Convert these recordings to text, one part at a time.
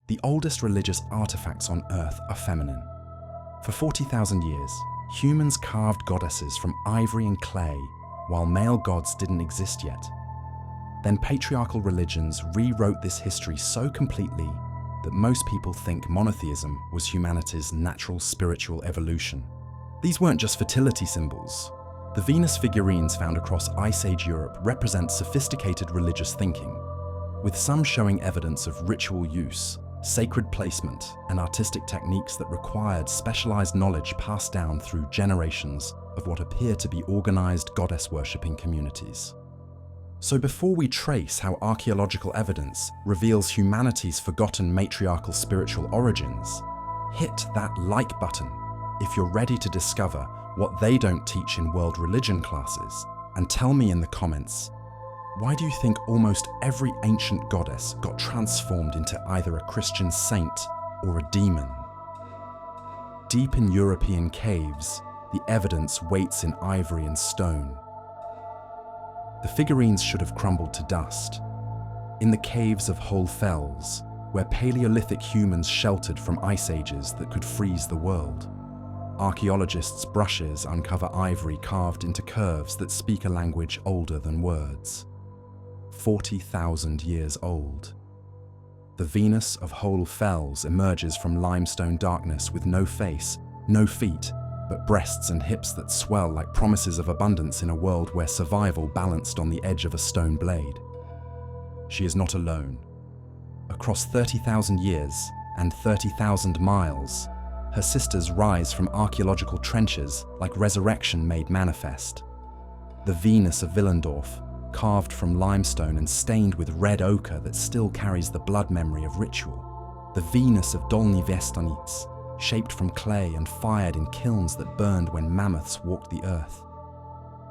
The oldest religious artifacts on Earth are feminine. For 40,000 years, humans carved goddesses from ivory and clay, while male gods didn't exist yet. Then patriarchal religions rewrote this history so completely that most people think monotheism was humanity's natural spiritual evolution. These weren't just fertility symbols. The Venus figurines found across Ice Age Europe represent sophisticated religious thinking, with some showing evidence of ritual use, sacred placement, and artistic techniques that required specialized knowledge passed down through generations of what appear to be organized goddess-worshipping communities. So before we trace how archaeological evidence reveals humanity's forgotten matriarchal spiritual origins, hit that like button if you're ready to discover what they don't teach in world religion classes, and tell me in the comments, why do you think almost every ancient goddess got transformed into either a Christian saint or a demon? Deep in European caves, the evidence waits in ivory and stone. The figurines should have crumbled to dust. In the caves of whole fells, where Paleolithic humans sheltered from ice ages that could freeze the world, archaeologists' brushes uncover ivory carved into curves that speak a language older than words. 40,000 years old. The Venus of whole fells emerges from limestone darkness with no face, no feet, but breasts and hips that swell like promises of abundance in a world where survival balanced on the edge of a stone blade. She is not alone. Across 30,000 years and 30,000 miles, her sisters rise from archaeological trenches like resurrection made manifest. The Venus of Willendorf, carved from limestone and stained with red ochre that still carries the blood memory of ritual. The Venus of Dolny Vestanitz, shaped from clay and fired in kilns that burned when mammoths walked the earth.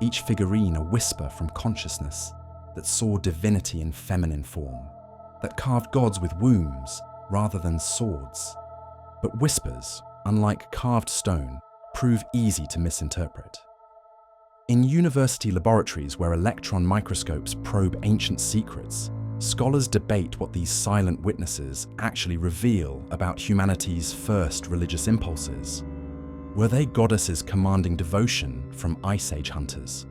Each figurine a whisper from consciousness that saw divinity in feminine form, that carved gods with wombs rather than swords. But whispers, unlike carved stone, prove easy to misinterpret. In university laboratories where electron microscopes probe ancient secrets, scholars debate what these silent witnesses actually reveal about humanity's first religious impulses. Were they goddesses commanding devotion from Ice Age hunters?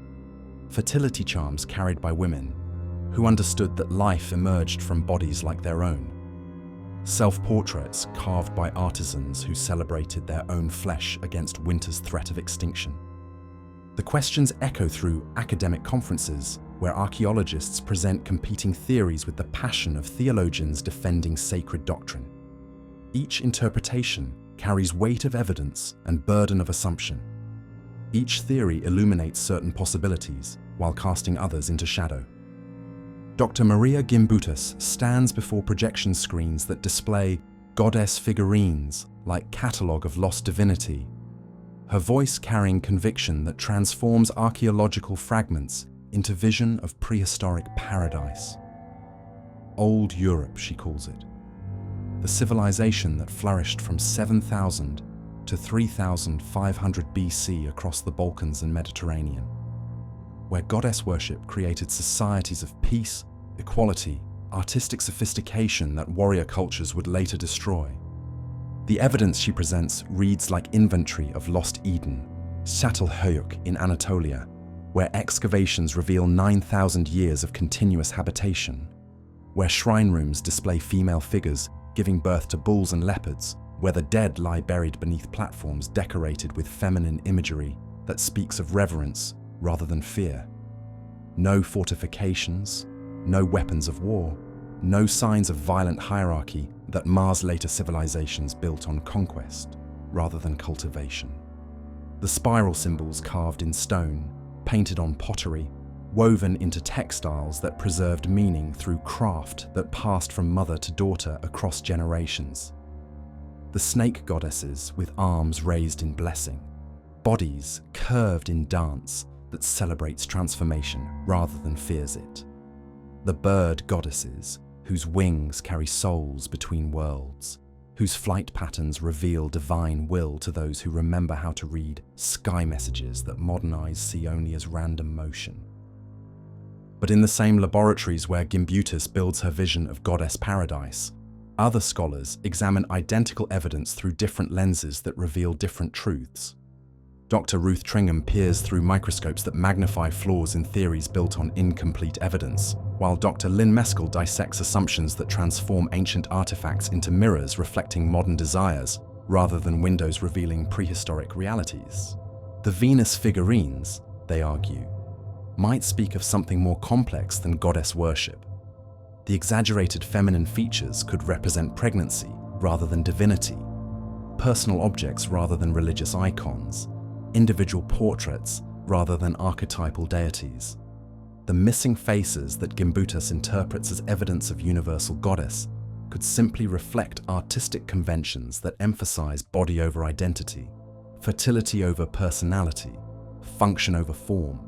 Fertility charms carried by women who understood that life emerged from bodies like their own? Self-portraits carved by artisans who celebrated their own flesh against winter's threat of extinction? The questions echo through academic conferences where archaeologists present competing theories with the passion of theologians defending sacred doctrine. Each interpretation carries weight of evidence and burden of assumption. Each theory illuminates certain possibilities while casting others into shadow. Dr. Maria Gimbutas stands before projection screens that display goddess figurines like catalogue of lost divinity, her voice carrying conviction that transforms archaeological fragments into vision of prehistoric paradise. Old Europe, she calls it. The civilization that flourished from 7,000 to 3,500 BC across the Balkans and Mediterranean, where goddess worship created societies of peace, equality, artistic sophistication that warrior cultures would later destroy. The evidence she presents reads like inventory of lost Eden, Çatalhöyük in Anatolia, where excavations reveal 9,000 years of continuous habitation, where shrine rooms display female figures giving birth to bulls and leopards, where the dead lie buried beneath platforms decorated with feminine imagery that speaks of reverence rather than fear. No fortifications, no weapons of war, no signs of violent hierarchy that mars later civilizations built on conquest rather than cultivation. The spiral symbols carved in stone, painted on pottery, woven into textiles that preserved meaning through craft that passed from mother to daughter across generations. The snake goddesses with arms raised in blessing, bodies curved in dance that celebrates transformation rather than fears it. The bird goddesses whose wings carry souls between worlds, whose flight patterns reveal divine will to those who remember how to read sky messages that modern eyes see only as random motion. But in the same laboratories where Gimbutas builds her vision of goddess paradise, Other scholars examine identical evidence through different lenses that reveal different truths. Dr. Ruth Tringham peers through microscopes that magnify flaws in theories built on incomplete evidence, while Dr. Lynn Meskel dissects assumptions that transform ancient artifacts into mirrors reflecting modern desires, rather than windows revealing prehistoric realities. The Venus figurines, they argue, might speak of something more complex than goddess worship. The exaggerated feminine features could represent pregnancy rather than divinity, personal objects rather than religious icons, individual portraits rather than archetypal deities. The missing faces that Gimbutas interprets as evidence of universal goddess could simply reflect artistic conventions that emphasize body over identity, fertility over personality, function over form.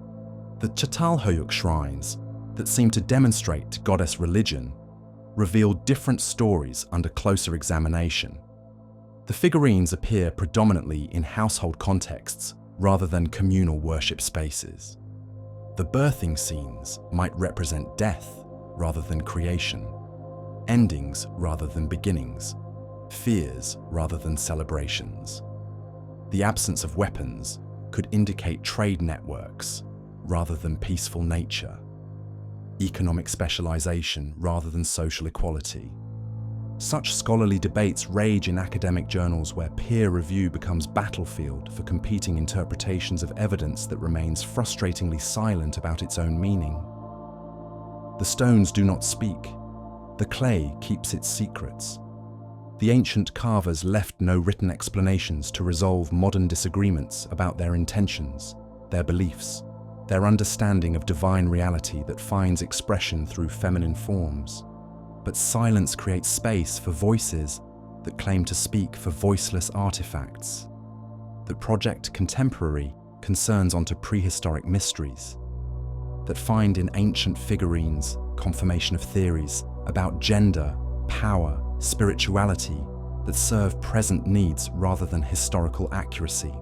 The Çatalhöyük shrines that seem to demonstrate goddess religion reveal different stories under closer examination. The figurines appear predominantly in household contexts rather than communal worship spaces. The birthing scenes might represent death rather than creation, endings rather than beginnings, fears rather than celebrations. The absence of weapons could indicate trade networks rather than peaceful nature, economic specialization rather than social equality. Such scholarly debates rage in academic journals where peer review becomes battlefield for competing interpretations of evidence that remains frustratingly silent about its own meaning. The stones do not speak. The clay keeps its secrets. The ancient carvers left no written explanations to resolve modern disagreements about their intentions, their beliefs, their understanding of divine reality that finds expression through feminine forms. But silence creates space for voices that claim to speak for voiceless artifacts, that project contemporary concerns onto prehistoric mysteries, that find in ancient figurines confirmation of theories about gender, power, spirituality that serve present needs rather than historical accuracy.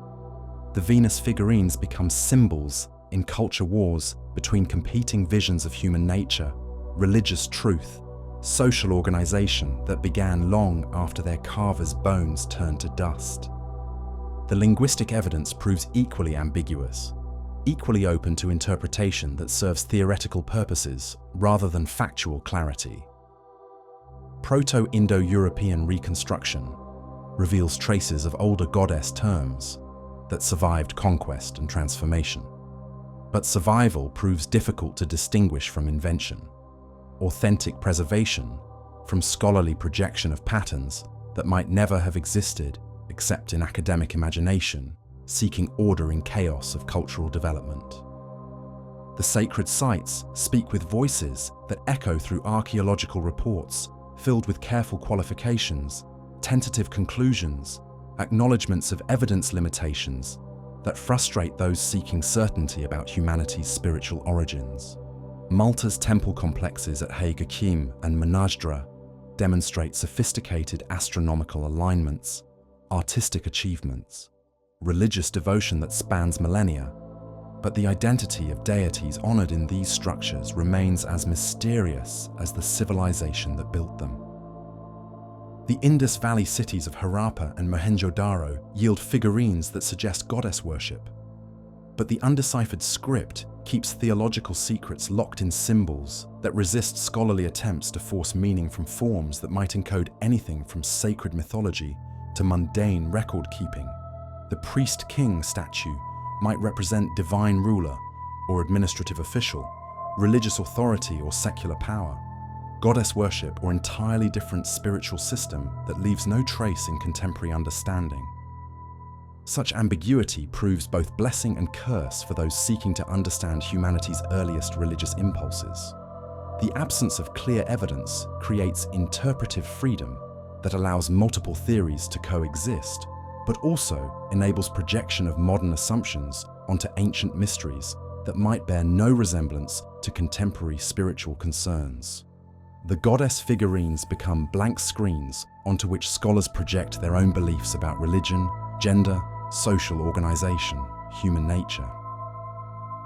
The Venus figurines become symbols in culture wars between competing visions of human nature, religious truth, social organization that began long after their carvers' bones turned to dust. The linguistic evidence proves equally ambiguous, equally open to interpretation that serves theoretical purposes rather than factual clarity. Proto-Indo-European reconstruction reveals traces of older goddess terms that survived conquest and transformation. But survival proves difficult to distinguish from invention, authentic preservation from scholarly projection of patterns that might never have existed except in academic imagination, seeking order in chaos of cultural development. The sacred sites speak with voices that echo through archaeological reports filled with careful qualifications, tentative conclusions, acknowledgements of evidence limitations that frustrate those seeking certainty about humanity's spiritual origins. Malta's temple complexes at Haygakim and Manajdra demonstrate sophisticated astronomical alignments, artistic achievements, religious devotion that spans millennia, but the identity of deities honored in these structures remains as mysterious as the civilization that built them. The Indus Valley cities of Harappa and Mohenjo-Daro yield figurines that suggest goddess worship, but the undeciphered script keeps theological secrets locked in symbols that resist scholarly attempts to force meaning from forms that might encode anything from sacred mythology to mundane record-keeping. The priest-king statue might represent divine ruler or administrative official, religious authority or secular power, goddess worship or entirely different spiritual system that leaves no trace in contemporary understanding. Such ambiguity proves both blessing and curse for those seeking to understand humanity's earliest religious impulses. The absence of clear evidence creates interpretive freedom that allows multiple theories to coexist, but also enables projection of modern assumptions onto ancient mysteries that might bear no resemblance to contemporary spiritual concerns. The goddess figurines become blank screens onto which scholars project their own beliefs about religion, gender, social organization, human nature.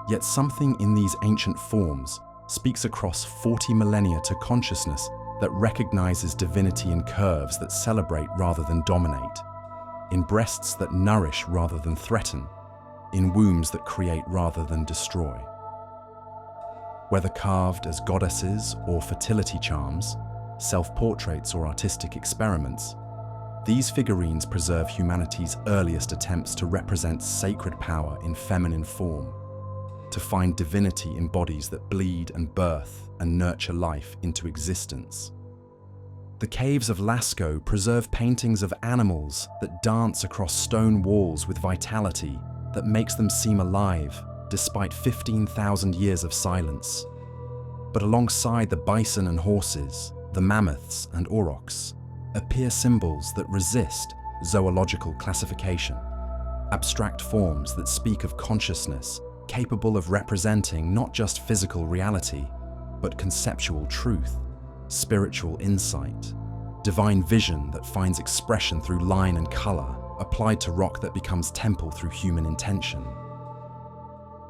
Yet something in these ancient forms speaks across 40 millennia to consciousness that recognizes divinity in curves that celebrate rather than dominate, in breasts that nourish rather than threaten, in wombs that create rather than destroy. Whether carved as goddesses or fertility charms, self-portraits or artistic experiments, these figurines preserve humanity's earliest attempts to represent sacred power in feminine form, to find divinity in bodies that bleed and birth and nurture life into existence. The caves of Lascaux preserve paintings of animals that dance across stone walls with vitality that makes them seem alive despite 15,000 years of silence. But alongside the bison and horses, the mammoths and aurochs, appear symbols that resist zoological classification, abstract forms that speak of consciousness capable of representing not just physical reality, but conceptual truth, spiritual insight, divine vision that finds expression through line and color, applied to rock that becomes temple through human intention.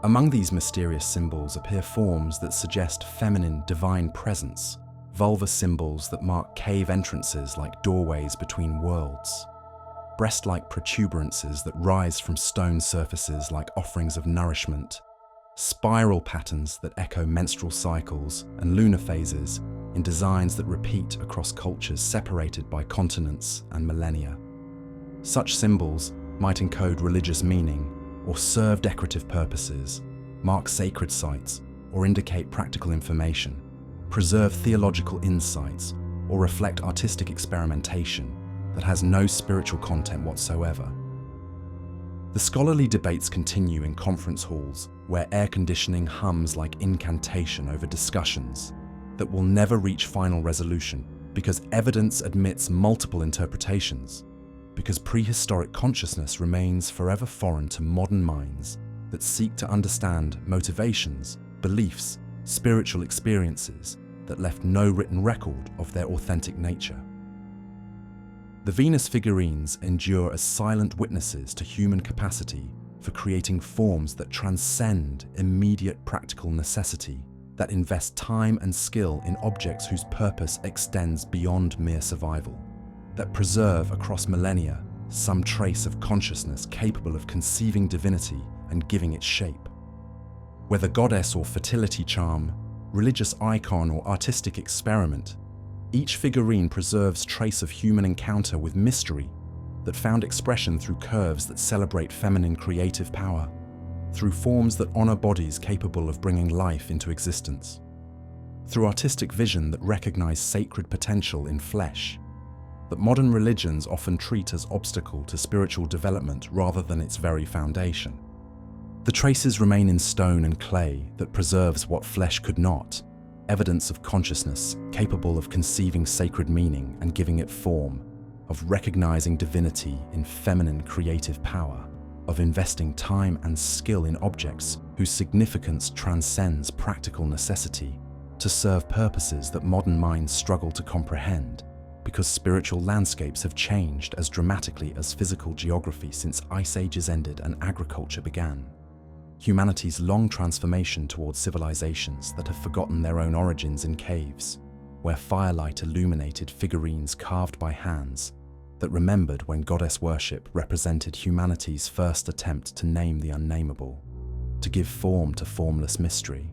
Among these mysterious symbols appear forms that suggest feminine divine presence, vulva symbols that mark cave entrances like doorways between worlds, breast-like protuberances that rise from stone surfaces like offerings of nourishment, spiral patterns that echo menstrual cycles and lunar phases in designs that repeat across cultures separated by continents and millennia. Such symbols might encode religious meaning or serve decorative purposes, mark sacred sites or indicate practical information, preserve theological insights or reflect artistic experimentation that has no spiritual content whatsoever. The scholarly debates continue in conference halls where air conditioning hums like incantation over discussions that will never reach final resolution because evidence admits multiple interpretations, because prehistoric consciousness remains forever foreign to modern minds that seek to understand motivations, beliefs, spiritual experiences that left no written record of their authentic nature. The Venus figurines endure as silent witnesses to human capacity for creating forms that transcend immediate practical necessity, that invest time and skill in objects whose purpose extends beyond mere survival, that preserve across millennia some trace of consciousness capable of conceiving divinity and giving it shape. Whether goddess or fertility charm, religious icon or artistic experiment, each figurine preserves trace of human encounter with mystery that found expression through curves that celebrate feminine creative power, through forms that honor bodies capable of bringing life into existence, through artistic vision that recognize sacred potential in flesh, that modern religions often treat as obstacle to spiritual development rather than its very foundation. The traces remain in stone and clay that preserves what flesh could not, evidence of consciousness capable of conceiving sacred meaning and giving it form, of recognizing divinity in feminine creative power, of investing time and skill in objects whose significance transcends practical necessity to serve purposes that modern minds struggle to comprehend, because spiritual landscapes have changed as dramatically as physical geography since ice ages ended and agriculture began. Humanity's long transformation towards civilizations that have forgotten their own origins in caves, where firelight illuminated figurines carved by hands, that remembered when goddess worship represented humanity's first attempt to name the unnameable, to give form to formless mystery,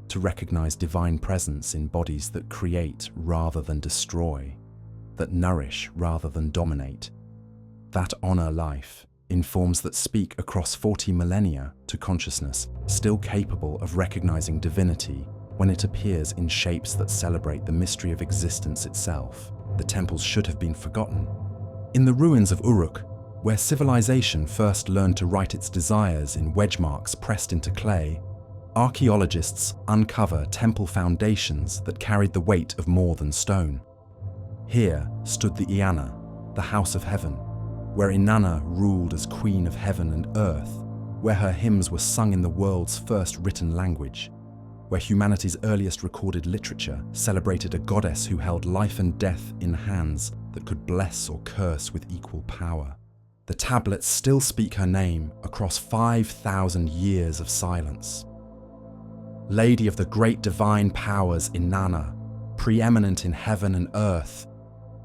to recognize divine presence in bodies that create rather than destroy, that nourish rather than dominate, that honor life in forms that speak across 40 millennia to consciousness still capable of recognizing divinity when it appears in shapes that celebrate the mystery of existence itself. The temples should have been forgotten. In the ruins of Uruk, where civilization first learned to write its desires in wedge marks pressed into clay, archaeologists uncover temple foundations that carried the weight of more than stone. Here stood the Iana, the house of heaven, where Inanna ruled as queen of heaven and earth, where her hymns were sung in the world's first written language, where humanity's earliest recorded literature celebrated a goddess who held life and death in hands that could bless or curse with equal power. The tablets still speak her name across 5,000 years of silence. Lady of the great divine powers Inanna, preeminent in heaven and earth,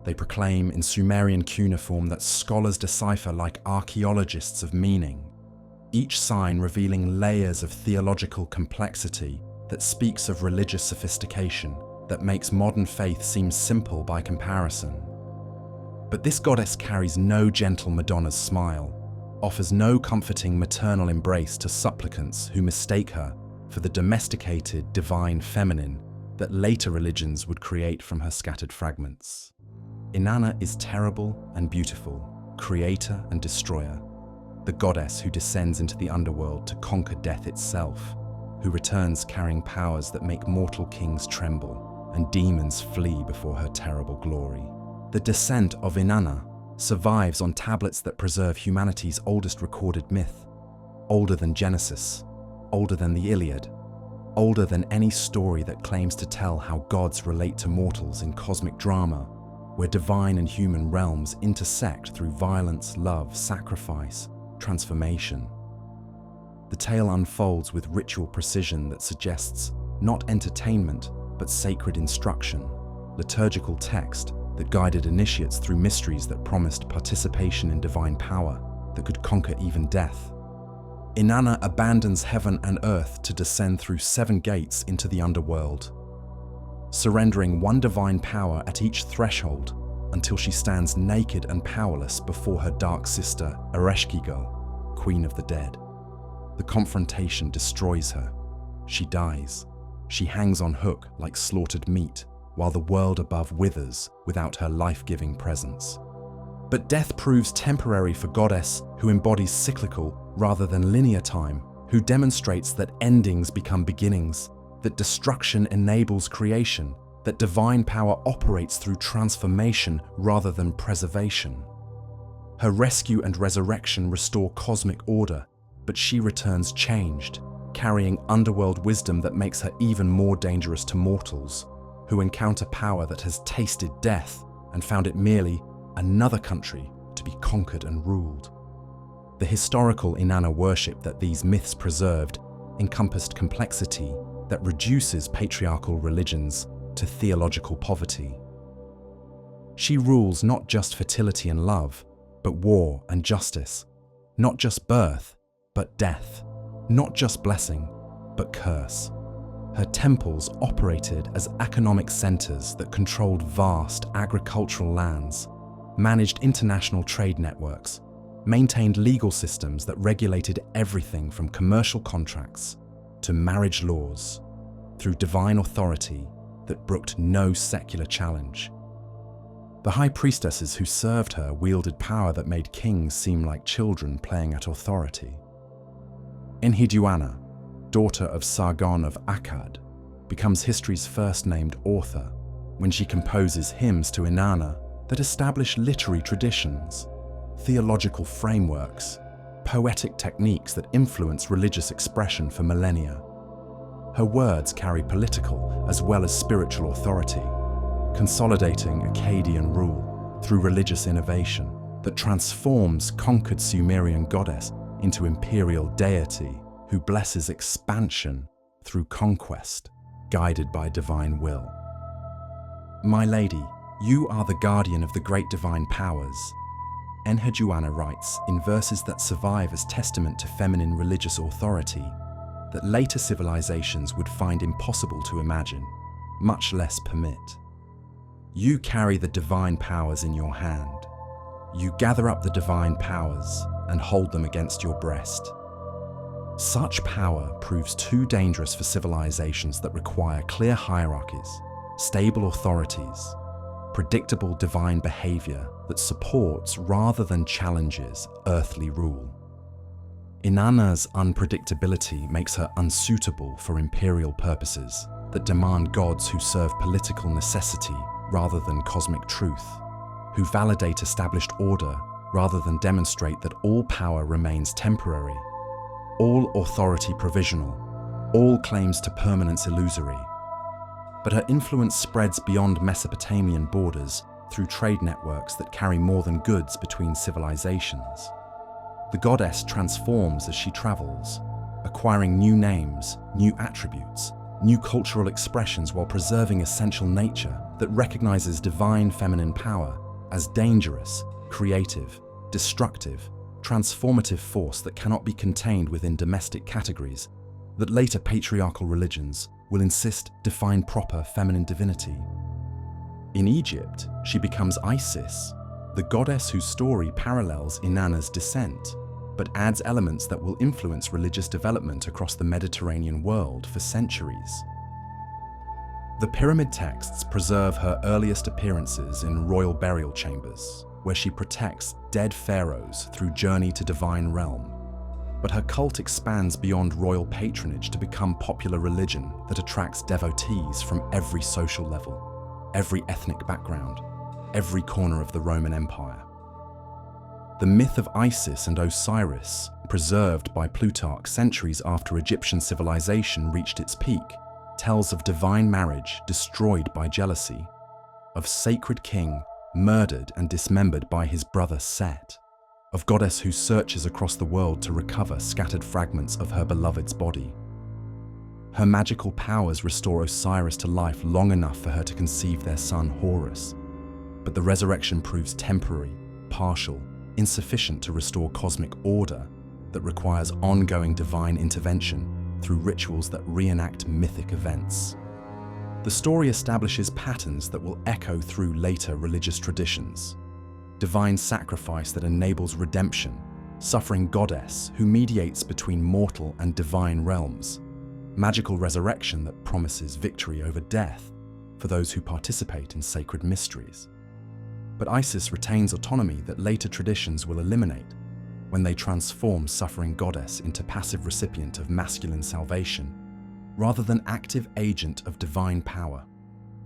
they proclaim in Sumerian cuneiform that scholars decipher like archaeologists of meaning, each sign revealing layers of theological complexity that speaks of religious sophistication that makes modern faith seem simple by comparison. But this goddess carries no gentle Madonna's smile, offers no comforting maternal embrace to supplicants who mistake her for the domesticated divine feminine that later religions would create from her scattered fragments. Inanna is terrible and beautiful, creator and destroyer, the goddess who descends into the underworld to conquer death itself, who returns carrying powers that make mortal kings tremble and demons flee before her terrible glory. The descent of Inanna survives on tablets that preserve humanity's oldest recorded myth, older than Genesis, older than the Iliad, older than any story that claims to tell how gods relate to mortals in cosmic drama, where divine and human realms intersect through violence, love, sacrifice, transformation. The tale unfolds with ritual precision that suggests not entertainment, but sacred instruction, liturgical text that guided initiates through mysteries that promised participation in divine power that could conquer even death. Inanna abandons heaven and earth to descend through 7 gates into the underworld, surrendering one divine power at each threshold until she stands naked and powerless before her dark sister, Ereshkigal, Queen of the Dead. The confrontation destroys her. She dies. She hangs on hook like slaughtered meat, while the world above withers without her life-giving presence. But death proves temporary for goddess who embodies cyclical rather than linear time, who demonstrates that endings become beginnings, that destruction enables creation, that divine power operates through transformation rather than preservation. Her rescue and resurrection restore cosmic order, but she returns changed, carrying underworld wisdom that makes her even more dangerous to mortals, who encounter power that has tasted death and found it merely another country to be conquered and ruled. The historical Inanna worship that these myths preserved encompassed complexity that reduces patriarchal religions to theological poverty. She rules not just fertility and love, but war and justice, not just birth, but death, not just blessing, but curse. Her temples operated as economic centers that controlled vast agricultural lands, managed international trade networks, maintained legal systems that regulated everything from commercial contracts to marriage laws, through divine authority that brooked no secular challenge. The high priestesses who served her wielded power that made kings seem like children playing at authority. Enheduanna, daughter of Sargon of Akkad, becomes history's first named author when she composes hymns to Inanna that establish literary traditions, theological frameworks, poetic techniques that influence religious expression for millennia. Her words carry political as well as spiritual authority, consolidating Akkadian rule through religious innovation that transforms conquered Sumerian goddess into imperial deity who blesses expansion through conquest, guided by divine will. My lady, you are the guardian of the great divine powers. Enheduanna writes in verses that survive as testament to feminine religious authority that later civilizations would find impossible to imagine, much less permit. You carry the divine powers in your hand. You gather up the divine powers and hold them against your breast. Such power proves too dangerous for civilizations that require clear hierarchies, stable authorities, predictable divine behavior that supports rather than challenges earthly rule. Inanna's unpredictability makes her unsuitable for imperial purposes that demand gods who serve political necessity rather than cosmic truth, who validate established order rather than demonstrate that all power remains temporary, all authority provisional, all claims to permanence illusory. But her influence spreads beyond Mesopotamian borders through trade networks that carry more than goods between civilizations. The goddess transforms as she travels, acquiring new names, new attributes, new cultural expressions while preserving essential nature that recognizes divine feminine power as dangerous, creative, destructive, transformative force that cannot be contained within domestic categories that later patriarchal religions will insist define proper feminine divinity. In Egypt, she becomes Isis, the goddess whose story parallels Inanna's descent, but adds elements that will influence religious development across the Mediterranean world for centuries. The pyramid texts preserve her earliest appearances in royal burial chambers, where she protects dead pharaohs through journey to divine realm. But her cult expands beyond royal patronage to become popular religion that attracts devotees from every social level, every ethnic background, every corner of the Roman Empire. The myth of Isis and Osiris, preserved by Plutarch centuries after Egyptian civilization reached its peak, tells of divine marriage destroyed by jealousy, of sacred king murdered and dismembered by his brother Set, of goddess who searches across the world to recover scattered fragments of her beloved's body. Her magical powers restore Osiris to life long enough for her to conceive their son Horus, but the resurrection proves temporary, partial, insufficient to restore cosmic order that requires ongoing divine intervention through rituals that reenact mythic events. The story establishes patterns that will echo through later religious traditions. Divine sacrifice that enables redemption, suffering goddess who mediates between mortal and divine realms, magical resurrection that promises victory over death for those who participate in sacred mysteries. But Isis retains autonomy that later traditions will eliminate when they transform suffering goddess into passive recipient of masculine salvation, rather than active agent of divine power.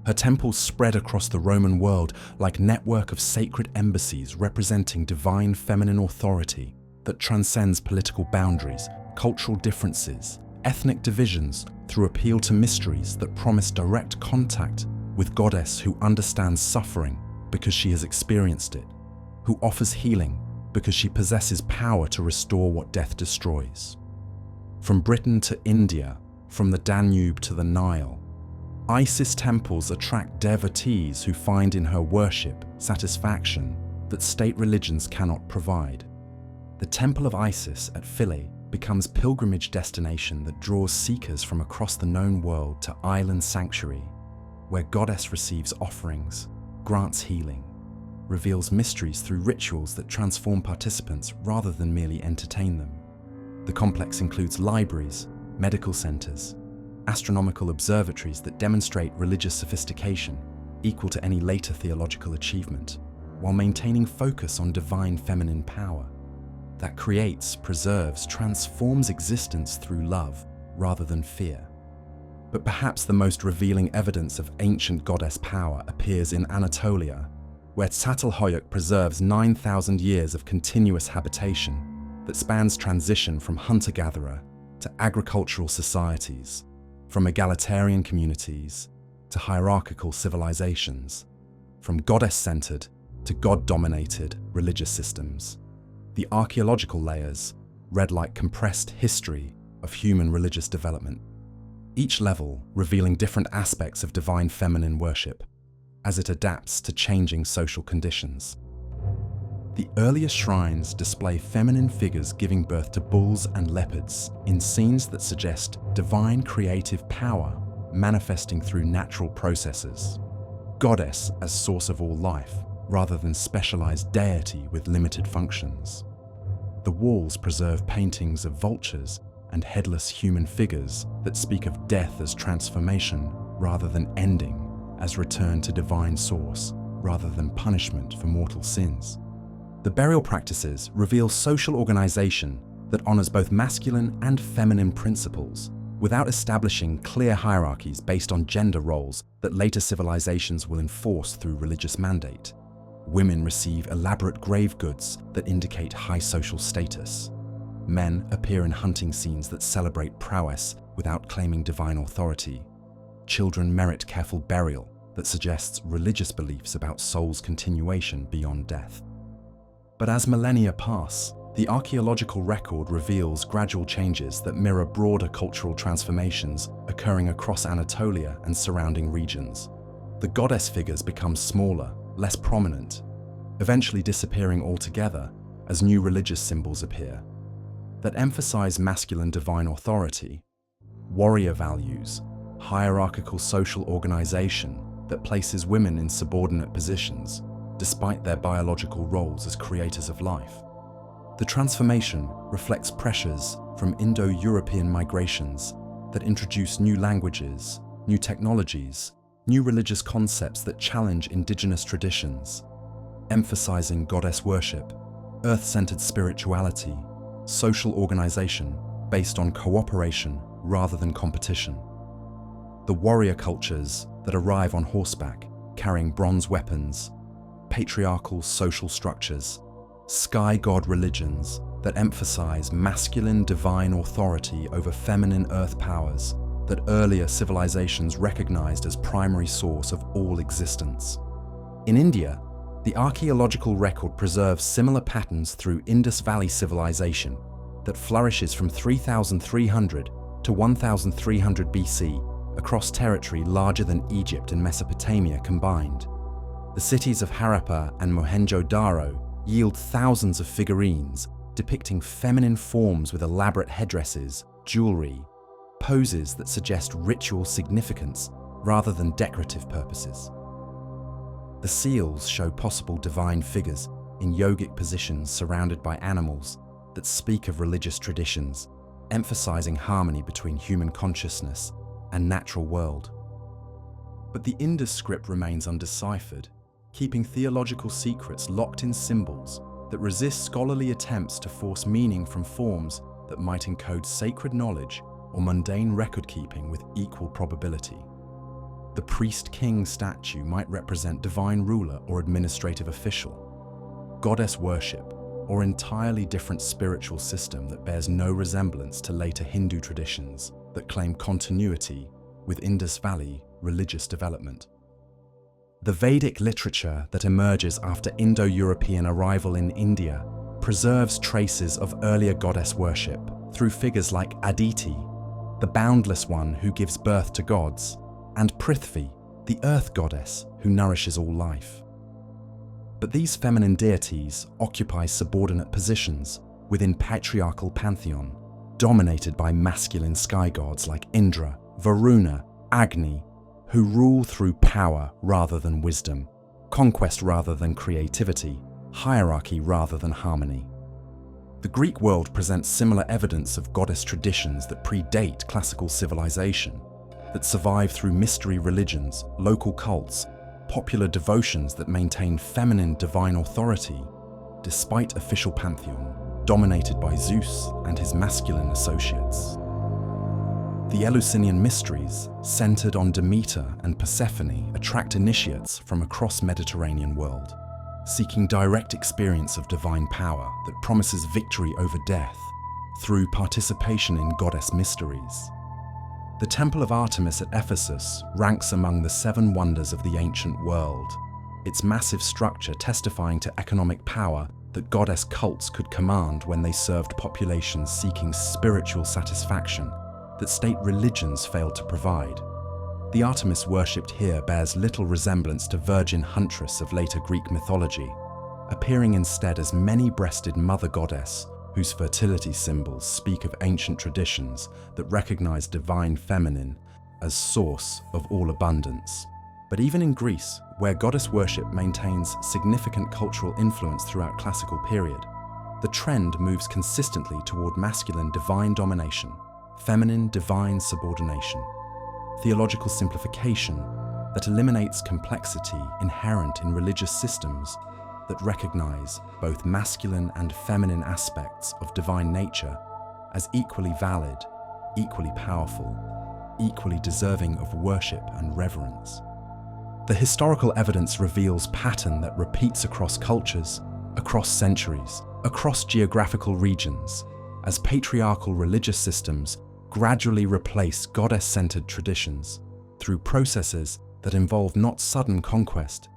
Her temples spread across the Roman world like a network of sacred embassies representing divine feminine authority that transcends political boundaries, cultural differences, ethnic divisions through appeal to mysteries that promise direct contact with goddess who understands suffering because she has experienced it, who offers healing because she possesses power to restore what death destroys. From Britain to India, from the Danube to the Nile, Isis temples attract devotees who find in her worship satisfaction that state religions cannot provide. The Temple of Isis at Philae becomes pilgrimage destination that draws seekers from across the known world to Island Sanctuary, where goddess receives offerings, grants healing, reveals mysteries through rituals that transform participants rather than merely entertain them. The complex includes libraries, medical centers, astronomical observatories that demonstrate religious sophistication equal to any later theological achievement, while maintaining focus on divine feminine power that creates, preserves, transforms existence through love rather than fear. But perhaps the most revealing evidence of ancient goddess power appears in Anatolia, where Çatalhöyük preserves 9,000 years of continuous habitation that spans transition from hunter-gatherer to agricultural societies, from egalitarian communities to hierarchical civilizations, from goddess-centered to god-dominated religious systems. The archaeological layers read like compressed history of human religious development, each level revealing different aspects of divine feminine worship as it adapts to changing social conditions. The earliest shrines display feminine figures giving birth to bulls and leopards in scenes that suggest divine creative power manifesting through natural processes. Goddess as source of all life, rather than specialized deity with limited functions. The walls preserve paintings of vultures and headless human figures that speak of death as transformation rather than ending, as return to divine source rather than punishment for mortal sins. The burial practices reveal social organization that honors both masculine and feminine principles without establishing clear hierarchies based on gender roles that later civilizations will enforce through religious mandate. Women receive elaborate grave goods that indicate high social status. Men appear in hunting scenes that celebrate prowess without claiming divine authority. Children merit careful burial that suggests religious beliefs about soul's continuation beyond death. But as millennia pass, The archaeological record reveals gradual changes that mirror broader cultural transformations occurring across Anatolia and surrounding regions. The goddess figures become smaller, less prominent, eventually disappearing altogether as new religious symbols appear that emphasize masculine divine authority, warrior values, hierarchical social organization that places women in subordinate positions despite their biological roles as creators of life. The transformation reflects pressures from Indo-European migrations that introduce new languages, new technologies, new religious concepts that challenge indigenous traditions, emphasizing goddess worship, earth-centered spirituality, social organization based on cooperation rather than competition. The warrior cultures that arrive on horseback carrying bronze weapons, patriarchal social structures, sky god religions that emphasize masculine divine authority over feminine earth powers that earlier civilizations recognized as primary source of all existence. In India, the archaeological record preserves similar patterns through Indus Valley civilization that flourishes from 3300 to 1300 BC across territory larger than Egypt and Mesopotamia combined. The cities of Harappa and Mohenjo-Daro yield thousands of figurines depicting feminine forms with elaborate headdresses, jewelry, poses that suggest ritual significance rather than decorative purposes. The seals show possible divine figures in yogic positions surrounded by animals that speak of religious traditions, emphasizing harmony between human consciousness and natural world. But the Indus script remains undeciphered, keeping theological secrets locked in symbols that resist scholarly attempts to force meaning from forms that might encode sacred knowledge or mundane record-keeping with equal probability. The priest-king statue might represent divine ruler or administrative official, goddess worship, or entirely different spiritual system that bears no resemblance to later Hindu traditions that claim continuity with Indus Valley religious development. The Vedic literature that emerges after Indo-European arrival in India preserves traces of earlier goddess worship through figures like Aditi, the boundless one who gives birth to gods, and Prithvi, the earth goddess who nourishes all life. But these feminine deities occupy subordinate positions within patriarchal pantheon, dominated by masculine sky gods like Indra, Varuna, Agni, who rule through power rather than wisdom, conquest rather than creativity, hierarchy rather than harmony. The Greek world presents similar evidence of goddess traditions that predate classical civilization, that survive through mystery religions, local cults, popular devotions that maintain feminine divine authority, despite official pantheon dominated by Zeus and his masculine associates. The Eleusinian mysteries, centered on Demeter and Persephone, attract initiates from across Mediterranean world, seeking direct experience of divine power that promises victory over death through participation in goddess mysteries. The Temple of Artemis at Ephesus ranks among the 7 wonders of the ancient world, its massive structure testifying to economic power that goddess cults could command when they served populations seeking spiritual satisfaction that state religions failed to provide. The Artemis worshipped here bears little resemblance to virgin huntress of later Greek mythology, appearing instead as many-breasted mother goddess whose fertility symbols speak of ancient traditions that recognize divine feminine as source of all abundance. But even in Greece, where goddess worship maintains significant cultural influence throughout classical period, the trend moves consistently toward masculine divine domination, feminine divine subordination, theological simplification that eliminates complexity inherent in religious systems that recognize both masculine and feminine aspects of divine nature as equally valid, equally powerful, equally deserving of worship and reverence. The historical evidence reveals pattern that repeats across cultures, across centuries, across geographical regions, as patriarchal religious systems gradually replace goddess-centered traditions through processes that involve not sudden conquest,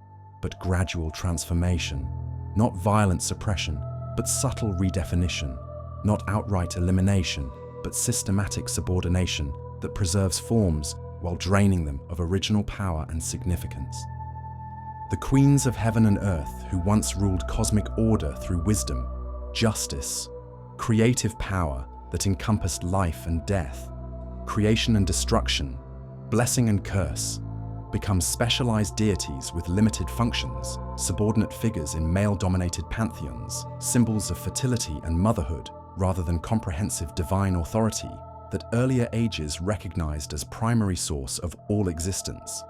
but gradual transformation, not violent suppression, but subtle redefinition, not outright elimination, but systematic subordination that preserves forms while draining them of original power and significance. The queens of heaven and earth who once ruled cosmic order through wisdom, justice, creative power that encompassed life and death, creation and destruction, blessing and curse, become specialized deities with limited functions, subordinate figures in male-dominated pantheons, symbols of fertility and motherhood, rather than comprehensive divine authority that earlier ages recognized as primary source of all existence.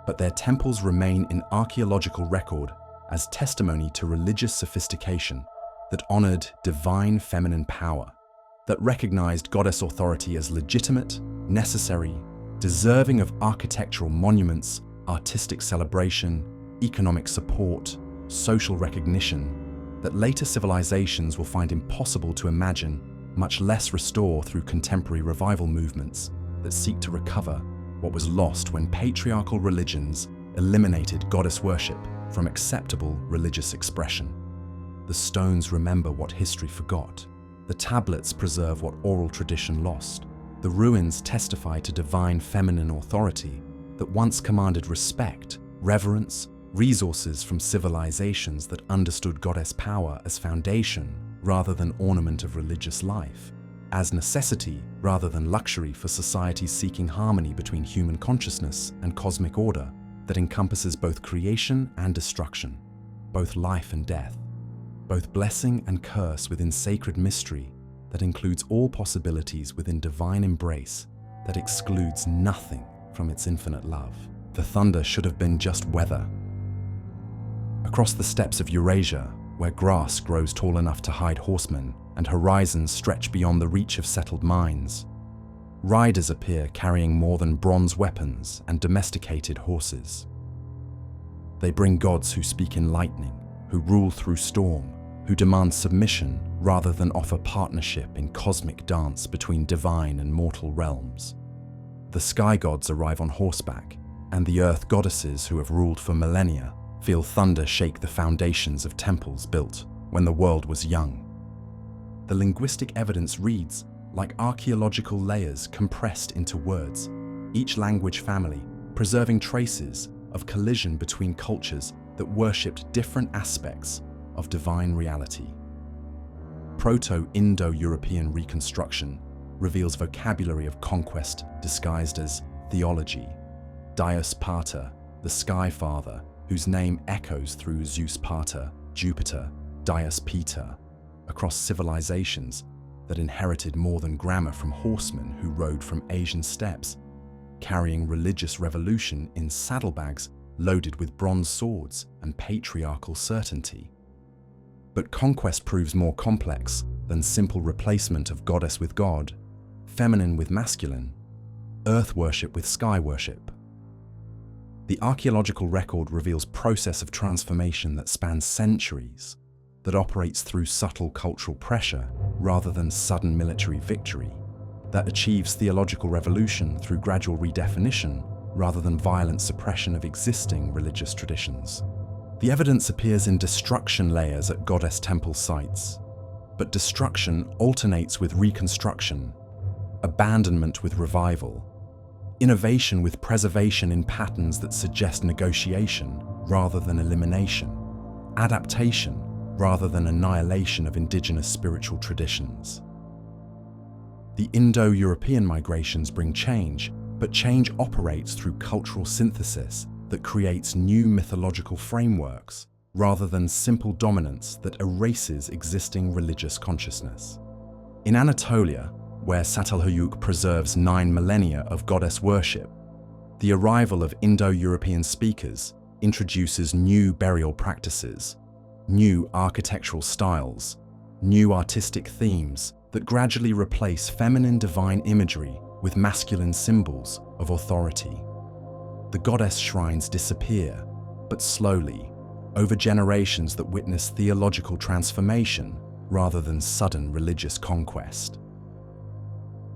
But their temples remain in archaeological record as testimony to religious sophistication that honored divine feminine power, that recognized goddess authority as legitimate, necessary, deserving of architectural monuments, artistic celebration, economic support, social recognition, that later civilizations will find impossible to imagine, much less restore through contemporary revival movements that seek to recover what was lost when patriarchal religions eliminated goddess worship from acceptable religious expression. The stones remember what history forgot. The tablets preserve what oral tradition lost. The ruins testify to divine feminine authority that once commanded respect, reverence, resources from civilizations that understood goddess power as foundation rather than ornament of religious life, as necessity rather than luxury for societies seeking harmony between human consciousness and cosmic order that encompasses both creation and destruction, both life and death, both blessing and curse within sacred mystery that includes all possibilities within divine embrace that excludes nothing from its infinite love. The thunder should have been just weather. Across the steppes of Eurasia, where grass grows tall enough to hide horsemen and horizons stretch beyond the reach of settled minds, riders appear carrying more than bronze weapons and domesticated horses. They bring gods who speak in lightning, who rule through storm, who demand submission rather than offer partnership in cosmic dance between divine and mortal realms. The sky gods arrive on horseback, and the earth goddesses who have ruled for millennia feel thunder shake the foundations of temples built when the world was young. The linguistic evidence reads like archaeological layers compressed into words, each language family preserving traces of collision between cultures that worshipped different aspects of divine reality. Proto-Indo-European reconstruction reveals vocabulary of conquest disguised as theology. Dios Pater, the Sky Father, whose name echoes through Zeus Pater, Jupiter, Dios Peter, across civilizations that inherited more than grammar from horsemen who rode from Asian steppes, carrying religious revolution in saddlebags loaded with bronze swords and patriarchal certainty. But conquest proves more complex than simple replacement of goddess with god, feminine with masculine, earth worship with sky worship. The archaeological record reveals process of transformation that spans centuries, that operates through subtle cultural pressure rather than sudden military victory, that achieves theological revolution through gradual redefinition rather than violent suppression of existing religious traditions. The evidence appears in destruction layers at goddess temple sites, but destruction alternates with reconstruction, abandonment with revival, innovation with preservation in patterns that suggest negotiation rather than elimination, adaptation rather than annihilation of indigenous spiritual traditions. The Indo-European migrations bring change, but change operates through cultural synthesis that creates new mythological frameworks rather than simple dominance that erases existing religious consciousness. In Anatolia, where Çatalhöyük preserves 9 millennia of goddess worship, the arrival of Indo-European speakers introduces new burial practices, new architectural styles, new artistic themes that gradually replace feminine divine imagery with masculine symbols of authority. The goddess shrines disappear, but slowly, over generations that witness theological transformation rather than sudden religious conquest.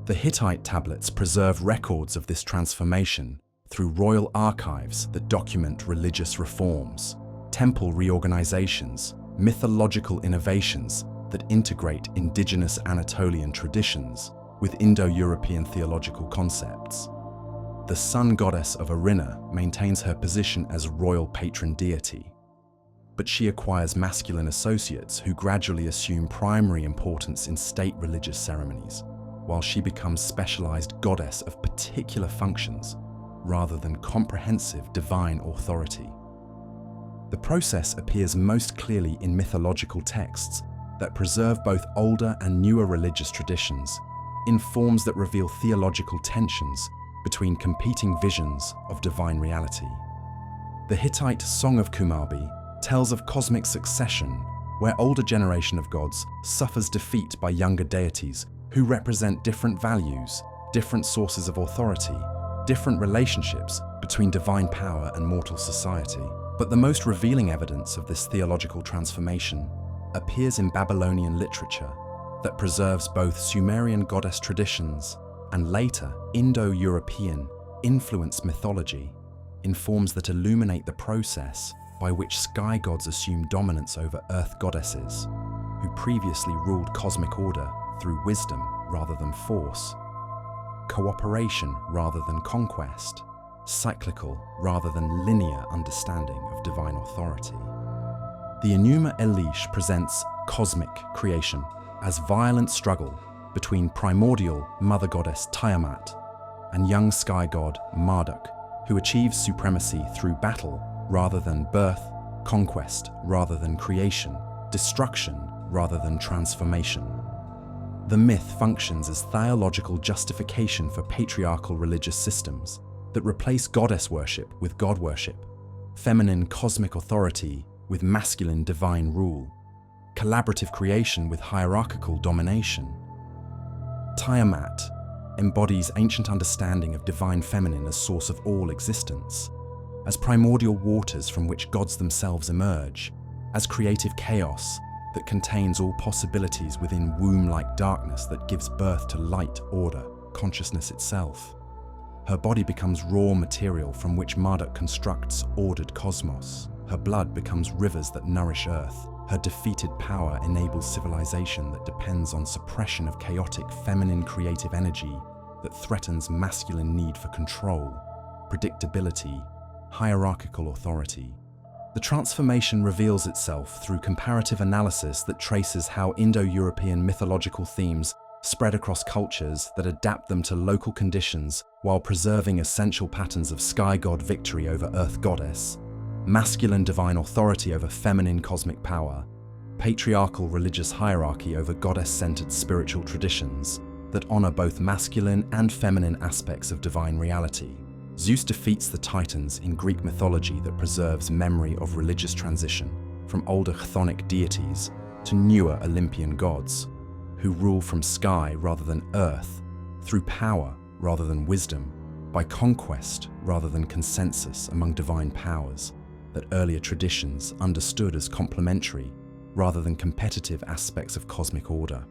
The Hittite tablets preserve records of this transformation through royal archives that document religious reforms, temple reorganizations, mythological innovations that integrate indigenous Anatolian traditions with Indo-European theological concepts. The sun goddess of Arinna maintains her position as royal patron deity, but she acquires masculine associates who gradually assume primary importance in state religious ceremonies, while she becomes specialized goddess of particular functions rather than comprehensive divine authority. The process appears most clearly in mythological texts that preserve both older and newer religious traditions, in forms that reveal theological tensions between competing visions of divine reality. The Hittite Song of Kumarbi tells of cosmic succession, where older generation of gods suffers defeat by younger deities who represent different values, different sources of authority, different relationships between divine power and mortal society. But the most revealing evidence of this theological transformation appears in Babylonian literature that preserves both Sumerian goddess traditions and later Indo-European influenced mythology in forms that illuminate the process by which sky gods assume dominance over earth goddesses, who previously ruled cosmic order through wisdom rather than force, cooperation rather than conquest, cyclical rather than linear understanding of divine authority. The Enuma Elish presents cosmic creation as violent struggle between primordial mother goddess Tiamat and young sky god Marduk, who achieves supremacy through battle rather than birth, conquest rather than creation, destruction rather than transformation. The myth functions as theological justification for patriarchal religious systems that replace goddess worship with god worship, feminine cosmic authority with masculine divine rule, collaborative creation with hierarchical domination. Tiamat embodies ancient understanding of divine feminine as source of all existence, as primordial waters from which gods themselves emerge, as creative chaos that contains all possibilities within womb-like darkness that gives birth to light, order, consciousness itself. Her body becomes raw material from which Marduk constructs ordered cosmos. Her blood becomes rivers that nourish earth. Her defeated power enables civilization that depends on suppression of chaotic feminine creative energy that threatens masculine need for control, predictability, hierarchical authority. The transformation reveals itself through comparative analysis that traces how Indo-European mythological themes spread across cultures that adapt them to local conditions while preserving essential patterns of sky god victory over earth goddess, masculine divine authority over feminine cosmic power, patriarchal religious hierarchy over goddess-centered spiritual traditions that honor both masculine and feminine aspects of divine reality. Zeus defeats the Titans in Greek mythology that preserves memory of religious transition from older chthonic deities to newer Olympian gods, who rule from sky rather than earth, through power rather than wisdom, by conquest rather than consensus among divine powers that earlier traditions understood as complementary rather than competitive aspects of cosmic order.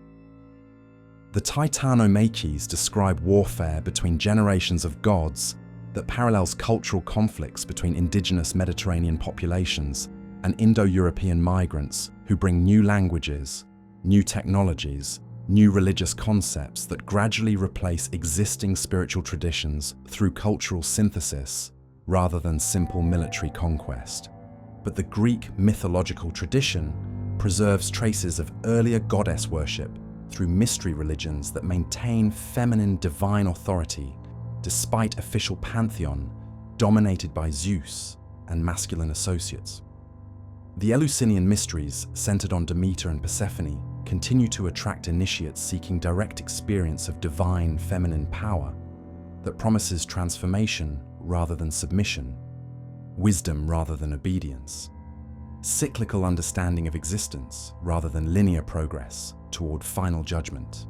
The Titanomachy describe warfare between generations of gods that parallels cultural conflicts between indigenous Mediterranean populations and Indo-European migrants who bring new languages, new technologies, new religious concepts that gradually replace existing spiritual traditions through cultural synthesis rather than simple military conquest. But the Greek mythological tradition preserves traces of earlier goddess worship through mystery religions that maintain feminine divine authority despite official pantheon dominated by Zeus and masculine associates. The Eleusinian mysteries, centered on Demeter and Persephone, continue to attract initiates seeking direct experience of divine feminine power that promises transformation rather than submission, wisdom rather than obedience, cyclical understanding of existence rather than linear progress toward final judgment.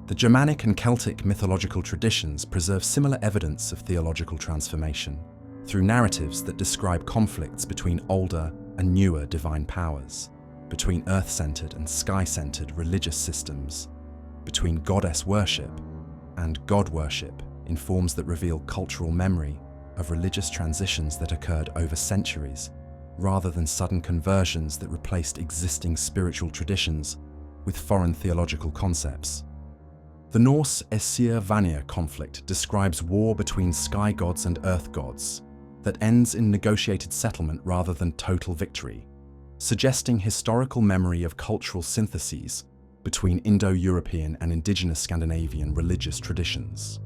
The Germanic and Celtic mythological traditions preserve similar evidence of theological transformation through narratives that describe conflicts between older and newer divine powers, between earth-centered and sky-centered religious systems, between goddess worship and god worship in forms that reveal cultural memory of religious transitions that occurred over centuries rather than sudden conversions that replaced existing spiritual traditions with foreign theological concepts. The Norse Aesir-Vanir conflict describes war between sky gods and earth gods that ends in negotiated settlement rather than total victory, suggesting historical memory of cultural syntheses between Indo-European and indigenous Scandinavian religious traditions.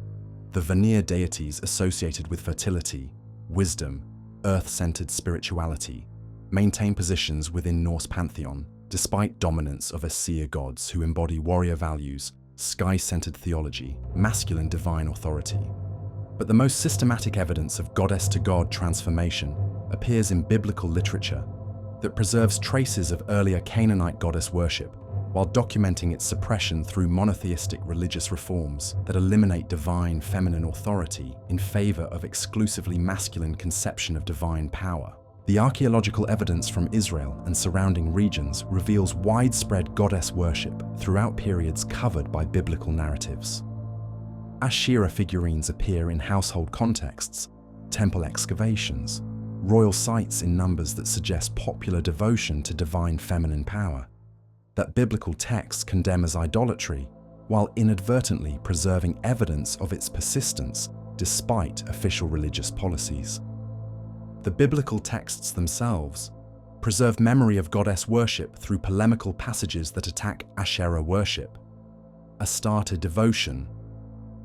The Vanir deities associated with fertility, wisdom, earth-centered spirituality maintain positions within Norse pantheon despite dominance of Aesir gods who embody warrior values, sky-centered theology, masculine divine authority. But the most systematic evidence of goddess-to-god transformation appears in biblical literature that preserves traces of earlier Canaanite goddess worship while documenting its suppression through monotheistic religious reforms that eliminate divine feminine authority in favor of exclusively masculine conception of divine power. The archaeological evidence from Israel and surrounding regions reveals widespread goddess worship throughout periods covered by biblical narratives. Asherah figurines appear in household contexts, temple excavations, royal sites in numbers that suggest popular devotion to divine feminine power, that biblical texts condemn as idolatry, while inadvertently preserving evidence of its persistence despite official religious policies. The biblical texts themselves preserve memory of goddess worship through polemical passages that attack Asherah worship, Astarte devotion,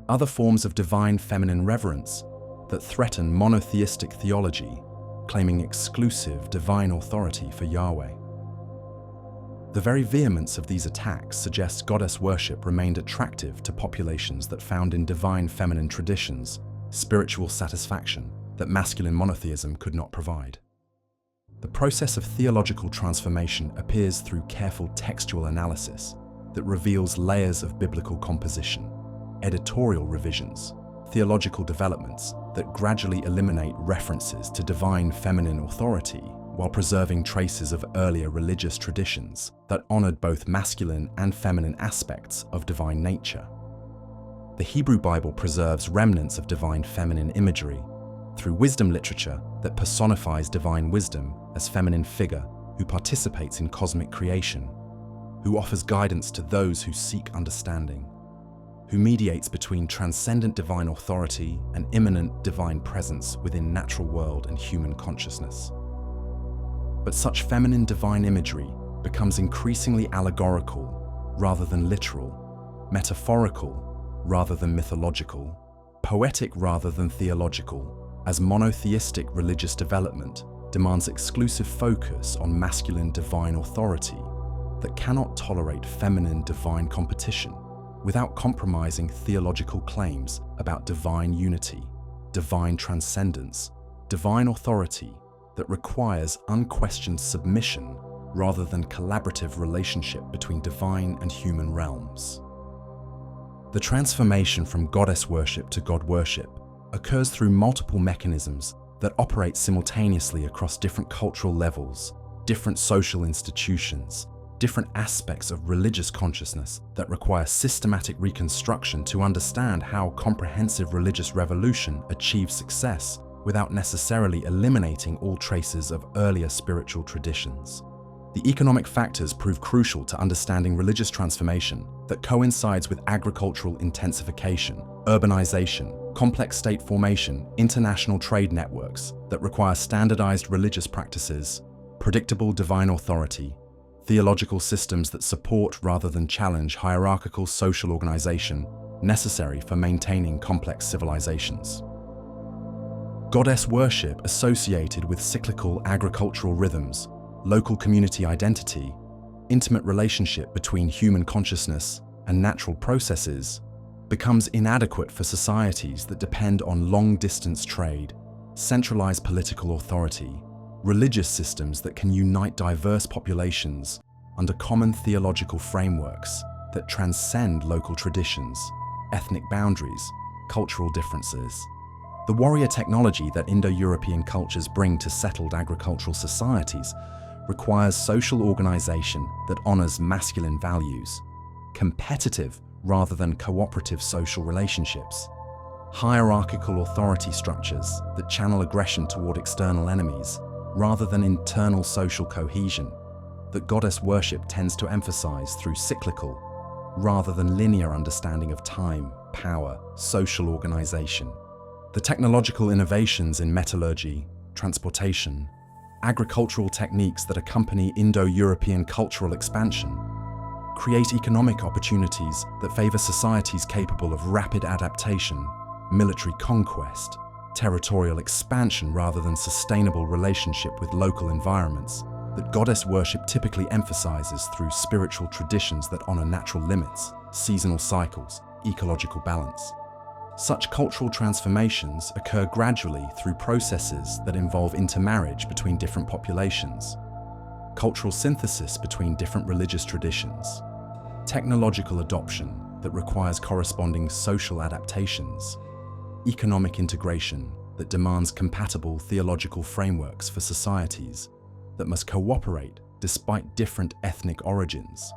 other forms of divine feminine reverence that threaten monotheistic theology, claiming exclusive divine authority for Yahweh. The very vehemence of these attacks suggests goddess worship remained attractive to populations that found in divine feminine traditions spiritual satisfaction that masculine monotheism could not provide. The process of theological transformation appears through careful textual analysis that reveals layers of biblical composition, editorial revisions, theological developments that gradually eliminate references to divine feminine authority while preserving traces of earlier religious traditions that honored both masculine and feminine aspects of divine nature. The Hebrew Bible preserves remnants of divine feminine imagery through wisdom literature that personifies divine wisdom as feminine figure who participates in cosmic creation, who offers guidance to those who seek understanding, who mediates between transcendent divine authority and immanent divine presence within natural world and human consciousness. But such feminine divine imagery becomes increasingly allegorical rather than literal, metaphorical rather than mythological, poetic rather than theological, as monotheistic religious development demands exclusive focus on masculine divine authority that cannot tolerate feminine divine competition without compromising theological claims about divine unity, divine transcendence, divine authority that requires unquestioned submission rather than collaborative relationship between divine and human realms. The transformation from goddess worship to God worship occurs through multiple mechanisms that operate simultaneously across different cultural levels, different social institutions, different aspects of religious consciousness that require systematic reconstruction to understand how comprehensive religious revolution achieves success without necessarily eliminating all traces of earlier spiritual traditions. The economic factors prove crucial to understanding religious transformation that coincides with agricultural intensification, urbanization, complex state formation, international trade networks that require standardized religious practices, predictable divine authority, theological systems that support rather than challenge hierarchical social organization necessary for maintaining complex civilizations. Goddess worship associated with cyclical agricultural rhythms, local community identity, intimate relationship between human consciousness and natural processes becomes inadequate for societies that depend on long-distance trade, centralized political authority, religious systems that can unite diverse populations under common theological frameworks that transcend local traditions, ethnic boundaries, cultural differences. The warrior technology that Indo-European cultures bring to settled agricultural societies requires social organization that honors masculine values, competitive rather than cooperative social relationships, hierarchical authority structures that channel aggression toward external enemies, rather than internal social cohesion, that goddess worship tends to emphasize through cyclical, rather than linear understanding of time, power, social organization. The technological innovations in metallurgy, transportation, agricultural techniques that accompany Indo-European cultural expansion create economic opportunities that favor societies capable of rapid adaptation, military conquest, territorial expansion rather than sustainable relationship with local environments, that goddess worship typically emphasizes through spiritual traditions that honor natural limits, seasonal cycles, ecological balance. Such cultural transformations occur gradually through processes that involve intermarriage between different populations, cultural synthesis between different religious traditions, technological adoption that requires corresponding social adaptations, economic integration that demands compatible theological frameworks for societies that must cooperate despite different ethnic origins,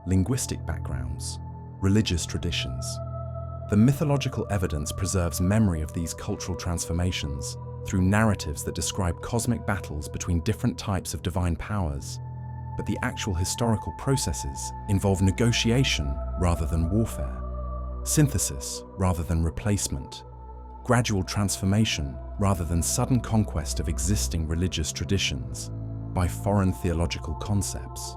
linguistic backgrounds, religious traditions. The mythological evidence preserves memory of these cultural transformations through narratives that describe cosmic battles between different types of divine powers, but the actual historical processes involve negotiation rather than warfare, synthesis rather than replacement, gradual transformation rather than sudden conquest of existing religious traditions by foreign theological concepts.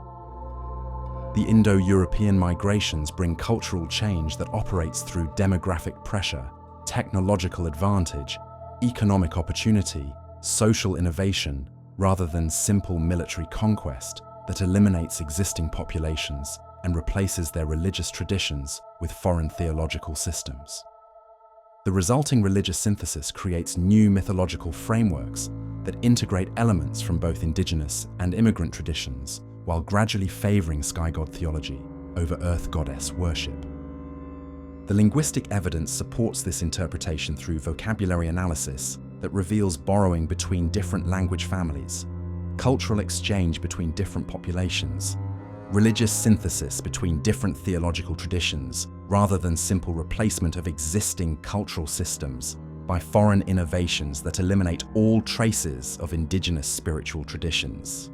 The Indo-European migrations bring cultural change that operates through demographic pressure, technological advantage, economic opportunity, social innovation, rather than simple military conquest that eliminates existing populations and replaces their religious traditions with foreign theological systems. The resulting religious synthesis creates new mythological frameworks that integrate elements from both indigenous and immigrant traditions, while gradually favoring sky god theology over earth goddess worship. The linguistic evidence supports this interpretation through vocabulary analysis that reveals borrowing between different language families, cultural exchange between different populations, religious synthesis between different theological traditions, rather than simple replacement of existing cultural systems by foreign innovations that eliminate all traces of indigenous spiritual traditions.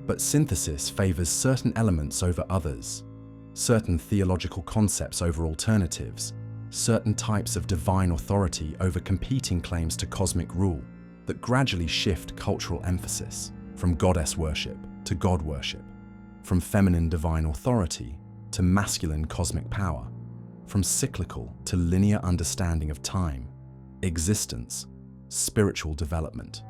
But synthesis favors certain elements over others, certain theological concepts over alternatives, certain types of divine authority over competing claims to cosmic rule that gradually shift cultural emphasis from goddess worship to God worship, from feminine divine authority to masculine cosmic power, from cyclical to linear understanding of time, existence, spiritual development.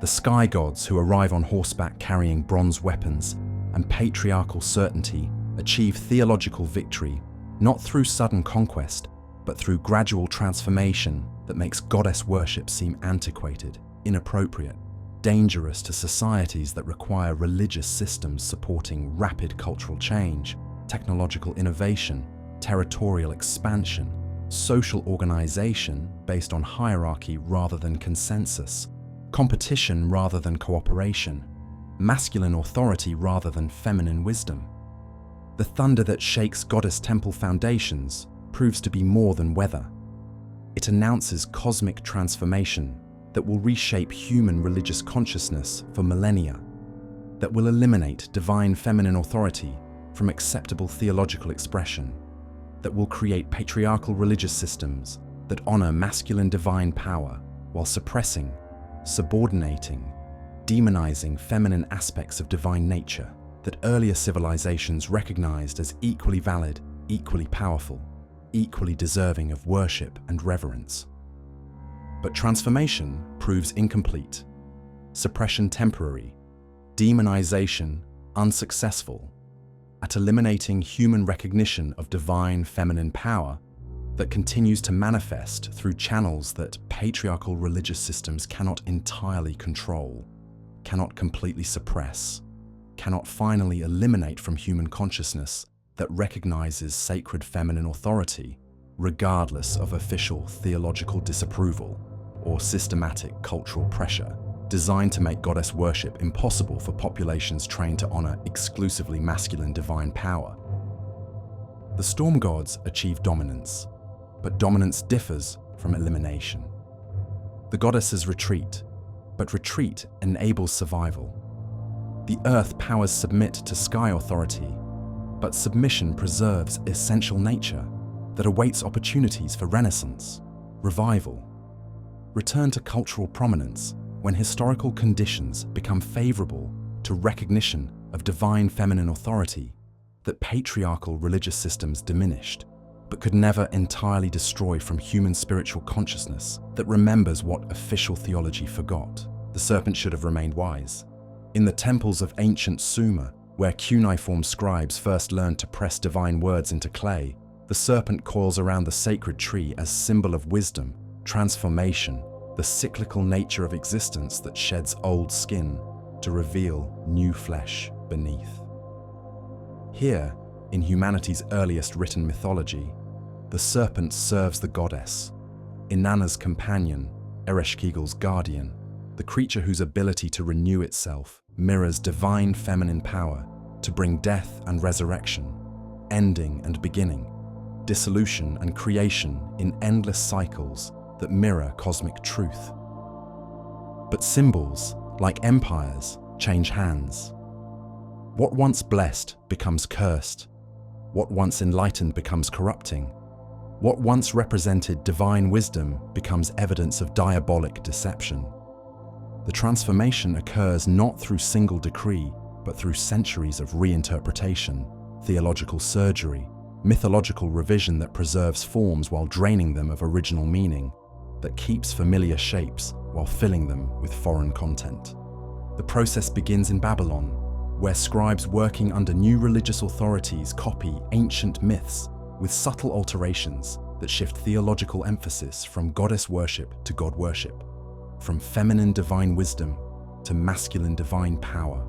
The sky gods who arrive on horseback carrying bronze weapons and patriarchal certainty achieve theological victory not through sudden conquest, but through gradual transformation that makes goddess worship seem antiquated, inappropriate, dangerous to societies that require religious systems supporting rapid cultural change, technological innovation, territorial expansion, social organization based on hierarchy rather than consensus, competition rather than cooperation, masculine authority rather than feminine wisdom. The thunder that shakes goddess temple foundations proves to be more than weather. It announces cosmic transformation that will reshape human religious consciousness for millennia, that will eliminate divine feminine authority from acceptable theological expression, that will create patriarchal religious systems that honor masculine divine power while suppressing, subordinating, demonizing feminine aspects of divine nature that earlier civilizations recognized as equally valid, equally powerful, equally deserving of worship and reverence. But transformation proves incomplete, suppression temporary, demonization unsuccessful at eliminating human recognition of divine feminine power that continues to manifest through channels that patriarchal religious systems cannot entirely control, cannot completely suppress, cannot finally eliminate from human consciousness that recognizes sacred feminine authority, regardless of official theological disapproval or systematic cultural pressure, designed to make goddess worship impossible for populations trained to honor exclusively masculine divine power. The storm gods achieve dominance, but dominance differs from elimination. The goddesses retreat, but retreat enables survival. The earth powers submit to sky authority, but submission preserves essential nature that awaits opportunities for renaissance, revival, return to cultural prominence when historical conditions become favorable to recognition of divine feminine authority that patriarchal religious systems diminished, but could never entirely destroy from human spiritual consciousness that remembers what official theology forgot. The serpent should have remained wise. In the temples of ancient Sumer, where cuneiform scribes first learned to press divine words into clay, the serpent coils around the sacred tree as symbol of wisdom, transformation, the cyclical nature of existence that sheds old skin to reveal new flesh beneath. Here, in humanity's earliest written mythology, the serpent serves the goddess, Inanna's companion, Ereshkigal's guardian, the creature whose ability to renew itself mirrors divine feminine power to bring death and resurrection, ending and beginning, dissolution and creation in endless cycles that mirror cosmic truth. But symbols, like empires, change hands. What once blessed becomes cursed. What once enlightened becomes corrupting. What once represented divine wisdom becomes evidence of diabolic deception. The transformation occurs not through single decree, but through centuries of reinterpretation, theological surgery, mythological revision that preserves forms while draining them of original meaning, that keeps familiar shapes while filling them with foreign content. The process begins in Babylon, where scribes working under new religious authorities copy ancient myths with subtle alterations that shift theological emphasis from goddess worship to God worship, from feminine divine wisdom to masculine divine power,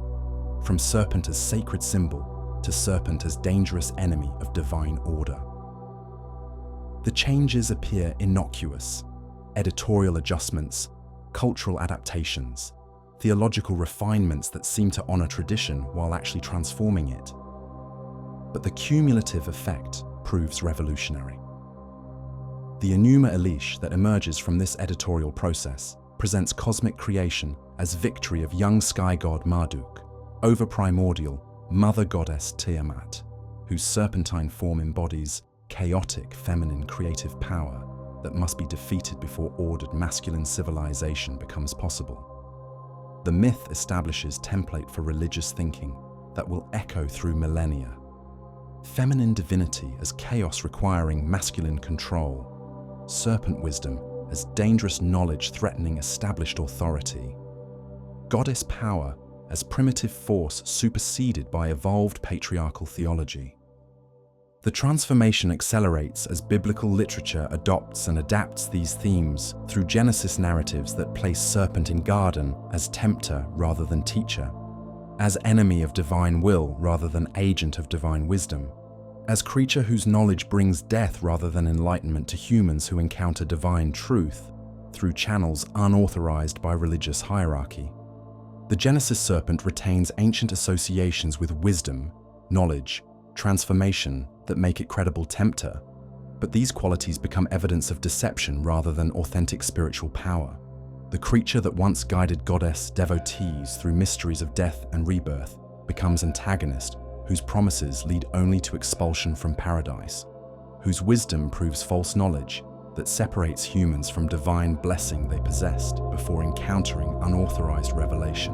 from serpent as sacred symbol to serpent as dangerous enemy of divine order. The changes appear innocuous: editorial adjustments, cultural adaptations, theological refinements that seem to honor tradition while actually transforming it. But the cumulative effect proves revolutionary. The Enuma Elish that emerges from this editorial process presents cosmic creation as victory of young sky god Marduk over primordial mother goddess Tiamat, whose serpentine form embodies chaotic feminine creative power that must be defeated before ordered masculine civilization becomes possible. The myth establishes template for religious thinking that will echo through millennia. Feminine divinity as chaos requiring masculine control, serpent wisdom as dangerous knowledge threatening established authority, goddess power as primitive force superseded by evolved patriarchal theology. The transformation accelerates as biblical literature adopts and adapts these themes through Genesis narratives that place serpent in garden as tempter rather than teacher, as enemy of divine will rather than agent of divine wisdom, as creature whose knowledge brings death rather than enlightenment to humans who encounter divine truth through channels unauthorized by religious hierarchy. The Genesis serpent retains ancient associations with wisdom, knowledge, transformation that make it credible tempter, but these qualities become evidence of deception rather than authentic spiritual power. The creature that once guided goddess devotees through mysteries of death and rebirth becomes antagonist, whose promises lead only to expulsion from paradise, whose wisdom proves false knowledge that separates humans from divine blessing they possessed before encountering unauthorized revelation.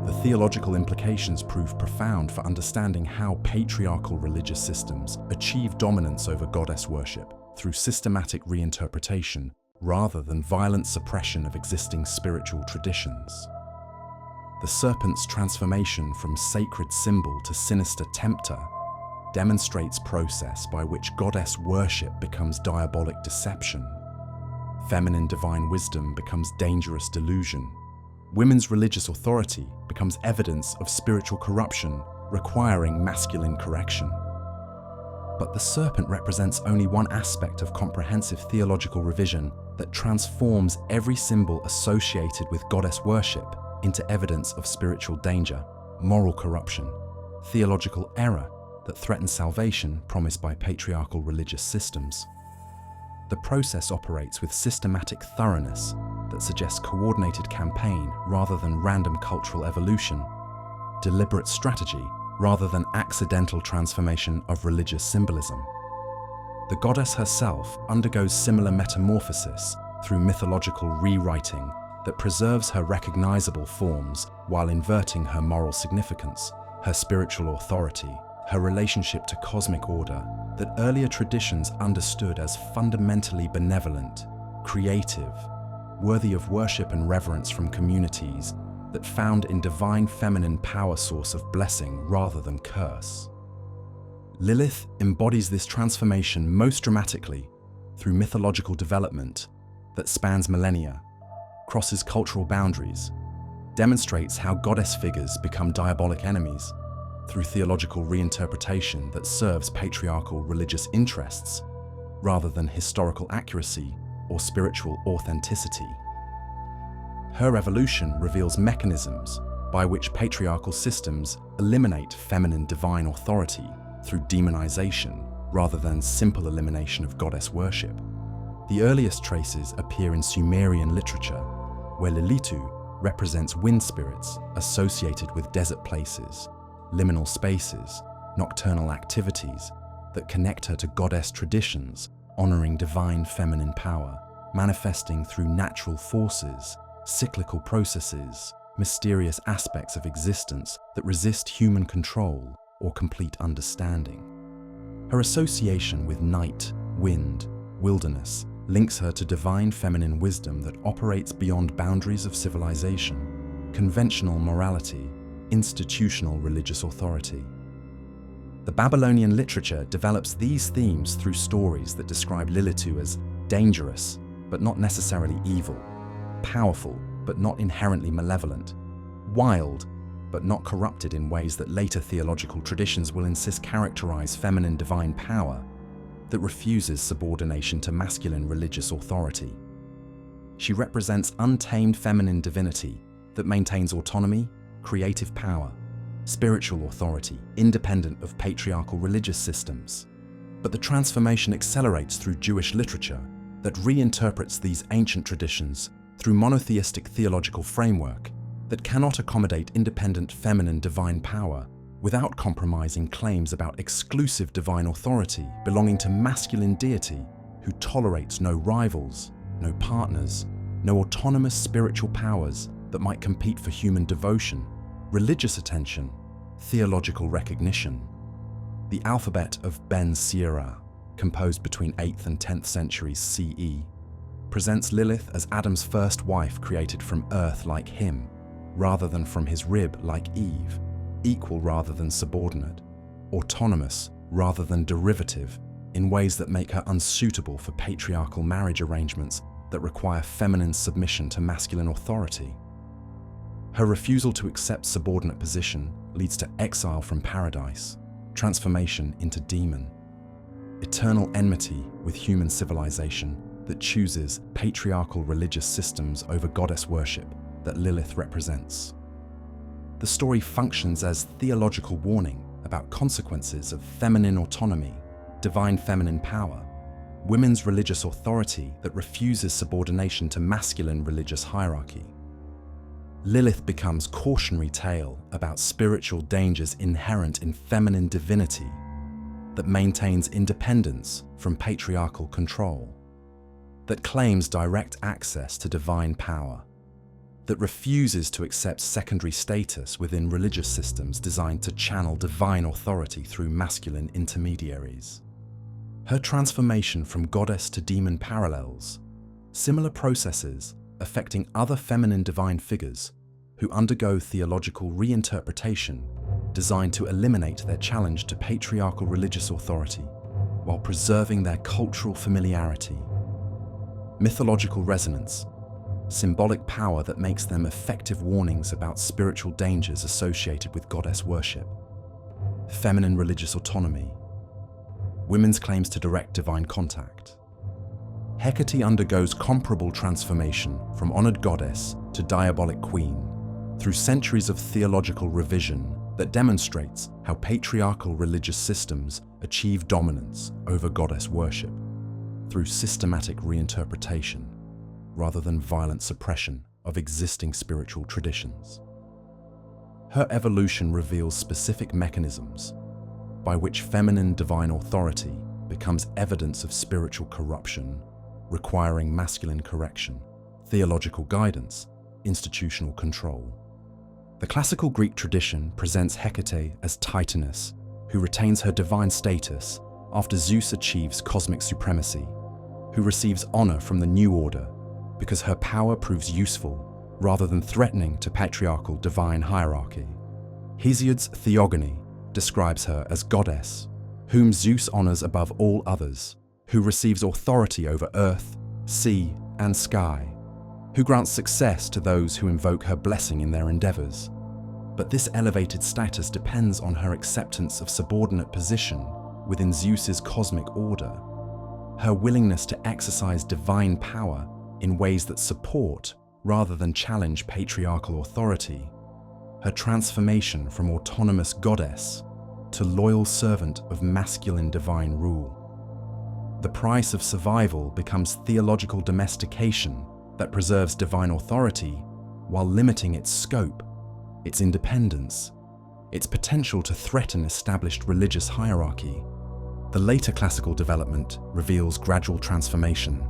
The theological implications prove profound for understanding how patriarchal religious systems achieve dominance over goddess worship through systematic reinterpretation rather than violent suppression of existing spiritual traditions. The serpent's transformation from sacred symbol to sinister tempter demonstrates process by which goddess worship becomes diabolic deception. Feminine divine wisdom becomes dangerous delusion. Women's religious authority becomes evidence of spiritual corruption requiring masculine correction. But the serpent represents only one aspect of comprehensive theological revision that transforms every symbol associated with goddess worship into evidence of spiritual danger, moral corruption, theological error that threatens salvation promised by patriarchal religious systems. The process operates with systematic thoroughness, that suggests coordinated campaign rather than random cultural evolution, deliberate strategy rather than accidental transformation of religious symbolism. The goddess herself undergoes similar metamorphosis through mythological rewriting that preserves her recognizable forms while inverting her moral significance, her spiritual authority, her relationship to cosmic order that earlier traditions understood as fundamentally benevolent, creative, worthy of worship and reverence from communities that found in divine feminine power source of blessing rather than curse. Lilith embodies this transformation most dramatically through mythological development that spans millennia, crosses cultural boundaries, demonstrates how goddess figures become diabolic enemies through theological reinterpretation that serves patriarchal religious interests rather than historical accuracy or spiritual authenticity. Her evolution reveals mechanisms by which patriarchal systems eliminate feminine divine authority through demonization rather than simple elimination of goddess worship. The earliest traces appear in Sumerian literature, where Lilitu represents wind spirits associated with desert places, liminal spaces, nocturnal activities that connect her to goddess traditions, honoring divine feminine power, manifesting through natural forces, cyclical processes, mysterious aspects of existence that resist human control or complete understanding. Her association with night, wind, wilderness links her to divine feminine wisdom that operates beyond boundaries of civilization, conventional morality, institutional religious authority. The Babylonian literature develops these themes through stories that describe Lilitu as dangerous, but not necessarily evil, powerful, but not inherently malevolent, wild, but not corrupted in ways that later theological traditions will insist characterize feminine divine power that refuses subordination to masculine religious authority. She represents untamed feminine divinity that maintains autonomy, creative power, spiritual authority, independent of patriarchal religious systems. But the transformation accelerates through Jewish literature that reinterprets these ancient traditions through monotheistic theological framework that cannot accommodate independent feminine divine power without compromising claims about exclusive divine authority belonging to masculine deity who tolerates no rivals, no partners, no autonomous spiritual powers that might compete for human devotion, religious attention, theological recognition. The alphabet of Ben Sira, composed between 8th and 10th centuries CE, presents Lilith as Adam's first wife created from earth like him, rather than from his rib like Eve, equal rather than subordinate, autonomous rather than derivative, in ways that make her unsuitable for patriarchal marriage arrangements that require feminine submission to masculine authority. Her refusal to accept subordinate position leads to exile from paradise, transformation into demon, eternal enmity with human civilization that chooses patriarchal religious systems over goddess worship that Lilith represents. The story functions as theological warning about consequences of feminine autonomy, divine feminine power, women's religious authority that refuses subordination to masculine religious hierarchy. Lilith becomes cautionary tale about spiritual dangers inherent in feminine divinity that maintains independence from patriarchal control, that claims direct access to divine power, that refuses to accept secondary status within religious systems designed to channel divine authority through masculine intermediaries. Her transformation from goddess to demon parallels similar processes affecting other feminine divine figures who undergo theological reinterpretation designed to eliminate their challenge to patriarchal religious authority while preserving their cultural familiarity. Mythological resonance, symbolic power that makes them effective warnings about spiritual dangers associated with goddess worship, feminine religious autonomy, women's claims to direct divine contact. Hecate undergoes comparable transformation from honored goddess to diabolic queen through centuries of theological revision that demonstrates how patriarchal religious systems achieve dominance over goddess worship through systematic reinterpretation, rather than violent suppression of existing spiritual traditions. Her evolution reveals specific mechanisms by which feminine divine authority becomes evidence of spiritual corruption, requiring masculine correction, theological guidance, institutional control. The classical Greek tradition presents Hecate as Titaness, who retains her divine status after Zeus achieves cosmic supremacy, who receives honor from the new order because her power proves useful rather than threatening to patriarchal divine hierarchy. Hesiod's Theogony describes her as goddess, whom Zeus honors above all others, who receives authority over earth, sea, and sky, who grants success to those who invoke her blessing in their endeavors. But this elevated status depends on her acceptance of subordinate position within Zeus's cosmic order, her willingness to exercise divine power in ways that support rather than challenge patriarchal authority, her transformation from autonomous goddess to loyal servant of masculine divine rule. The price of survival becomes theological domestication that preserves divine authority while limiting its scope, its independence, its potential to threaten established religious hierarchy. The later classical development reveals gradual transformation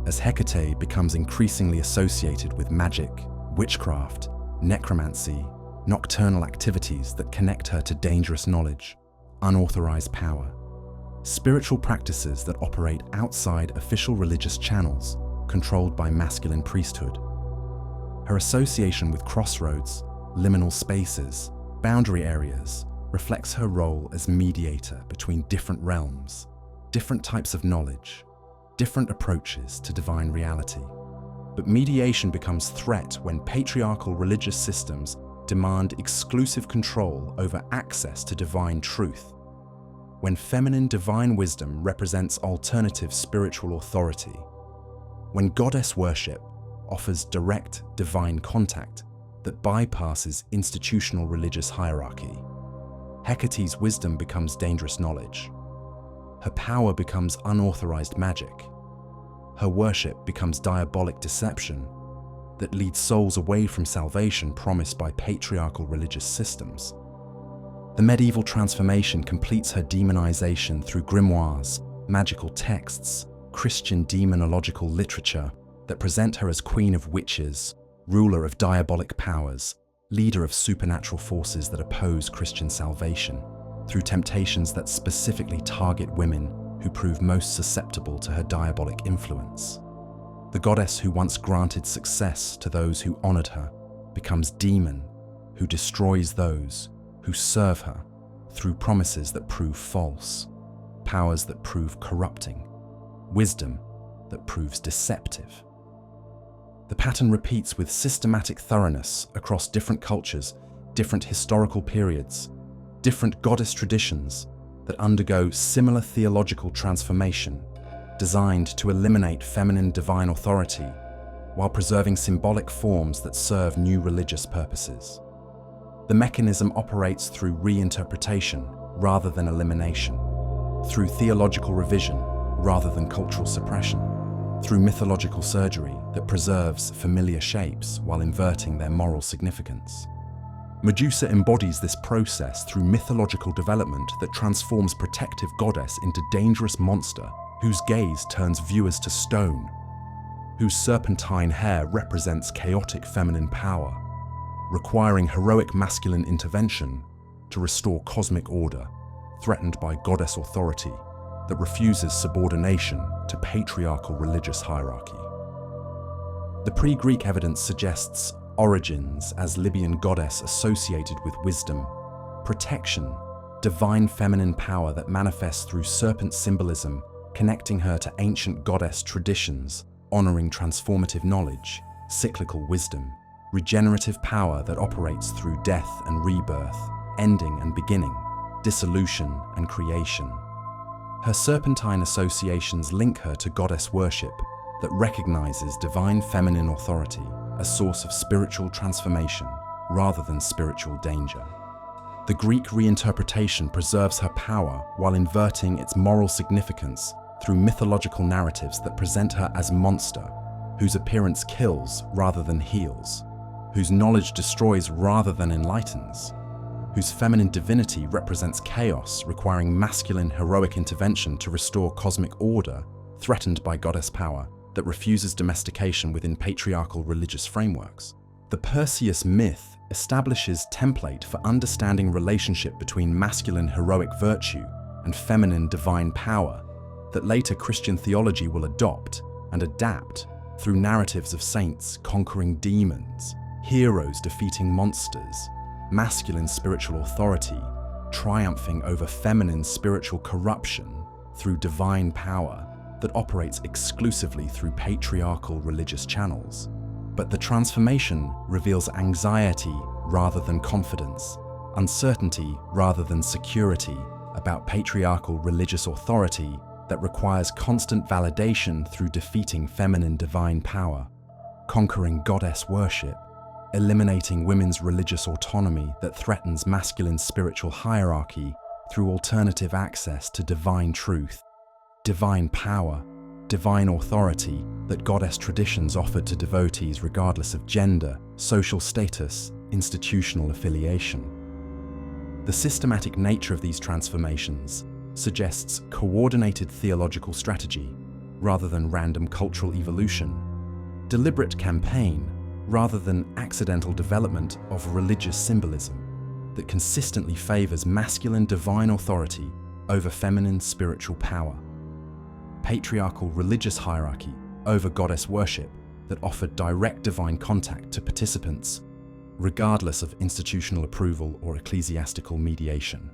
as Hecate becomes increasingly associated with magic, witchcraft, necromancy, nocturnal activities that connect her to dangerous knowledge, unauthorized power, spiritual practices that operate outside official religious channels controlled by masculine priesthood. Her association with crossroads, liminal spaces, boundary areas reflects her role as mediator between different realms, different types of knowledge, different approaches to divine reality. But mediation becomes threat when patriarchal religious systems demand exclusive control over access to divine truth, when feminine divine wisdom represents alternative spiritual authority, when goddess worship offers direct divine contact that bypasses institutional religious hierarchy. Hecate's wisdom becomes dangerous knowledge. Her power becomes unauthorized magic. Her worship becomes diabolic deception that leads souls away from salvation promised by patriarchal religious systems. The medieval transformation completes her demonization through grimoires, magical texts, Christian demonological literature that present her as queen of witches, ruler of diabolic powers, leader of supernatural forces that oppose Christian salvation, through temptations that specifically target women who prove most susceptible to her diabolic influence. The goddess who once granted success to those who honored her becomes demon who destroys those who serve her through promises that prove false, powers that prove corrupting, wisdom that proves deceptive. The pattern repeats with systematic thoroughness across different cultures, different historical periods, different goddess traditions that undergo similar theological transformation, designed to eliminate feminine divine authority while preserving symbolic forms that serve new religious purposes. The mechanism operates through reinterpretation rather than elimination, through theological revision rather than cultural suppression, through mythological surgery that preserves familiar shapes while inverting their moral significance. Medusa embodies this process through mythological development that transforms protective goddess into dangerous monster whose gaze turns viewers to stone, whose serpentine hair represents chaotic feminine power, requiring heroic masculine intervention to restore cosmic order threatened by goddess authority that refuses subordination to patriarchal religious hierarchy. The pre-Greek evidence suggests origins as Libyan goddess associated with wisdom, protection, divine feminine power that manifests through serpent symbolism, connecting her to ancient goddess traditions, honoring transformative knowledge, cyclical wisdom, regenerative power that operates through death and rebirth, ending and beginning, dissolution and creation. Her serpentine associations link her to goddess worship that recognizes divine feminine authority, a source of spiritual transformation rather than spiritual danger. The Greek reinterpretation preserves her power while inverting its moral significance through mythological narratives that present her as monster, whose appearance kills rather than heals, whose knowledge destroys rather than enlightens, whose feminine divinity represents chaos requiring masculine heroic intervention to restore cosmic order threatened by goddess power that refuses domestication within patriarchal religious frameworks. The Perseus myth establishes template for understanding relationship between masculine heroic virtue and feminine divine power that later Christian theology will adopt and adapt through narratives of saints conquering demons, heroes defeating monsters, masculine spiritual authority triumphing over feminine spiritual corruption through divine power that operates exclusively through patriarchal religious channels. But the transformation reveals anxiety rather than confidence, uncertainty rather than security about patriarchal religious authority that requires constant validation through defeating feminine divine power, conquering goddess worship, eliminating women's religious autonomy that threatens masculine spiritual hierarchy through alternative access to divine truth, divine power, divine authority that goddess traditions offered to devotees regardless of gender, social status, institutional affiliation. The systematic nature of these transformations suggests coordinated theological strategy rather than random cultural evolution, deliberate campaign rather than accidental development of religious symbolism that consistently favors masculine divine authority over feminine spiritual power, patriarchal religious hierarchy over goddess worship that offered direct divine contact to participants, regardless of institutional approval or ecclesiastical mediation.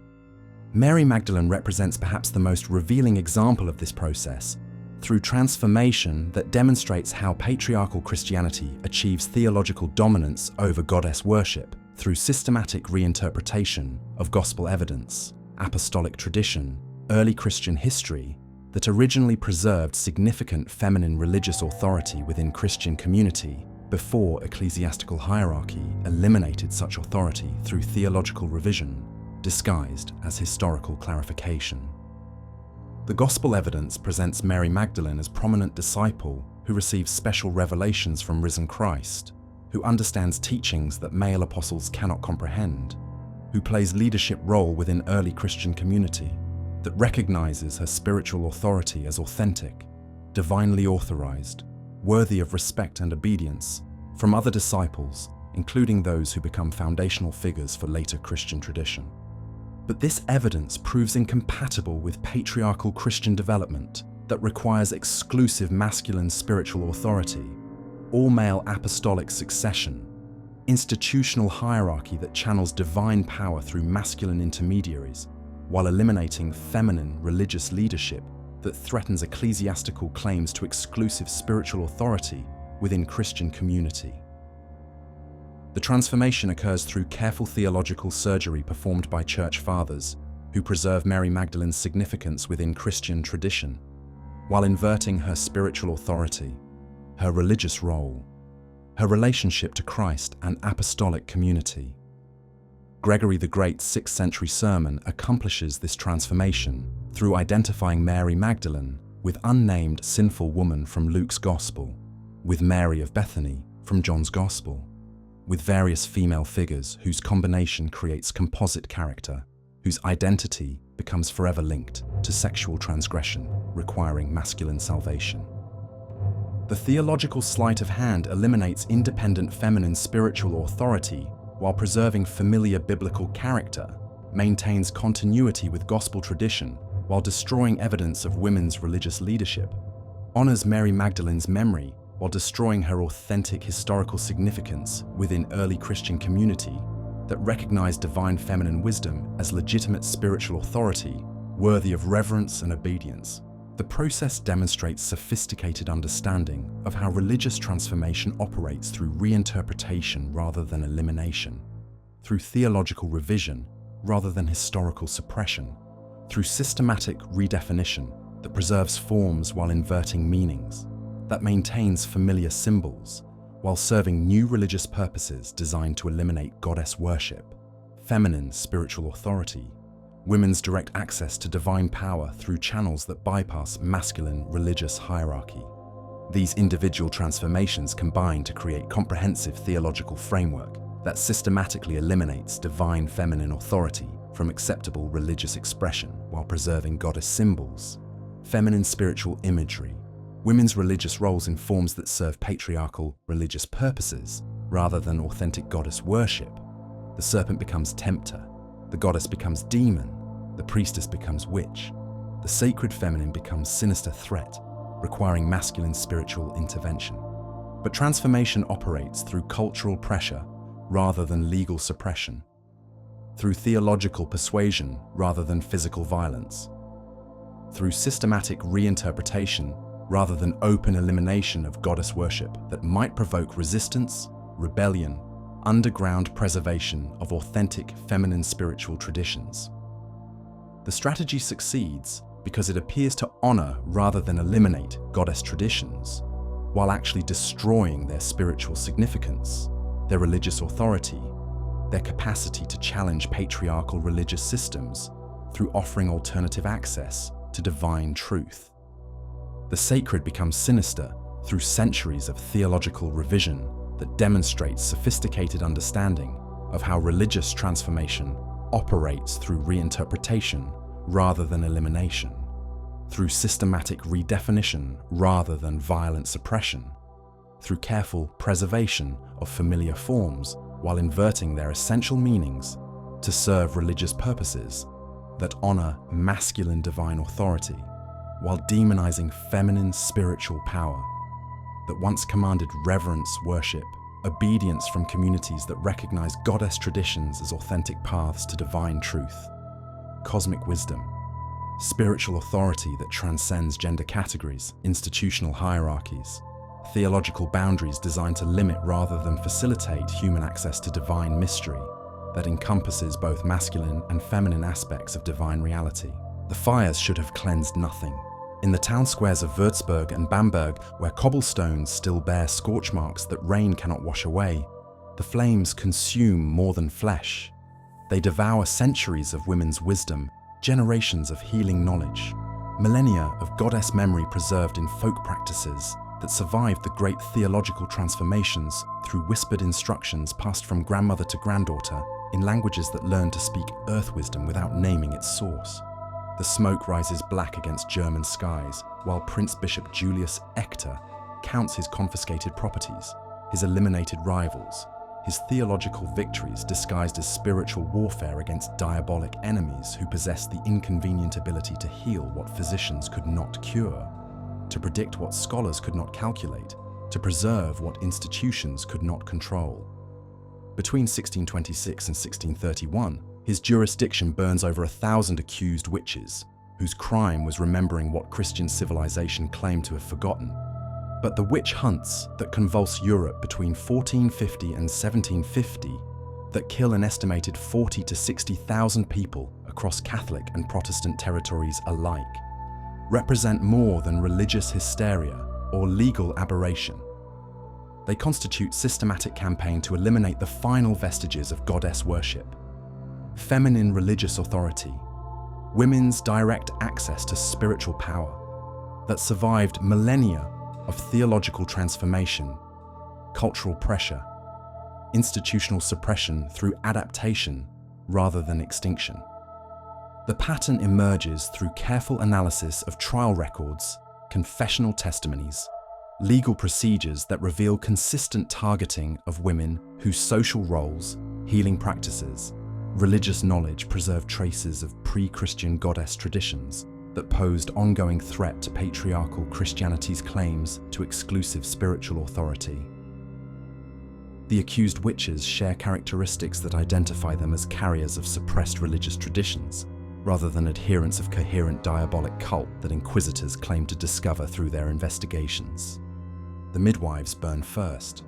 Mary Magdalene represents perhaps the most revealing example of this process through transformation that demonstrates how patriarchal Christianity achieves theological dominance over goddess worship through systematic reinterpretation of gospel evidence, apostolic tradition, early Christian history that originally preserved significant feminine religious authority within Christian community before ecclesiastical hierarchy eliminated such authority through theological revision, disguised as historical clarification. The gospel evidence presents Mary Magdalene as prominent disciple who receives special revelations from risen Christ, who understands teachings that male apostles cannot comprehend, who plays leadership role within early Christian community, that recognizes her spiritual authority as authentic, divinely authorized, worthy of respect and obedience from other disciples, including those who become foundational figures for later Christian tradition. But this evidence proves incompatible with patriarchal Christian development that requires exclusive masculine spiritual authority, all-male apostolic succession, institutional hierarchy that channels divine power through masculine intermediaries, while eliminating feminine religious leadership that threatens ecclesiastical claims to exclusive spiritual authority within Christian community. The transformation occurs through careful theological surgery performed by church fathers who preserve Mary Magdalene's significance within Christian tradition, while inverting her spiritual authority, her religious role, her relationship to Christ and apostolic community. Gregory the Great's 6th century sermon accomplishes this transformation through identifying Mary Magdalene with unnamed sinful woman from Luke's Gospel, with Mary of Bethany from John's Gospel, with various female figures whose combination creates composite character, whose identity becomes forever linked to sexual transgression requiring masculine salvation. The theological sleight of hand eliminates independent feminine spiritual authority while preserving familiar biblical character, maintains continuity with gospel tradition while destroying evidence of women's religious leadership, honors Mary Magdalene's memory while destroying her authentic historical significance within early Christian community that recognized divine feminine wisdom as legitimate spiritual authority, worthy of reverence and obedience. The process demonstrates sophisticated understanding of how religious transformation operates through reinterpretation rather than elimination, through theological revision rather than historical suppression, through systematic redefinition that preserves forms while inverting meanings, that maintains familiar symbols while serving new religious purposes designed to eliminate goddess worship, feminine spiritual authority, women's direct access to divine power through channels that bypass masculine religious hierarchy. These individual transformations combine to create comprehensive theological framework that systematically eliminates divine feminine authority from acceptable religious expression while preserving goddess symbols, feminine spiritual imagery, women's religious roles in forms that serve patriarchal religious purposes rather than authentic goddess worship. The serpent becomes tempter, the goddess becomes demon, the priestess becomes witch, the sacred feminine becomes sinister threat, requiring masculine spiritual intervention. But transformation operates through cultural pressure rather than legal suppression, through theological persuasion rather than physical violence, through systematic reinterpretation rather than open elimination of goddess worship that might provoke resistance, rebellion, underground preservation of authentic feminine spiritual traditions. The strategy succeeds because it appears to honor rather than eliminate goddess traditions, while actually destroying their spiritual significance, their religious authority, their capacity to challenge patriarchal religious systems through offering alternative access to divine truth. The sacred becomes sinister through centuries of theological revision that demonstrates sophisticated understanding of how religious transformation operates through reinterpretation rather than elimination, through systematic redefinition rather than violent suppression, through careful preservation of familiar forms while inverting their essential meanings to serve religious purposes that honor masculine divine authority while demonizing feminine spiritual power that once commanded reverence, worship, obedience from communities that recognize goddess traditions as authentic paths to divine truth, cosmic wisdom, spiritual authority that transcends gender categories, institutional hierarchies, theological boundaries designed to limit rather than facilitate human access to divine mystery that encompasses both masculine and feminine aspects of divine reality. The fires should have cleansed nothing. In the town squares of Würzburg and Bamberg, where cobblestones still bear scorch marks that rain cannot wash away, the flames consume more than flesh. They devour centuries of women's wisdom, generations of healing knowledge, millennia of goddess memory preserved in folk practices that survived the great theological transformations through whispered instructions passed from grandmother to granddaughter in languages that learned to speak earth wisdom without naming its source. The smoke rises black against German skies, while Prince Bishop Julius Ector counts his confiscated properties, his eliminated rivals, his theological victories disguised as spiritual warfare against diabolic enemies who possess the inconvenient ability to heal what physicians could not cure, to predict what scholars could not calculate, to preserve what institutions could not control. Between 1626 and 1631, his jurisdiction burns over 1,000 accused witches, whose crime was remembering what Christian civilization claimed to have forgotten. But the witch hunts that convulse Europe between 1450 and 1750, that kill an estimated 40 to 60,000 people across Catholic and Protestant territories alike, represent more than religious hysteria or legal aberration. They constitute systematic campaign to eliminate the final vestiges of goddess worship, feminine religious authority, women's direct access to spiritual power that survived millennia of theological transformation, cultural pressure, institutional suppression through adaptation rather than extinction. The pattern emerges through careful analysis of trial records, confessional testimonies, legal procedures that reveal consistent targeting of women whose social roles, healing practices, religious knowledge preserve traces of pre-Christian goddess traditions that posed ongoing threat to patriarchal Christianity's claims to exclusive spiritual authority. The accused witches share characteristics that identify them as carriers of suppressed religious traditions, rather than adherents of coherent diabolic cult that inquisitors claim to discover through their investigations. The midwives burn first.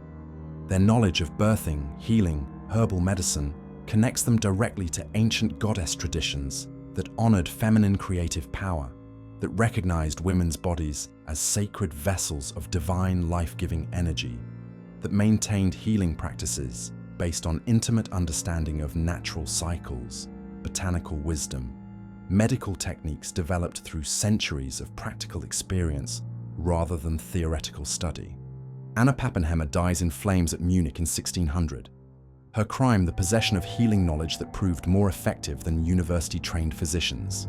Their knowledge of birthing, healing, herbal medicine connects them directly to ancient goddess traditions that honored feminine creative power, that recognized women's bodies as sacred vessels of divine life-giving energy, that maintained healing practices based on intimate understanding of natural cycles, botanical wisdom, medical techniques developed through centuries of practical experience rather than theoretical study. Anna Pappenheimer dies in flames at Munich in 1600. Her crime, the possession of healing knowledge that proved more effective than university-trained physicians,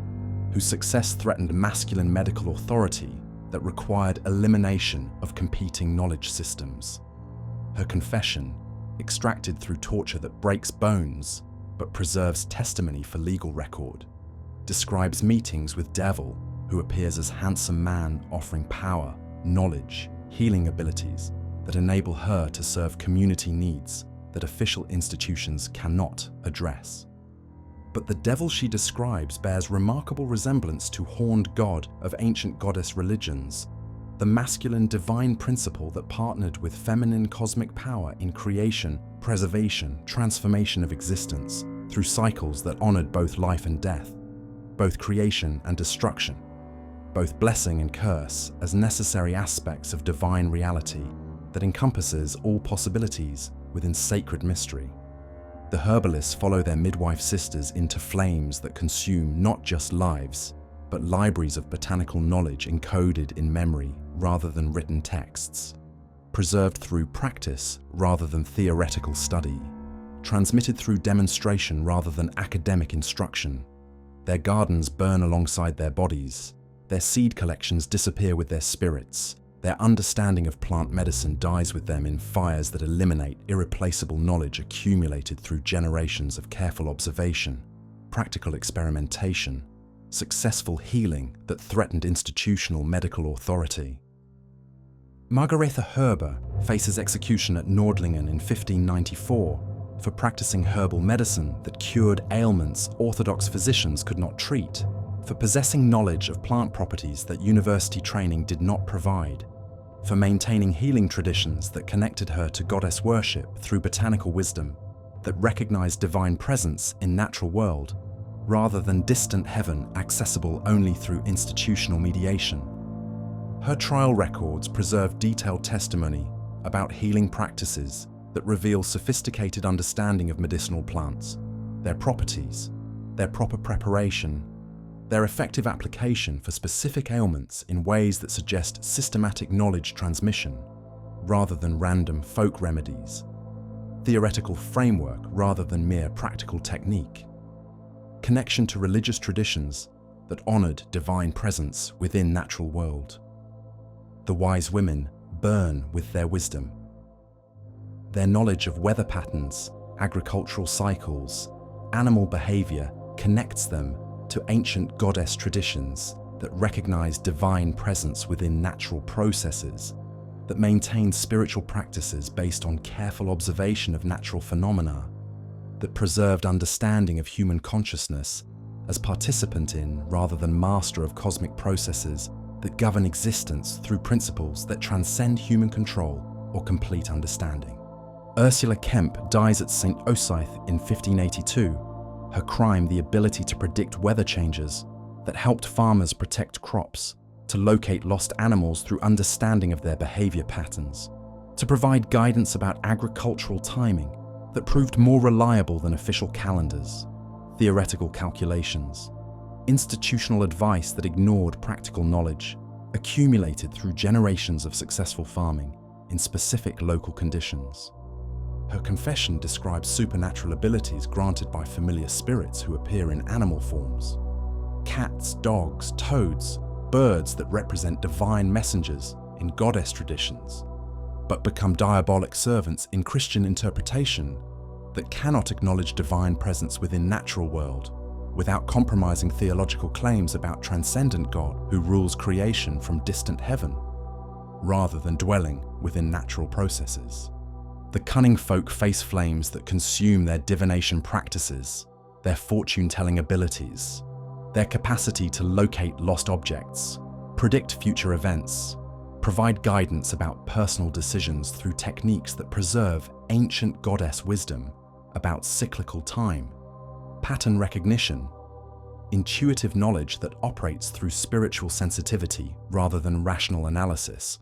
whose success threatened masculine medical authority that required elimination of competing knowledge systems. Her confession, extracted through torture that breaks bones but preserves testimony for legal record, describes meetings with Devil, who appears as handsome man offering power, knowledge, healing abilities that enable her to serve community needs that official institutions cannot address. But the devil she describes bears remarkable resemblance to horned god of ancient goddess religions, the masculine divine principle that partnered with feminine cosmic power in creation, preservation, transformation of existence through cycles that honored both life and death, both creation and destruction, both blessing and curse as necessary aspects of divine reality that encompasses all possibilities within sacred mystery. The herbalists follow their midwife sisters into flames that consume not just lives, but libraries of botanical knowledge encoded in memory rather than written texts, preserved through practice rather than theoretical study, transmitted through demonstration rather than academic instruction. Their gardens burn alongside their bodies, their seed collections disappear with their spirits, their understanding of plant medicine dies with them in fires that eliminate irreplaceable knowledge accumulated through generations of careful observation, practical experimentation, successful healing that threatened institutional medical authority. Margaretha Herber faces execution at Nordlingen in 1594 for practicing herbal medicine that cured ailments orthodox physicians could not treat, for possessing knowledge of plant properties that university training did not provide, for maintaining healing traditions that connected her to goddess worship through botanical wisdom that recognized divine presence in natural world, rather than distant heaven accessible only through institutional mediation. Her trial records preserve detailed testimony about healing practices that reveal sophisticated understanding of medicinal plants, their properties, their proper preparation, their effective application for specific ailments in ways that suggest systematic knowledge transmission, rather than random folk remedies, theoretical framework rather than mere practical technique, connection to religious traditions that honored divine presence within natural world. The wise women burn with their wisdom. Their knowledge of weather patterns, agricultural cycles, animal behavior connects them to ancient goddess traditions that recognize divine presence within natural processes, that maintain spiritual practices based on careful observation of natural phenomena, that preserved understanding of human consciousness as participant in rather than master of cosmic processes that govern existence through principles that transcend human control or complete understanding. Ursula Kemp dies at St. Osyth in 1582. Her crime, the ability to predict weather changes that helped farmers protect crops, to locate lost animals through understanding of their behavior patterns, to provide guidance about agricultural timing that proved more reliable than official calendars, theoretical calculations, institutional advice that ignored practical knowledge, accumulated through generations of successful farming in specific local conditions. Her confession describes supernatural abilities granted by familiar spirits who appear in animal forms. Cats, dogs, toads, birds that represent divine messengers in goddess traditions, but become diabolic servants in Christian interpretation that cannot acknowledge divine presence within natural world without compromising theological claims about transcendent God who rules creation from distant heaven, rather than dwelling within natural processes. The cunning folk face flames that consume their divination practices, their fortune-telling abilities, their capacity to locate lost objects, predict future events, provide guidance about personal decisions through techniques that preserve ancient goddess wisdom about cyclical time, pattern recognition, intuitive knowledge that operates through spiritual sensitivity rather than rational analysis,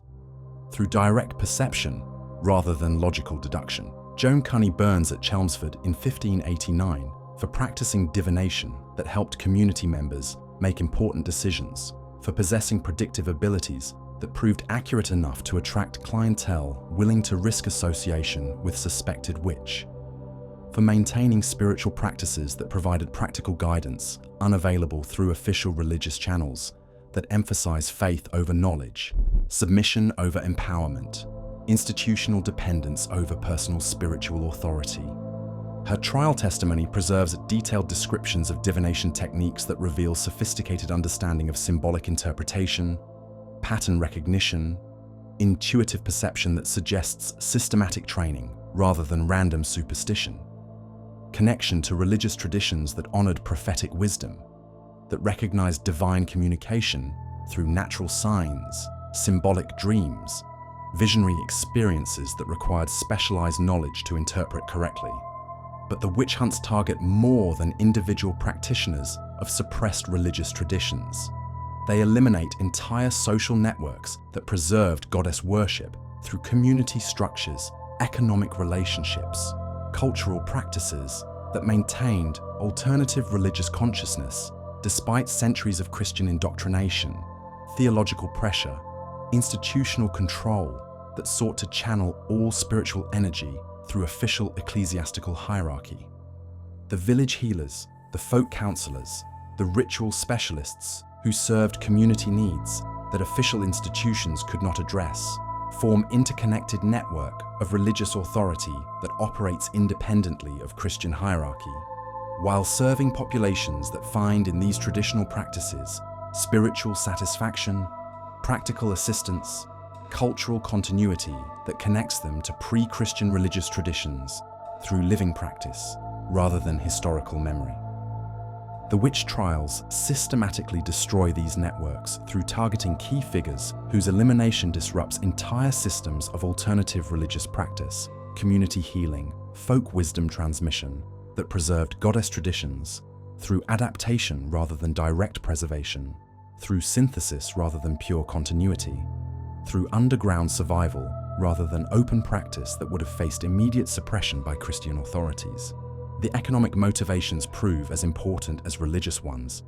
through direct perception rather than logical deduction. Joan Cunny burns at Chelmsford in 1589 for practicing divination that helped community members make important decisions, for possessing predictive abilities that proved accurate enough to attract clientele willing to risk association with suspected witch, for maintaining spiritual practices that provided practical guidance unavailable through official religious channels that emphasize faith over knowledge, submission over empowerment, institutional dependence over personal spiritual authority. Her trial testimony preserves detailed descriptions of divination techniques that reveal sophisticated understanding of symbolic interpretation, pattern recognition, intuitive perception that suggests systematic training rather than random superstition, connection to religious traditions that honored prophetic wisdom, that recognized divine communication through natural signs, symbolic dreams, visionary experiences that required specialized knowledge to interpret correctly. But the witch hunts target more than individual practitioners of suppressed religious traditions. They eliminate entire social networks that preserved goddess worship through community structures, economic relationships, cultural practices that maintained alternative religious consciousness despite centuries of Christian indoctrination, theological pressure, institutional control that sought to channel all spiritual energy through official ecclesiastical hierarchy. The village healers, the folk counselors, the ritual specialists who served community needs that official institutions could not address, form interconnected network of religious authority that operates independently of Christian hierarchy, while serving populations that find in these traditional practices spiritual satisfaction, practical assistance, cultural continuity that connects them to pre-Christian religious traditions through living practice rather than historical memory. The witch trials systematically destroy these networks through targeting key figures whose elimination disrupts entire systems of alternative religious practice, community healing, folk wisdom transmission that preserved goddess traditions through adaptation rather than direct preservation, through synthesis rather than pure continuity, through underground survival rather than open practice that would have faced immediate suppression by Christian authorities. The economic motivations prove as important as religious ones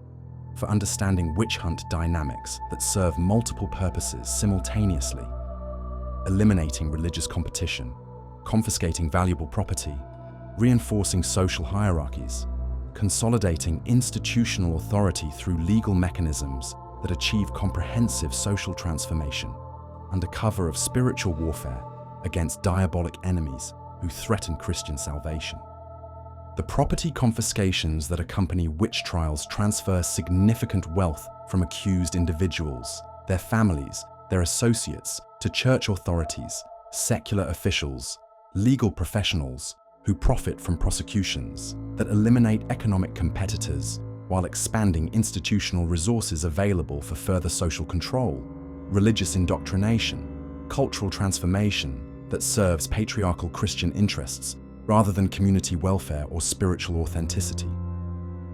for understanding witch hunt dynamics that serve multiple purposes simultaneously, eliminating religious competition, confiscating valuable property, reinforcing social hierarchies, consolidating institutional authority through legal mechanisms that achieve comprehensive social transformation under cover of spiritual warfare against diabolic enemies who threaten Christian salvation. The property confiscations that accompany witch trials transfer significant wealth from accused individuals, their families, their associates, to church authorities, secular officials, legal professionals who profit from prosecutions that eliminate economic competitors while expanding institutional resources available for further social control, religious indoctrination, cultural transformation that serves patriarchal Christian interests rather than community welfare or spiritual authenticity.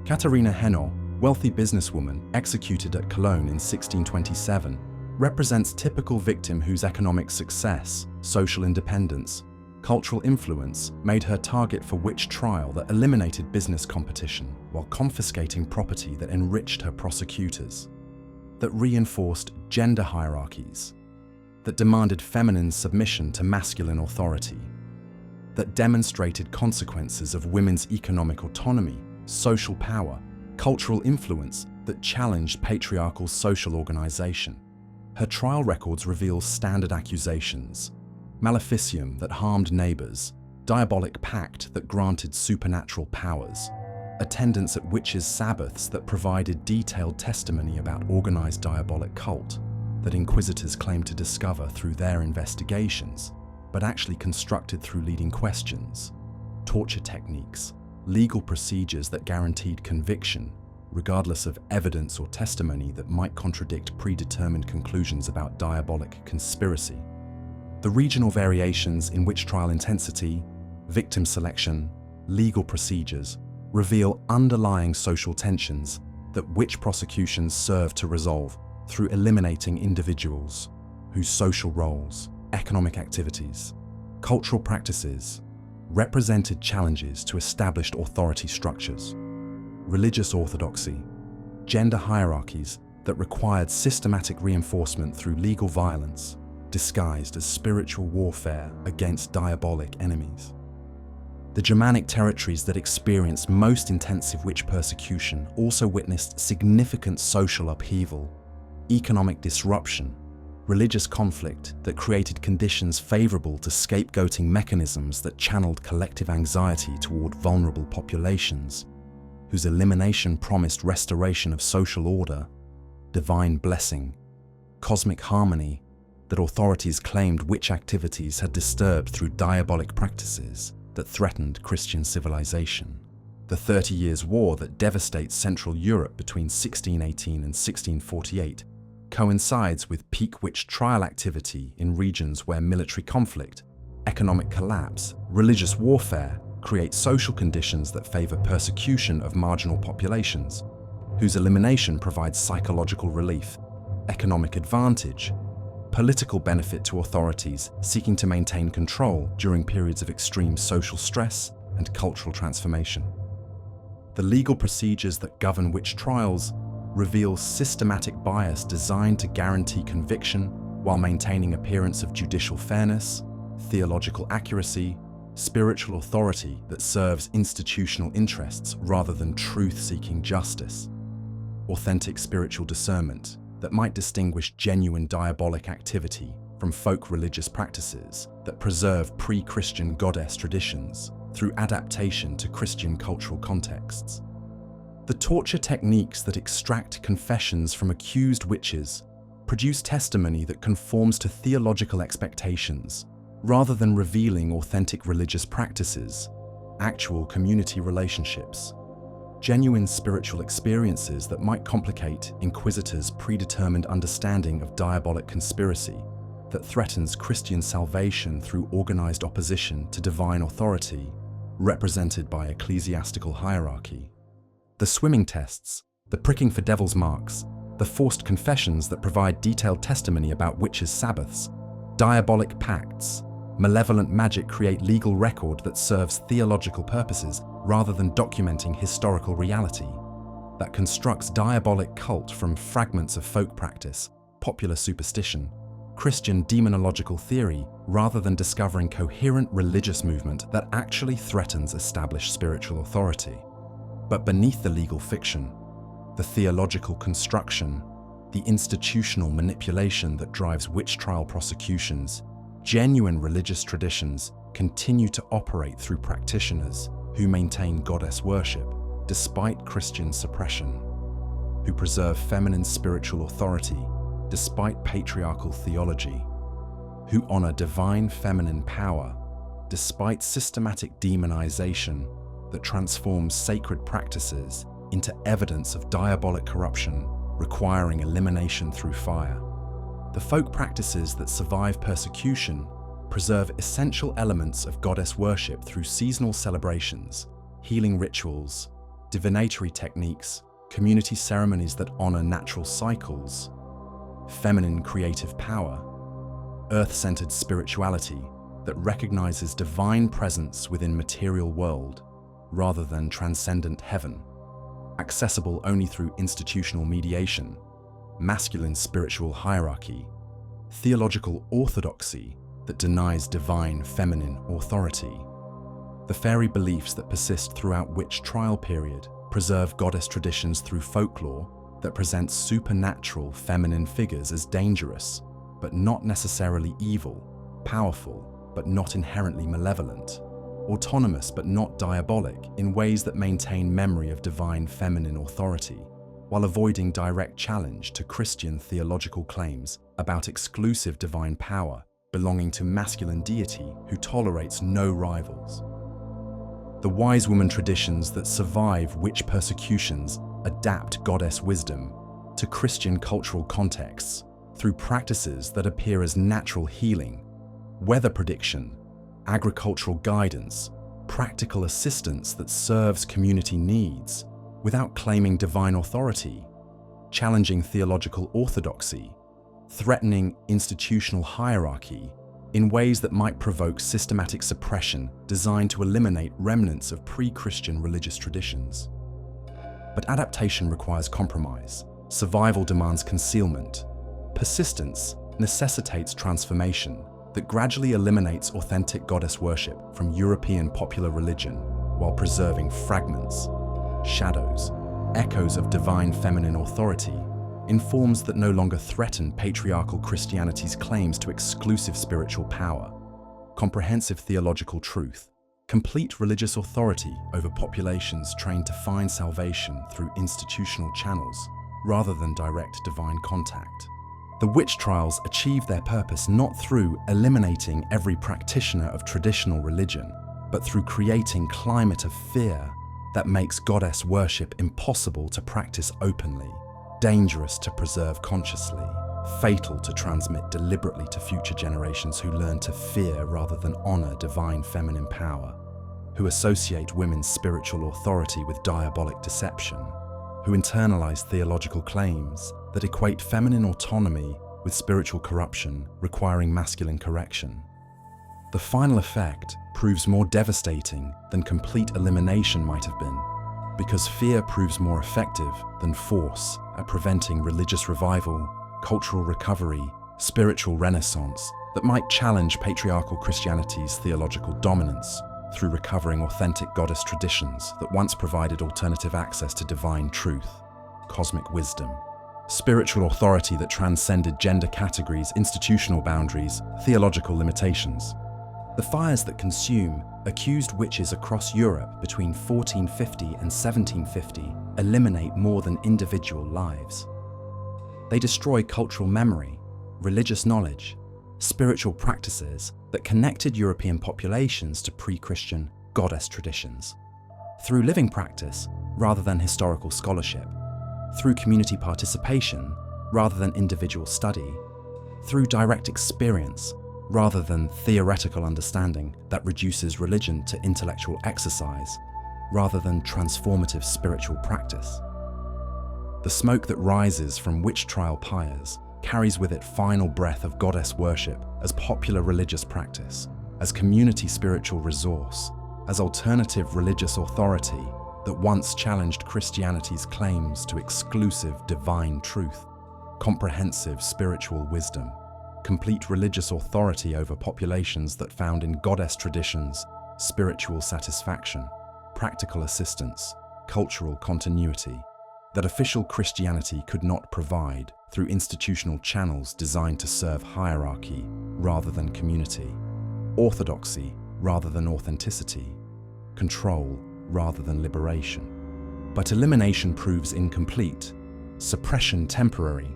Katharina Henno, wealthy businesswoman executed at Cologne in 1627, represents typical victim whose economic success, social independence, cultural influence made her target for witch trial that eliminated business competition while confiscating property that enriched her prosecutors, that reinforced gender hierarchies, that demanded feminine submission to masculine authority, that demonstrated consequences of women's economic autonomy, social power, cultural influence that challenged patriarchal social organization. Her trial records reveal standard accusations, maleficium that harmed neighbors, diabolic pact that granted supernatural powers, attendance at witches' sabbaths that provided detailed testimony about organized diabolic cult that inquisitors claimed to discover through their investigations, but actually constructed through leading questions, torture techniques, legal procedures that guaranteed conviction, regardless of evidence or testimony that might contradict predetermined conclusions about diabolic conspiracy. The regional variations in witch trial intensity, victim selection, legal procedures reveal underlying social tensions that witch prosecutions serve to resolve through eliminating individuals whose social roles, economic activities, cultural practices represented challenges to established authority structures, religious orthodoxy, gender hierarchies that required systematic reinforcement through legal violence, disguised as spiritual warfare against diabolic enemies. The Germanic territories that experienced most intensive witch persecution also witnessed significant social upheaval, economic disruption, religious conflict that created conditions favorable to scapegoating mechanisms that channeled collective anxiety toward vulnerable populations, whose elimination promised restoration of social order, divine blessing, cosmic harmony that authorities claimed witch activities had disturbed through diabolic practices that threatened Christian civilization. The 30 Years' War that devastates Central Europe between 1618 and 1648 coincides with peak witch trial activity in regions where military conflict, economic collapse, religious warfare create social conditions that favor persecution of marginal populations, whose elimination provides psychological relief, economic advantage, political benefit to authorities seeking to maintain control during periods of extreme social stress and cultural transformation. The legal procedures that govern witch trials reveal systematic bias designed to guarantee conviction while maintaining appearance of judicial fairness, theological accuracy, spiritual authority that serves institutional interests rather than truth-seeking justice, authentic spiritual discernment that might distinguish genuine diabolic activity from folk religious practices that preserve pre-Christian goddess traditions through adaptation to Christian cultural contexts. The torture techniques that extract confessions from accused witches produce testimony that conforms to theological expectations rather than revealing authentic religious practices, actual community relationships, genuine spiritual experiences that might complicate inquisitors' predetermined understanding of diabolic conspiracy that threatens Christian salvation through organized opposition to divine authority, represented by ecclesiastical hierarchy. The swimming tests, the pricking for devil's marks, the forced confessions that provide detailed testimony about witches' sabbaths, diabolic pacts, malevolent magic create legal record that serves theological purposes rather than documenting historical reality, that constructs diabolic cult from fragments of folk practice, popular superstition, Christian demonological theory rather than discovering coherent religious movement that actually threatens established spiritual authority. But beneath the legal fiction, the theological construction, the institutional manipulation that drives witch trial prosecutions, genuine religious traditions continue to operate through practitioners who maintain goddess worship despite Christian suppression, who preserve feminine spiritual authority despite patriarchal theology, who honor divine feminine power despite systematic demonization that transforms sacred practices into evidence of diabolic corruption requiring elimination through fire. The folk practices that survive persecution preserve essential elements of goddess worship through seasonal celebrations, healing rituals, divinatory techniques, community ceremonies that honor natural cycles, feminine creative power, earth-centered spirituality that recognizes divine presence within material world rather than transcendent heaven, accessible only through institutional mediation, masculine spiritual hierarchy, theological orthodoxy that denies divine feminine authority. The fairy beliefs that persist throughout witch trial period preserve goddess traditions through folklore that presents supernatural feminine figures as dangerous, but not necessarily evil, powerful, but not inherently malevolent, autonomous but not diabolic in ways that maintain memory of divine feminine authority, while avoiding direct challenge to Christian theological claims about exclusive divine power belonging to masculine deity who tolerates no rivals. The wise woman traditions that survive witch persecutions adapt goddess wisdom to Christian cultural contexts through practices that appear as natural healing, weather prediction, agricultural guidance, practical assistance that serves community needs without claiming divine authority, challenging theological orthodoxy, threatening institutional hierarchy in ways that might provoke systematic suppression designed to eliminate remnants of pre-Christian religious traditions. But adaptation requires compromise, Survival demands concealment. Persistence necessitates transformation that gradually eliminates authentic goddess worship from European popular religion while preserving fragments, shadows, echoes of divine feminine authority, in forms that no longer threaten patriarchal Christianity's claims to exclusive spiritual power, comprehensive theological truth, complete religious authority over populations trained to find salvation through institutional channels rather than direct divine contact. The witch trials achieve their purpose not through eliminating every practitioner of traditional religion, but through creating climate of fear that makes goddess worship impossible to practice openly, dangerous to preserve consciously, fatal to transmit deliberately to future generations who learn to fear rather than honor divine feminine power, who associate women's spiritual authority with diabolic deception, who internalize theological claims that equate feminine autonomy with spiritual corruption requiring masculine correction. The final effect proves more devastating than complete elimination might have been, because fear proves more effective than force at preventing religious revival, cultural recovery, spiritual renaissance that might challenge patriarchal Christianity's theological dominance through recovering authentic goddess traditions that once provided alternative access to divine truth, cosmic wisdom, spiritual authority that transcended gender categories, institutional boundaries, theological limitations. The fires that consume accused witches across Europe between 1450 and 1750 eliminate more than individual lives. They destroy cultural memory, religious knowledge, spiritual practices that connected European populations to pre-Christian goddess traditions. Through living practice rather than historical scholarship, through community participation rather than individual study, through direct experience rather than theoretical understanding that reduces religion to intellectual exercise rather than transformative spiritual practice. The smoke that rises from witch trial pyres carries with it final breath of goddess worship as popular religious practice, as community spiritual resource, as alternative religious authority that once challenged Christianity's claims to exclusive divine truth, comprehensive spiritual wisdom, complete religious authority over populations that found in goddess traditions spiritual satisfaction, practical assistance, cultural continuity, that official Christianity could not provide through institutional channels designed to serve hierarchy rather than community, orthodoxy rather than authenticity, control rather than liberation. But elimination proves incomplete, suppression temporary,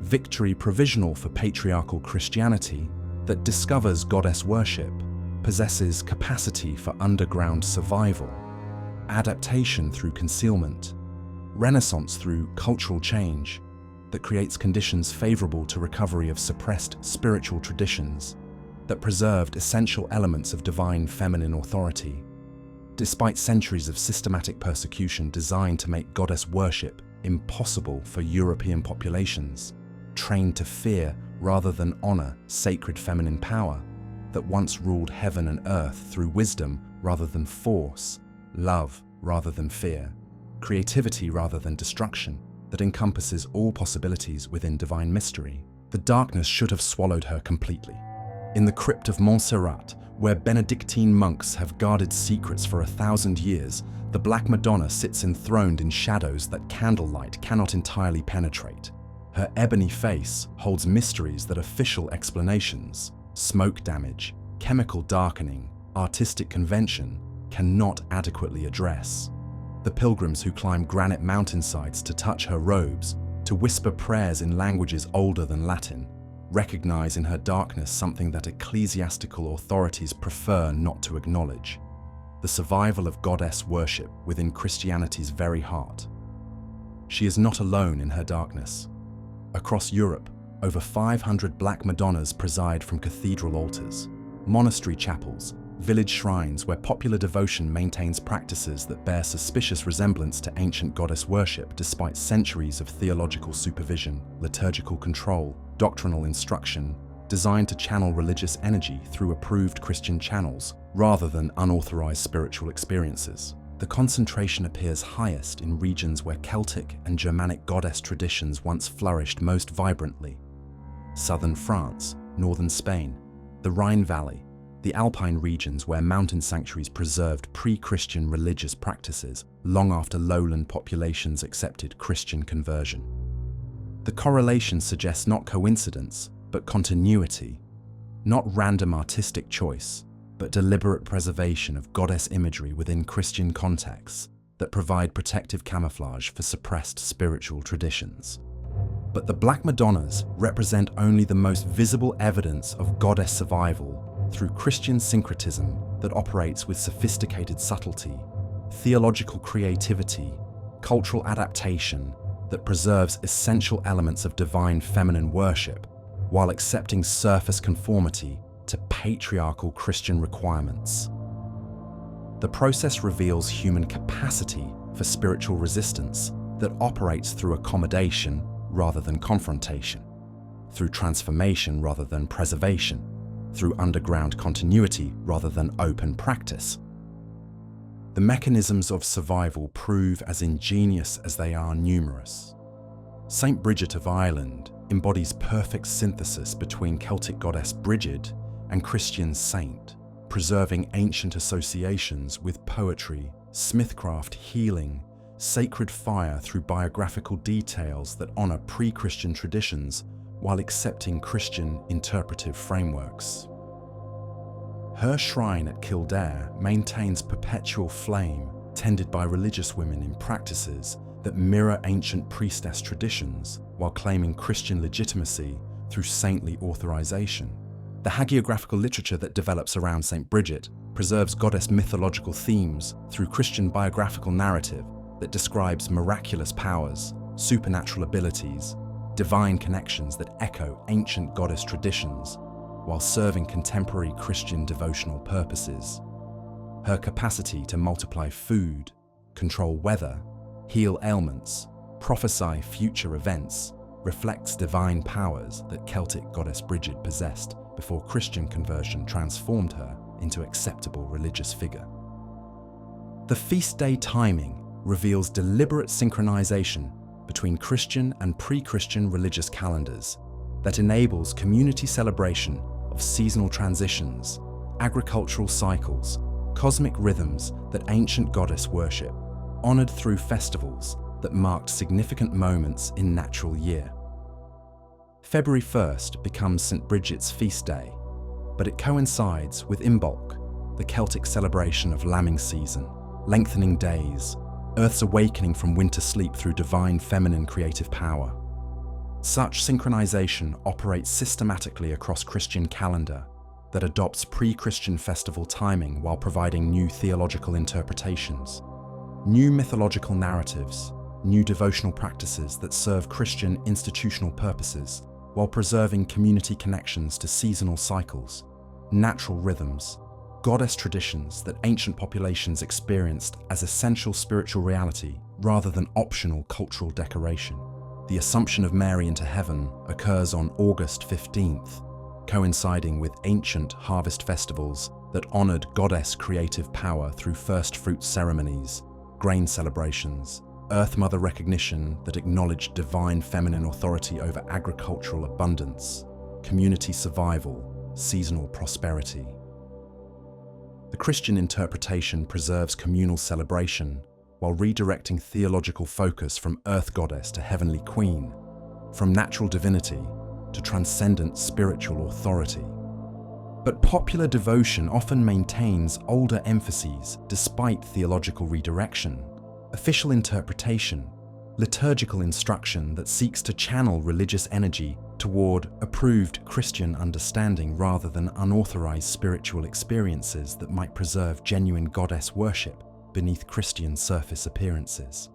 victory provisional for patriarchal Christianity that discovers goddess worship, possesses capacity for underground survival, adaptation through concealment, renaissance through cultural change that creates conditions favorable to recovery of suppressed spiritual traditions that preserved essential elements of divine feminine authority, despite centuries of systematic persecution designed to make goddess worship impossible for European populations, trained to fear rather than honor sacred feminine power that once ruled heaven and earth through wisdom rather than force, love rather than fear, creativity rather than destruction, that encompasses all possibilities within divine mystery. The darkness should have swallowed her completely. In the crypt of Montserrat, where Benedictine monks have guarded secrets for 1,000 years, the Black Madonna sits enthroned in shadows that candlelight cannot entirely penetrate. Her ebony face holds mysteries that official explanations, smoke damage, chemical darkening, artistic convention, cannot adequately address. The pilgrims who climb granite mountainsides to touch her robes, to whisper prayers in languages older than Latin, recognize in her darkness something that ecclesiastical authorities prefer not to acknowledge: the survival of goddess worship within Christianity's very heart. She is not alone in her darkness. Across Europe, over 500 Black Madonnas preside from cathedral altars, monastery chapels, village shrines where popular devotion maintains practices that bear suspicious resemblance to ancient goddess worship despite centuries of theological supervision, liturgical control, doctrinal instruction, designed to channel religious energy through approved Christian channels rather than unauthorized spiritual experiences. The concentration appears highest in regions where Celtic and Germanic goddess traditions once flourished most vibrantly. Southern France, northern Spain, the Rhine Valley, the Alpine regions where mountain sanctuaries preserved pre-Christian religious practices long after lowland populations accepted Christian conversion. The correlation suggests not coincidence, but continuity, not random artistic choice, but deliberate preservation of goddess imagery within Christian contexts that provide protective camouflage for suppressed spiritual traditions. But the Black Madonnas represent only the most visible evidence of goddess survival through Christian syncretism that operates with sophisticated subtlety, theological creativity, cultural adaptation that preserves essential elements of divine feminine worship while accepting surface conformity to patriarchal Christian requirements. The process reveals human capacity for spiritual resistance that operates through accommodation rather than confrontation, through transformation rather than preservation, through underground continuity rather than open practice. The mechanisms of survival prove as ingenious as they are numerous. Saint Bridget of Ireland embodies perfect synthesis between Celtic goddess Brigid and Christian saint, preserving ancient associations with poetry, smithcraft, healing, sacred fire through biographical details that honor pre-Christian traditions while accepting Christian interpretive frameworks. Her shrine at Kildare maintains perpetual flame tended by religious women in practices that mirror ancient priestess traditions while claiming Christian legitimacy through saintly authorization. The hagiographical literature that develops around St. Bridget preserves goddess mythological themes through Christian biographical narrative that describes miraculous powers, supernatural abilities, divine connections that echo ancient goddess traditions while serving contemporary Christian devotional purposes. Her capacity to multiply food, control weather, heal ailments, prophesy future events reflects divine powers that Celtic goddess Brigid possessed before Christian conversion transformed her into acceptable religious figure. The feast day timing reveals deliberate synchronization between Christian and pre-Christian religious calendars that enables community celebration of seasonal transitions, agricultural cycles, cosmic rhythms that ancient goddess worship, honored through festivals that marked significant moments in natural year. February 1st becomes St. Bridget's feast day, but it coincides with Imbolc, the Celtic celebration of lambing season, lengthening days, Earth's awakening from winter sleep through divine feminine creative power. Such synchronization operates systematically across Christian calendar that adopts pre-Christian festival timing while providing new theological interpretations, new mythological narratives, new devotional practices that serve Christian institutional purposes while preserving community connections to seasonal cycles, natural rhythms, goddess traditions that ancient populations experienced as essential spiritual reality rather than optional cultural decoration. The Assumption of Mary into heaven occurs on August 15th, coinciding with ancient harvest festivals that honored goddess creative power through first fruit ceremonies, grain celebrations, Earth Mother recognition that acknowledged divine feminine authority over agricultural abundance, community survival, seasonal prosperity. The Christian interpretation preserves communal celebration while redirecting theological focus from Earth Goddess to Heavenly Queen, from natural divinity to transcendent spiritual authority. But popular devotion often maintains older emphases despite theological redirection. Official interpretation, liturgical instruction that seeks to channel religious energy toward approved Christian understanding rather than unauthorized spiritual experiences that might preserve genuine goddess worship beneath Christian surface appearances.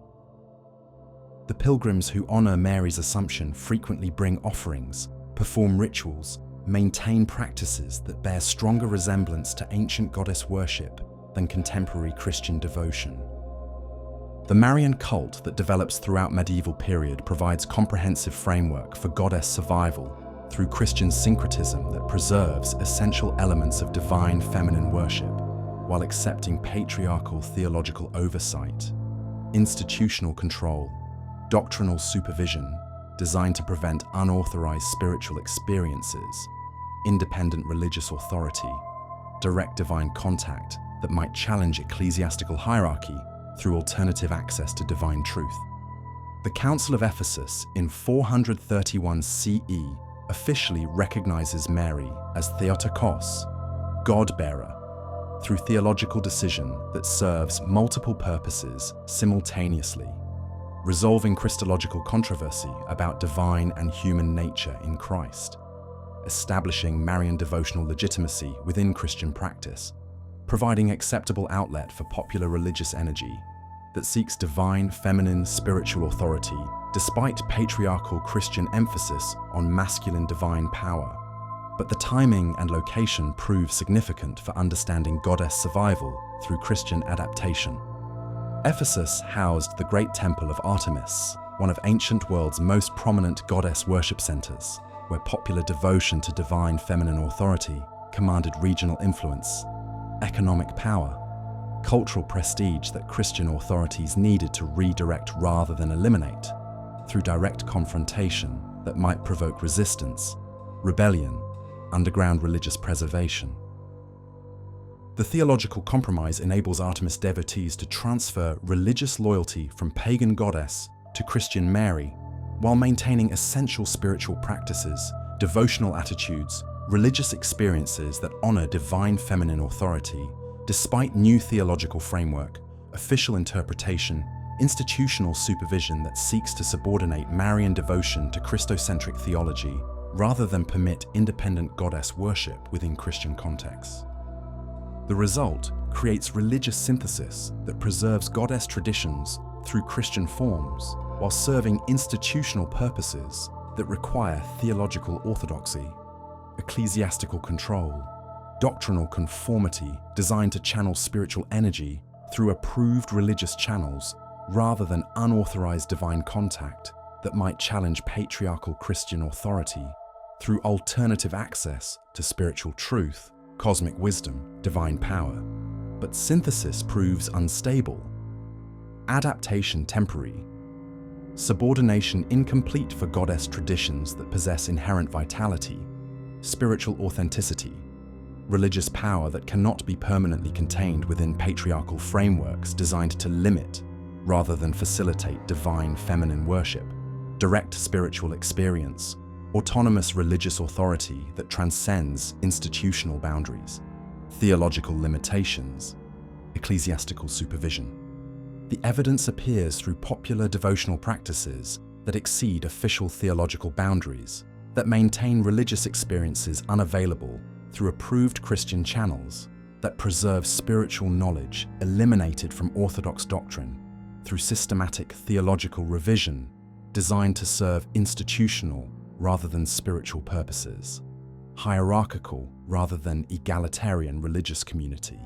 The pilgrims who honor Mary's Assumption frequently bring offerings, perform rituals, maintain practices that bear stronger resemblance to ancient goddess worship than contemporary Christian devotion. The Marian cult that develops throughout medieval period provides comprehensive framework for goddess survival through Christian syncretism that preserves essential elements of divine feminine worship, while accepting patriarchal theological oversight, institutional control, doctrinal supervision designed to prevent unauthorized spiritual experiences, independent religious authority, direct divine contact that might challenge ecclesiastical hierarchy through alternative access to divine truth. The Council of Ephesus in 431 CE officially recognizes Mary as Theotokos, God-bearer, through theological decision that serves multiple purposes simultaneously, resolving Christological controversy about divine and human nature in Christ, establishing Marian devotional legitimacy within Christian practice, providing acceptable outlet for popular religious energy that seeks divine feminine spiritual authority despite patriarchal Christian emphasis on masculine divine power. But the timing and location prove significant for understanding goddess survival through Christian adaptation. Ephesus housed the great temple of Artemis, one of ancient world's most prominent goddess worship centers, where popular devotion to divine feminine authority commanded regional influence, economic power, cultural prestige that Christian authorities needed to redirect rather than eliminate through direct confrontation that might provoke resistance, rebellion, underground religious preservation. The theological compromise enables Artemis devotees to transfer religious loyalty from pagan goddess to Christian Mary, while maintaining essential spiritual practices, devotional attitudes, religious experiences that honor divine feminine authority, despite new theological framework, official interpretation, institutional supervision that seeks to subordinate Marian devotion to Christocentric theology rather than permit independent goddess worship within Christian contexts. The result creates religious synthesis that preserves goddess traditions through Christian forms while serving institutional purposes that require theological orthodoxy, ecclesiastical control, doctrinal conformity designed to channel spiritual energy through approved religious channels rather than unauthorized divine contact that might challenge patriarchal Christian authority through alternative access to spiritual truth, cosmic wisdom, divine power. But synthesis proves unstable, adaptation temporary, subordination incomplete for goddess traditions that possess inherent vitality, spiritual authenticity, religious power that cannot be permanently contained within patriarchal frameworks designed to limit rather than facilitate divine feminine worship, direct spiritual experience, autonomous religious authority that transcends institutional boundaries, theological limitations, ecclesiastical supervision. The evidence appears through popular devotional practices that exceed official theological boundaries, that maintain religious experiences unavailable through approved Christian channels, that preserve spiritual knowledge eliminated from orthodox doctrine through systematic theological revision designed to serve institutional rather than spiritual purposes, hierarchical rather than egalitarian religious community,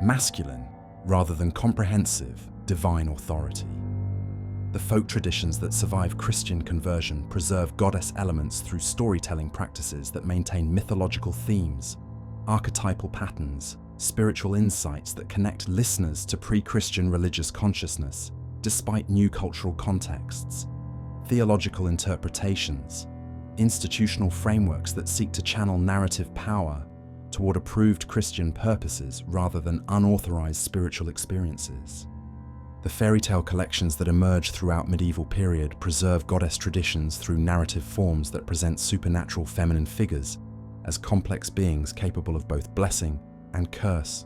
masculine rather than comprehensive divine authority. The folk traditions that survive Christian conversion preserve goddess elements through storytelling practices that maintain mythological themes, archetypal patterns, spiritual insights that connect listeners to pre-Christian religious consciousness despite new cultural contexts, theological interpretations, institutional frameworks that seek to channel narrative power toward approved Christian purposes rather than unauthorized spiritual experiences. The fairy tale collections that emerge throughout medieval period preserve goddess traditions through narrative forms that present supernatural feminine figures as complex beings capable of both blessing and curse,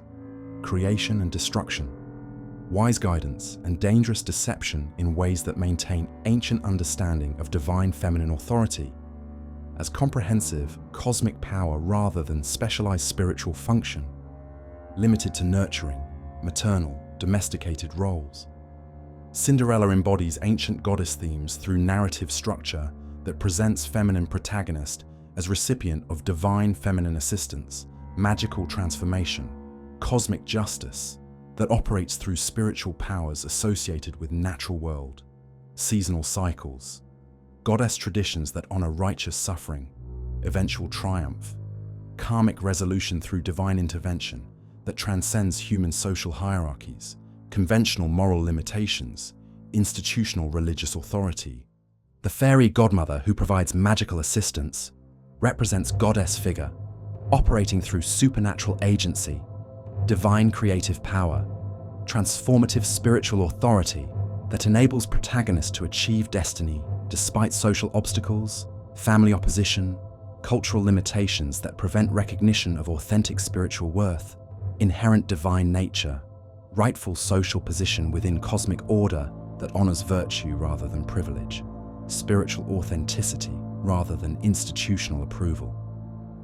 creation and destruction, wise guidance and dangerous deception in ways that maintain ancient understanding of divine feminine authority as comprehensive cosmic power rather than specialized spiritual function, limited to nurturing, maternal, domesticated roles. Cinderella embodies ancient goddess themes through narrative structure that presents feminine protagonist as recipient of divine feminine assistance, magical transformation, cosmic justice that operates through spiritual powers associated with natural world, seasonal cycles, goddess traditions that honor righteous suffering, eventual triumph, karmic resolution through divine intervention that transcends human social hierarchies, conventional moral limitations, institutional religious authority. The fairy godmother who provides magical assistance represents goddess figure, operating through supernatural agency, divine creative power, transformative spiritual authority that enables protagonists to achieve destiny despite social obstacles, family opposition, cultural limitations that prevent recognition of authentic spiritual worth, inherent divine nature, rightful social position within cosmic order that honors virtue rather than privilege, spiritual authenticity rather than institutional approval.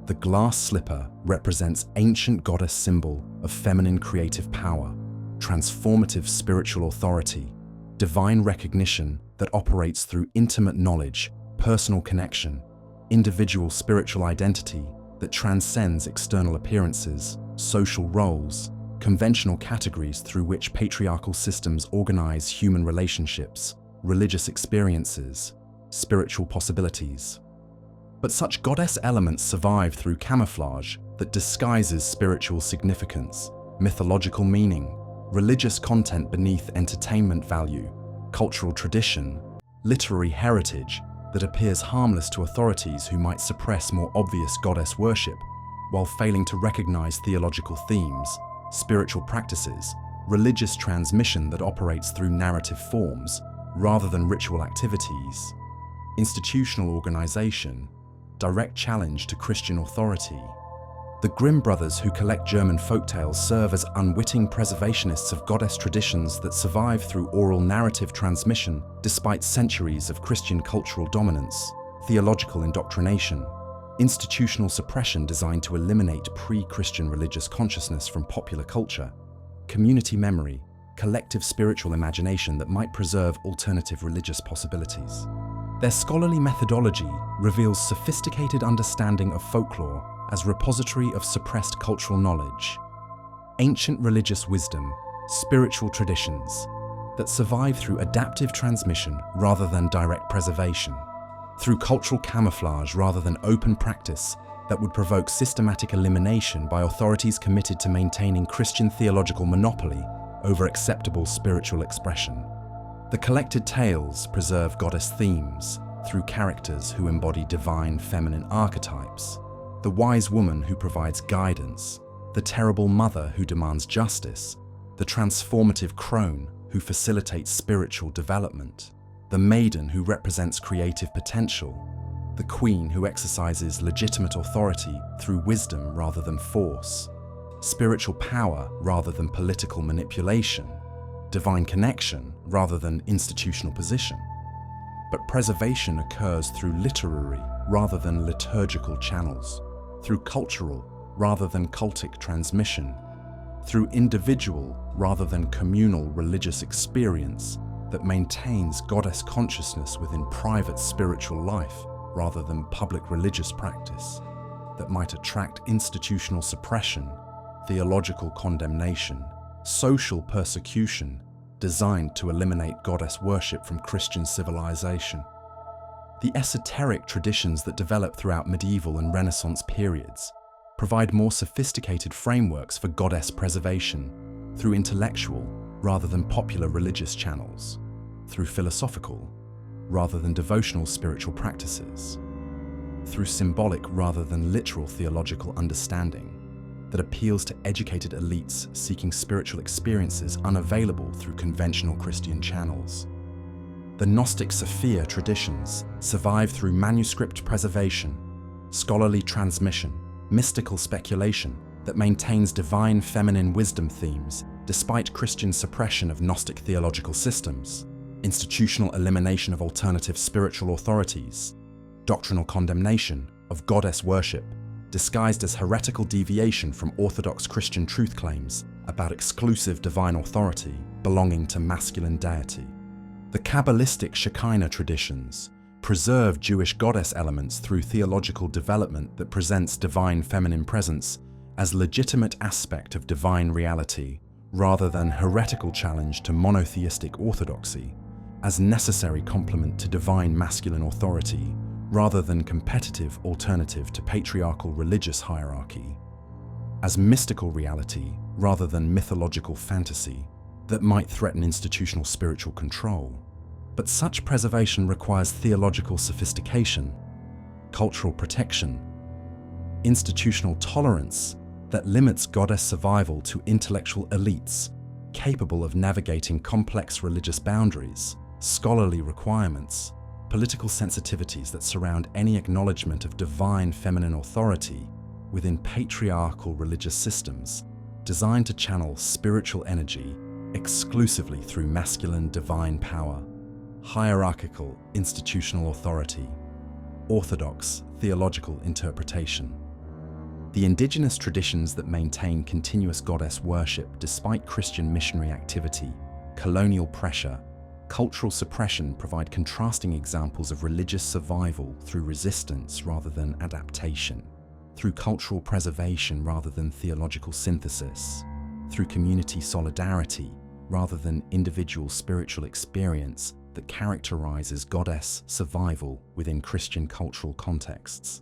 The glass slipper represents ancient goddess symbol of feminine creative power, transformative spiritual authority, divine recognition that operates through intimate knowledge, personal connection, individual spiritual identity that transcends external appearances, social roles, conventional categories through which patriarchal systems organize human relationships, religious experiences, spiritual possibilities. But such goddess elements survive through camouflage that disguises spiritual significance, mythological meaning, religious content beneath entertainment value, cultural tradition, literary heritage that appears harmless to authorities who might suppress more obvious goddess worship, while failing to recognize theological themes, spiritual practices, religious transmission that operates through narrative forms rather than ritual activities, institutional organization, direct challenge to Christian authority. The Grimm brothers who collect German folktales serve as unwitting preservationists of goddess traditions that survive through oral narrative transmission despite centuries of Christian cultural dominance, theological indoctrination, institutional suppression designed to eliminate pre-Christian religious consciousness from popular culture, community memory, collective spiritual imagination that might preserve alternative religious possibilities. Their scholarly methodology reveals sophisticated understanding of folklore as repository of suppressed cultural knowledge, ancient religious wisdom, spiritual traditions that survive through adaptive transmission rather than direct preservation, through cultural camouflage rather than open practice that would provoke systematic elimination by authorities committed to maintaining Christian theological monopoly over acceptable spiritual expression. The collected tales preserve goddess themes through characters who embody divine feminine archetypes, the wise woman who provides guidance, the terrible mother who demands justice, the transformative crone who facilitates spiritual development, the maiden who represents creative potential, the queen who exercises legitimate authority through wisdom rather than force, spiritual power rather than political manipulation, divine connection rather than institutional position. But preservation occurs through literary rather than liturgical channels, through cultural rather than cultic transmission, through individual rather than communal religious experience that maintains goddess consciousness within private spiritual life rather than public religious practice, that might attract institutional suppression, theological condemnation, social persecution, designed to eliminate goddess worship from Christian civilization. The esoteric traditions that develop throughout medieval and Renaissance periods provide more sophisticated frameworks for goddess preservation through intellectual rather than popular religious channels, through philosophical rather than devotional spiritual practices, through symbolic rather than literal theological understanding that appeals to educated elites seeking spiritual experiences unavailable through conventional Christian channels. The Gnostic Sophia traditions survive through manuscript preservation, scholarly transmission, mystical speculation that maintains divine feminine wisdom themes despite Christian suppression of Gnostic theological systems, institutional elimination of alternative spiritual authorities, doctrinal condemnation of goddess worship, disguised as heretical deviation from orthodox Christian truth claims about exclusive divine authority belonging to masculine deity. The Kabbalistic Shekinah traditions preserve Jewish goddess elements through theological development that presents divine feminine presence as legitimate aspect of divine reality rather than heretical challenge to monotheistic orthodoxy, as necessary complement to divine masculine authority rather than competitive alternative to patriarchal religious hierarchy. as mystical reality rather than mythological fantasy that might threaten institutional spiritual control. But such preservation requires theological sophistication, cultural protection, institutional tolerance that limits goddess survival to intellectual elites capable of navigating complex religious boundaries, scholarly requirements, political sensitivities that surround any acknowledgement of divine feminine authority within patriarchal religious systems designed to channel spiritual energy exclusively through masculine divine power, hierarchical institutional authority, orthodox theological interpretation. The indigenous traditions that maintain continuous goddess worship despite Christian missionary activity, colonial pressure, cultural suppression provide contrasting examples of religious survival through resistance rather than adaptation, through cultural preservation rather than theological synthesis, through community solidarity rather than individual spiritual experience that characterizes goddess survival within Christian cultural contexts.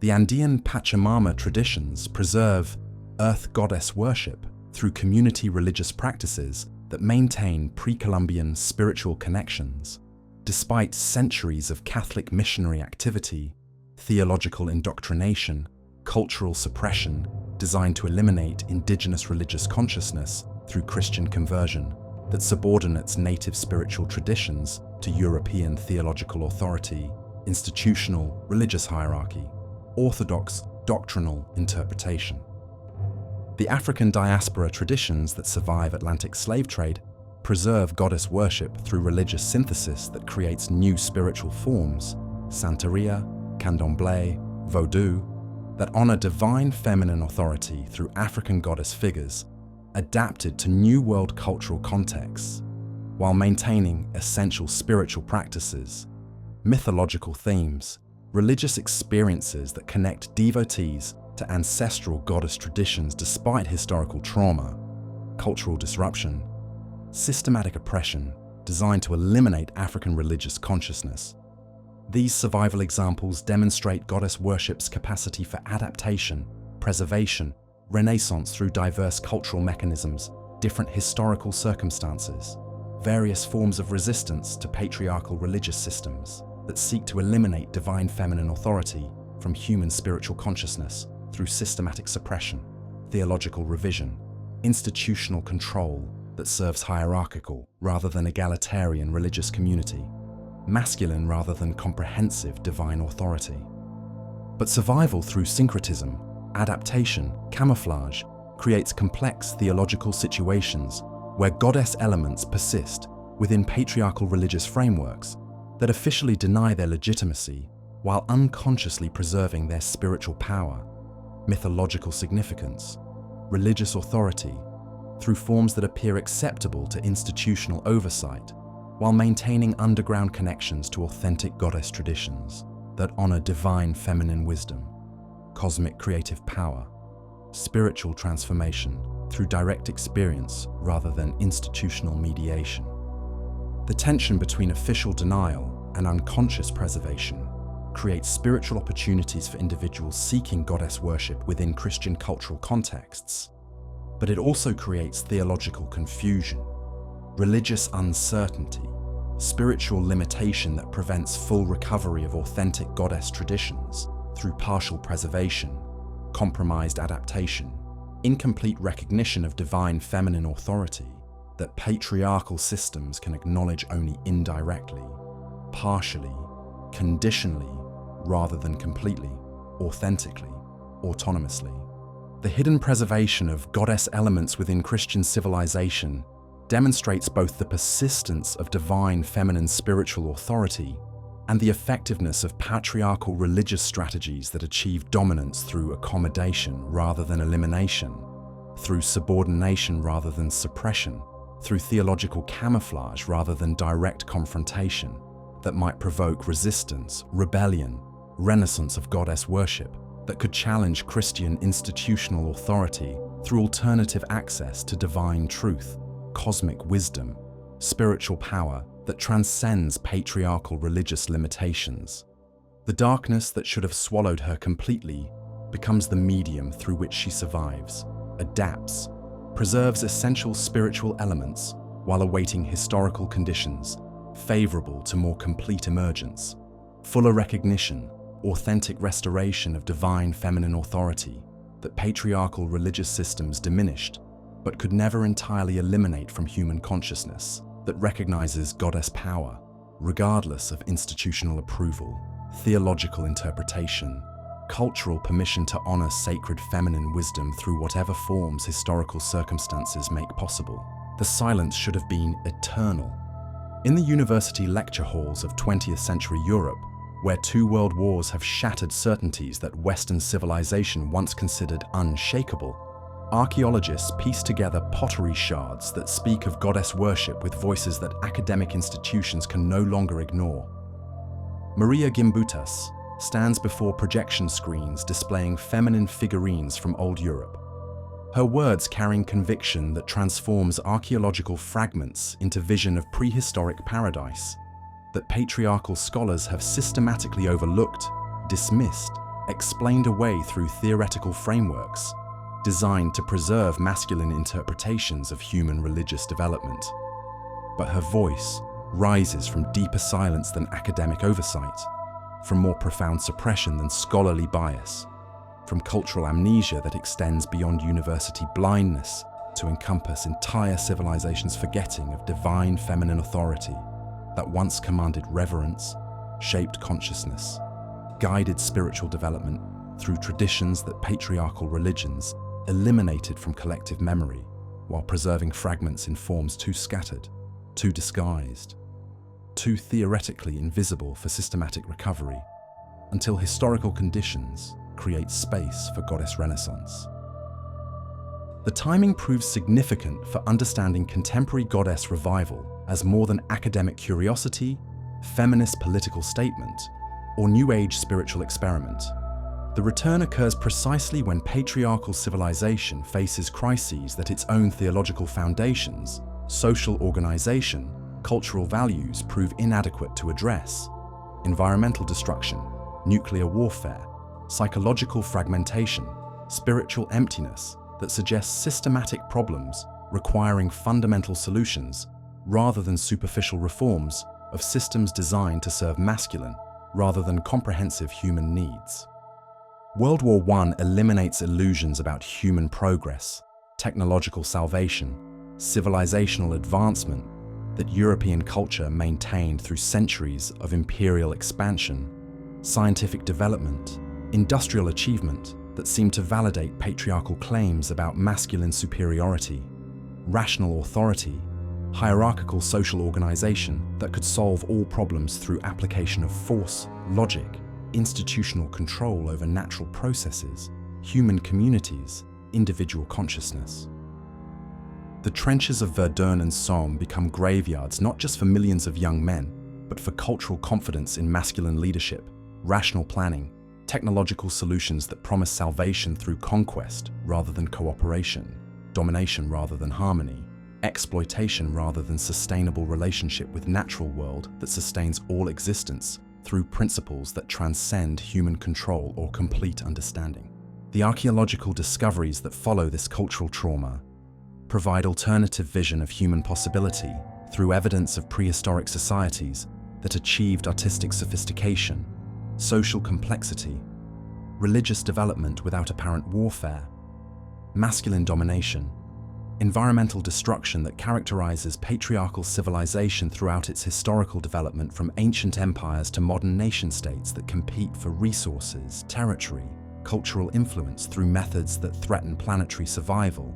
The Andean Pachamama traditions preserve earth goddess worship through community religious practices that maintain pre-Columbian spiritual connections, despite centuries of Catholic missionary activity, theological indoctrination, cultural suppression designed to eliminate indigenous religious consciousness through Christian conversion that subordinates native spiritual traditions to European theological authority, institutional religious hierarchy, orthodox doctrinal interpretation. The African diaspora traditions that survive Atlantic slave trade preserve goddess worship through religious synthesis that creates new spiritual forms, Santeria, Candomblé, Vodou, that honor divine feminine authority through African goddess figures adapted to New World cultural contexts, while maintaining essential spiritual practices, mythological themes, religious experiences that connect devotees to ancestral goddess traditions despite historical trauma, cultural disruption, systematic oppression designed to eliminate African religious consciousness. These survival examples demonstrate goddess worship's capacity for adaptation, preservation, renaissance through diverse cultural mechanisms, different historical circumstances, various forms of resistance to patriarchal religious systems that seek to eliminate divine feminine authority from human spiritual consciousness through systematic suppression, theological revision, institutional control that serves hierarchical rather than egalitarian religious community, masculine rather than comprehensive divine authority. But survival through syncretism, adaptation, camouflage creates complex theological situations where goddess elements persist within patriarchal religious frameworks that officially deny their legitimacy while unconsciously preserving their spiritual power, mythological significance, religious authority, through forms that appear acceptable to institutional oversight, while maintaining underground connections to authentic goddess traditions that honor divine feminine wisdom, cosmic creative power, spiritual transformation through direct experience rather than institutional mediation. The tension between official denial and unconscious preservation creates spiritual opportunities for individuals seeking goddess worship within Christian cultural contexts, but it also creates theological confusion, religious uncertainty, spiritual limitation that prevents full recovery of authentic goddess traditions through partial preservation, compromised adaptation, incomplete recognition of divine feminine authority that patriarchal systems can acknowledge only indirectly, partially, conditionally, rather than completely, authentically, autonomously. The hidden preservation of goddess elements within Christian civilization demonstrates both the persistence of divine feminine spiritual authority and the effectiveness of patriarchal religious strategies that achieve dominance through accommodation rather than elimination, through subordination rather than suppression, through theological camouflage rather than direct confrontation that might provoke resistance, rebellion, renaissance of goddess worship that could challenge Christian institutional authority through alternative access to divine truth, cosmic wisdom, spiritual power that transcends patriarchal religious limitations. The darkness that should have swallowed her completely becomes the medium through which she survives, adapts, preserves essential spiritual elements while awaiting historical conditions favorable to more complete emergence, fuller recognition, authentic restoration of divine feminine authority that patriarchal religious systems diminished but could never entirely eliminate from human consciousness, that recognizes goddess power regardless of institutional approval, theological interpretation, cultural permission to honor sacred feminine wisdom through whatever forms historical circumstances make possible. The silence should have been eternal. In the university lecture halls of 20th century Europe, where 2 world wars have shattered certainties that Western civilization once considered unshakable, archaeologists piece together pottery shards that speak of goddess worship with voices that academic institutions can no longer ignore. Maria Gimbutas stands before projection screens displaying feminine figurines from old Europe, her words carrying conviction that transforms archaeological fragments into vision of prehistoric paradise that patriarchal scholars have systematically overlooked, dismissed, explained away through theoretical frameworks designed to preserve masculine interpretations of human religious development. But her voice rises from deeper silence than academic oversight, from more profound suppression than scholarly bias, from cultural amnesia that extends beyond university blindness to encompass entire civilizations' forgetting of divine feminine authority that once commanded reverence, shaped consciousness, guided spiritual development through traditions that patriarchal religions eliminated from collective memory while preserving fragments in forms too scattered, too disguised, too theoretically invisible for systematic recovery, until historical conditions create space for goddess renaissance. The timing proves significant for understanding contemporary goddess revival as more than academic curiosity, feminist political statement, or New Age spiritual experiment. The return occurs precisely when patriarchal civilization faces crises that its own theological foundations, social organization, cultural values prove inadequate to address. Environmental destruction, nuclear warfare, psychological fragmentation, spiritual emptiness that suggests systematic problems requiring fundamental solutions rather than superficial reforms of systems designed to serve masculine rather than comprehensive human needs. World War I eliminates illusions about human progress, technological salvation, civilizational advancement that European culture maintained through centuries of imperial expansion, scientific development, industrial achievement that seemed to validate patriarchal claims about masculine superiority, rational authority, hierarchical social organization that could solve all problems through application of force, logic, institutional control over natural processes, human communities, individual consciousness. The trenches of Verdun and Somme become graveyards not just for millions of young men, but for cultural confidence in masculine leadership, rational planning, technological solutions that promise salvation through conquest rather than cooperation, domination rather than harmony, exploitation rather than sustainable relationship with natural world that sustains all existence through principles that transcend human control or complete understanding. The archaeological discoveries that follow this cultural trauma provide alternative vision of human possibility through evidence of prehistoric societies that achieved artistic sophistication, social complexity, religious development without apparent warfare, masculine domination, environmental destruction that characterizes patriarchal civilization throughout its historical development from ancient empires to modern nation-states that compete for resources, territory, cultural influence through methods that threaten planetary survival,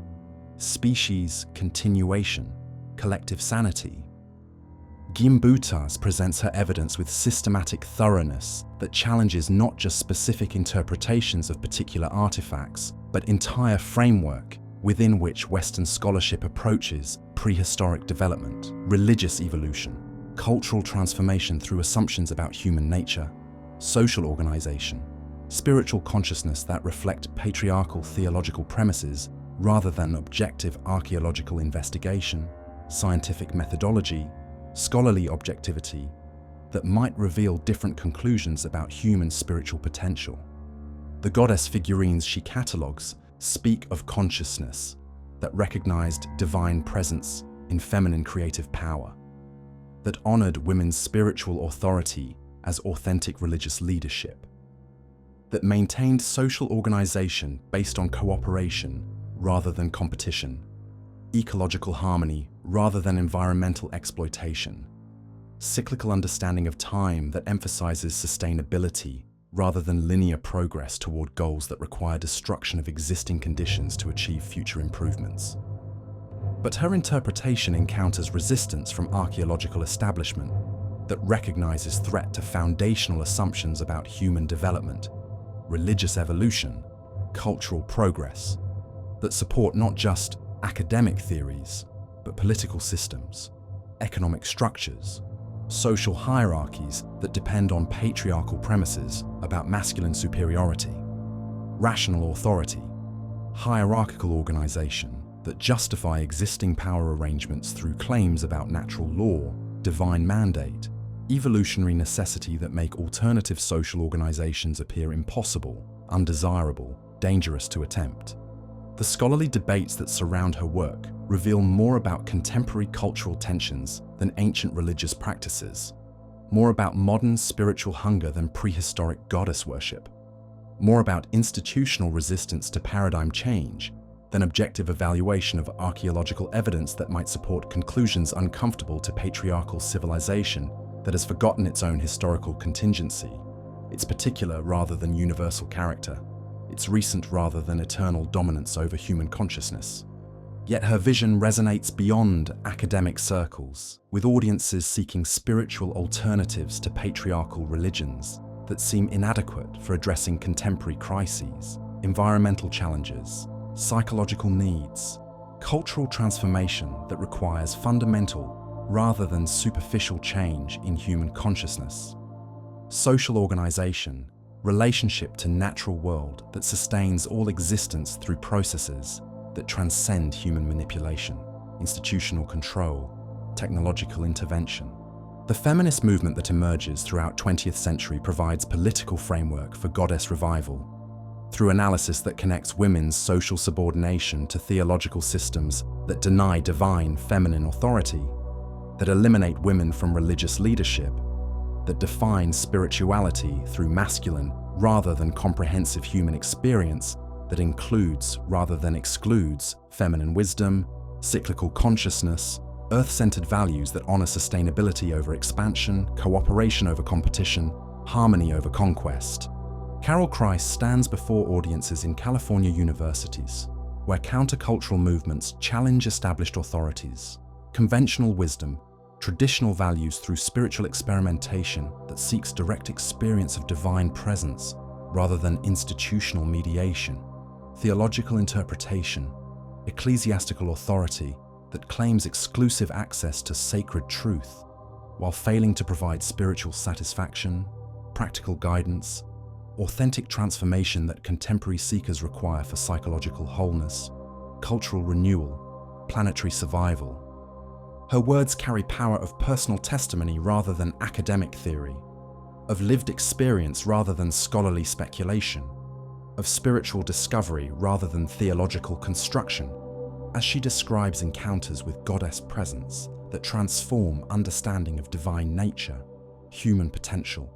species continuation, collective sanity. Gimbutas presents her evidence with systematic thoroughness that challenges not just specific interpretations of particular artifacts, but entire framework within which Western scholarship approaches prehistoric development, religious evolution, cultural transformation through assumptions about human nature, social organization, spiritual consciousness that reflect patriarchal theological premises rather than objective archaeological investigation, scientific methodology, scholarly objectivity that might reveal different conclusions about human spiritual potential. The goddess figurines she catalogues speak of consciousness that recognized divine presence in feminine creative power, that honored women's spiritual authority as authentic religious leadership, that maintained social organization based on cooperation rather than competition, ecological harmony rather than environmental exploitation, cyclical understanding of time that emphasizes sustainability rather than linear progress toward goals that require destruction of existing conditions to achieve future improvements. But her interpretation encounters resistance from archaeological establishment that recognizes threat to foundational assumptions about human development, religious evolution, cultural progress, that support not just academic theories, but political systems, economic structures, social hierarchies that depend on patriarchal premises about masculine superiority, rational authority, hierarchical organization that justify existing power arrangements through claims about natural law, divine mandate, evolutionary necessity that make alternative social organizations appear impossible, undesirable, dangerous to attempt. The scholarly debates that surround her work reveal more about contemporary cultural tensions than ancient religious practices, more about modern spiritual hunger than prehistoric goddess worship, more about institutional resistance to paradigm change than objective evaluation of archaeological evidence that might support conclusions uncomfortable to patriarchal civilization that has forgotten its own historical contingency, its particular rather than universal character, its recent rather than eternal dominance over human consciousness. Yet her vision resonates beyond academic circles, with audiences seeking spiritual alternatives to patriarchal religions that seem inadequate for addressing contemporary crises, environmental challenges, psychological needs, cultural transformation that requires fundamental rather than superficial change in human consciousness, social organization, relationship to natural world that sustains all existence through processes that transcend human manipulation, institutional control, technological intervention. The feminist movement that emerges throughout 20th century provides political framework for goddess revival through analysis that connects women's social subordination to theological systems that deny divine feminine authority, that eliminate women from religious leadership, that define spirituality through masculine rather than comprehensive human experience that includes rather than excludes feminine wisdom, cyclical consciousness, earth-centered values that honor sustainability over expansion, cooperation over competition, harmony over conquest. Carol Christ stands before audiences in California universities, where countercultural movements challenge established authorities, conventional wisdom, traditional values through spiritual experimentation that seeks direct experience of divine presence rather than institutional mediation, theological interpretation, ecclesiastical authority that claims exclusive access to sacred truth while failing to provide spiritual satisfaction, practical guidance, authentic transformation that contemporary seekers require for psychological wholeness, cultural renewal, planetary survival. Her words carry power of personal testimony rather than academic theory, of lived experience rather than scholarly speculation, of spiritual discovery rather than theological construction, as she describes encounters with goddess presence that transform understanding of divine nature, human potential,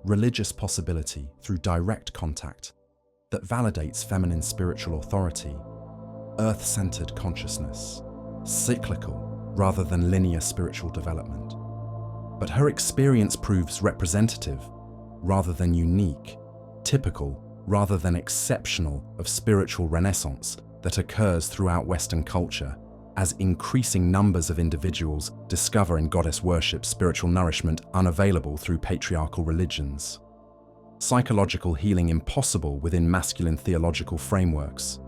religious possibility through direct contact, that validates feminine spiritual authority, earth-centered consciousness, cyclical rather than linear spiritual development. But her experience proves representative rather than unique, typical rather than exceptional of spiritual renaissance that occurs throughout Western culture as increasing numbers of individuals discover in goddess worship spiritual nourishment unavailable through patriarchal religions. Psychological healing impossible within masculine theological frameworks.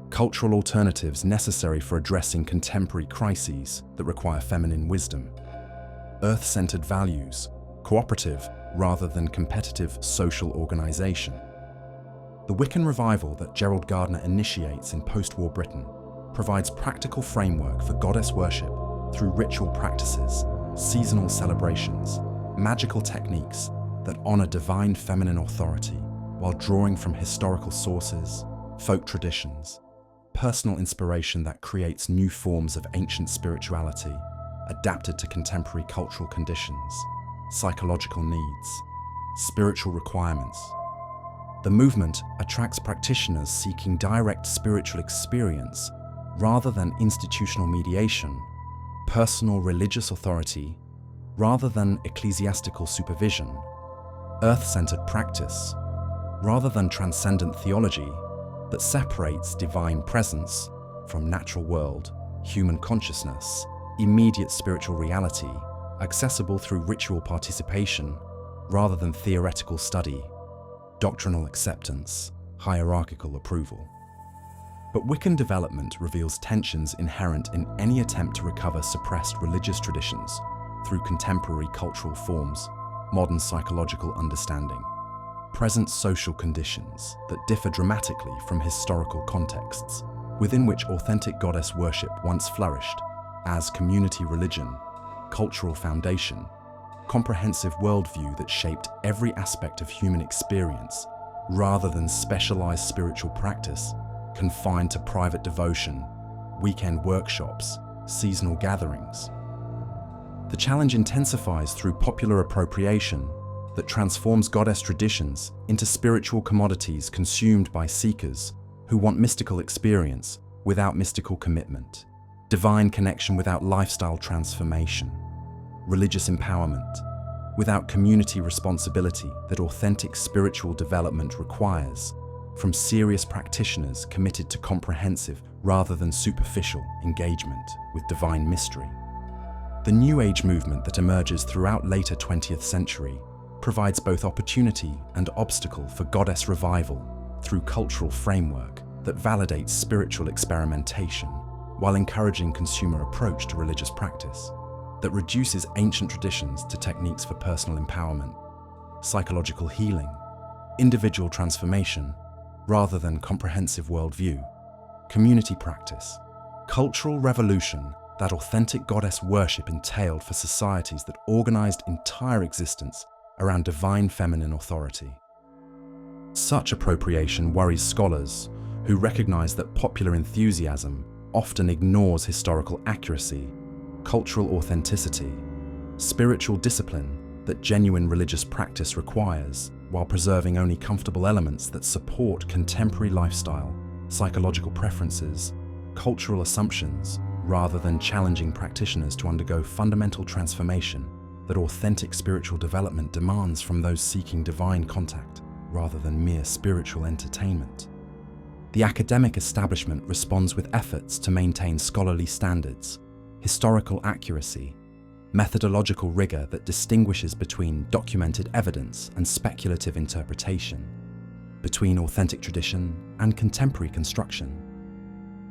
Cultural alternatives necessary for addressing contemporary crises that require feminine wisdom. Earth-centered values, cooperative rather than competitive social organization. The Wiccan revival that Gerald Gardner initiates in post-war Britain provides practical framework for goddess worship through ritual practices, seasonal celebrations, magical techniques that honor divine feminine authority, while drawing from historical sources, folk traditions, personal inspiration that creates new forms of ancient spirituality adapted to contemporary cultural conditions, psychological needs, spiritual requirements. The movement attracts practitioners seeking direct spiritual experience rather than institutional mediation, personal religious authority rather than ecclesiastical supervision, earth-centered practice rather than transcendent theology that separates divine presence from natural world, human consciousness, immediate spiritual reality, accessible through ritual participation rather than theoretical study, doctrinal acceptance, hierarchical approval. But Wiccan development reveals tensions inherent in any attempt to recover suppressed religious traditions through contemporary cultural forms, modern psychological understanding, present social conditions that differ dramatically from historical contexts within which authentic goddess worship once flourished as community religion, cultural foundation, comprehensive worldview that shaped every aspect of human experience rather than specialized spiritual practice confined to private devotion, weekend workshops, seasonal gatherings. The challenge intensifies through popular appropriation that transforms goddess traditions into spiritual commodities consumed by seekers who want mystical experience without mystical commitment, divine connection without lifestyle transformation, religious empowerment without community responsibility that authentic spiritual development requires from serious practitioners committed to comprehensive rather than superficial engagement with divine mystery. The New Age movement that emerges throughout later 20th century provides both opportunity and obstacle for goddess revival through cultural framework that validates spiritual experimentation while encouraging consumer approach to religious practice, that reduces ancient traditions to techniques for personal empowerment, psychological healing, individual transformation, rather than comprehensive worldview, community practice, cultural revolution that authentic goddess worship entailed for societies that organized entire existence around divine feminine authority. Such appropriation worries scholars who recognize that popular enthusiasm often ignores historical accuracy, cultural authenticity, spiritual discipline that genuine religious practice requires, while preserving only comfortable elements that support contemporary lifestyle, psychological preferences, cultural assumptions, rather than challenging practitioners to undergo fundamental transformation that authentic spiritual development demands from those seeking divine contact, rather than mere spiritual entertainment. The academic establishment responds with efforts to maintain scholarly standards, historical accuracy, methodological rigor that distinguishes between documented evidence and speculative interpretation, between authentic tradition and contemporary construction,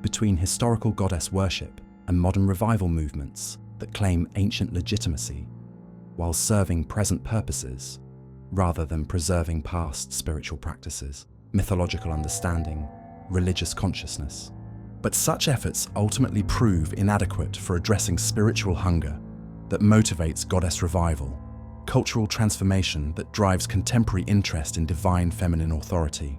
between historical goddess worship and modern revival movements that claim ancient legitimacy, while serving present purposes rather than preserving past spiritual practices, mythological understanding, religious consciousness. But such efforts ultimately prove inadequate for addressing spiritual hunger that motivates goddess revival, cultural transformation that drives contemporary interest in divine feminine authority,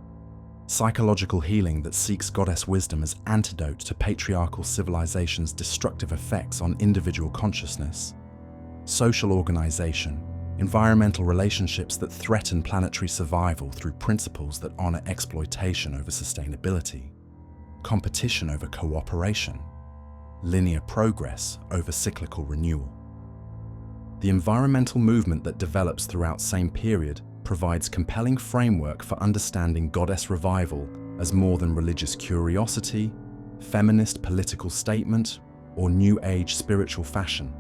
psychological healing that seeks goddess wisdom as antidote to patriarchal civilization's destructive effects on individual consciousness, social organization, environmental relationships that threaten planetary survival through principles that honor exploitation over sustainability, competition over cooperation, linear progress over cyclical renewal. The environmental movement that develops throughout same period provides compelling framework for understanding goddess revival as more than religious curiosity, feminist political statement, or New Age spiritual fashion,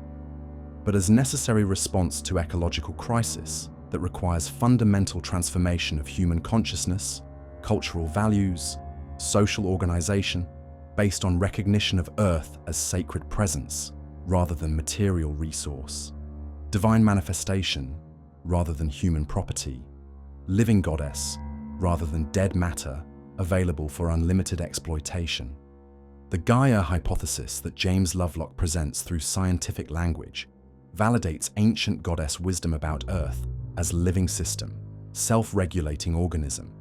but as necessary response to ecological crisis that requires fundamental transformation of human consciousness, cultural values, social organization, based on recognition of Earth as sacred presence rather than material resource, divine manifestation rather than human property, living goddess rather than dead matter available for unlimited exploitation. The Gaia hypothesis that James Lovelock presents through scientific language validates ancient goddess wisdom about Earth as living system, self-regulating organism,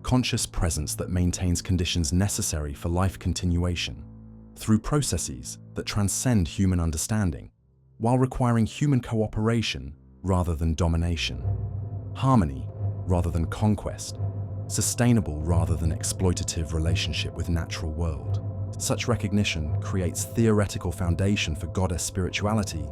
conscious presence that maintains conditions necessary for life continuation, through processes that transcend human understanding, while requiring human cooperation rather than domination, harmony rather than conquest, sustainable rather than exploitative relationship with natural world. Such recognition creates theoretical foundation for goddess spirituality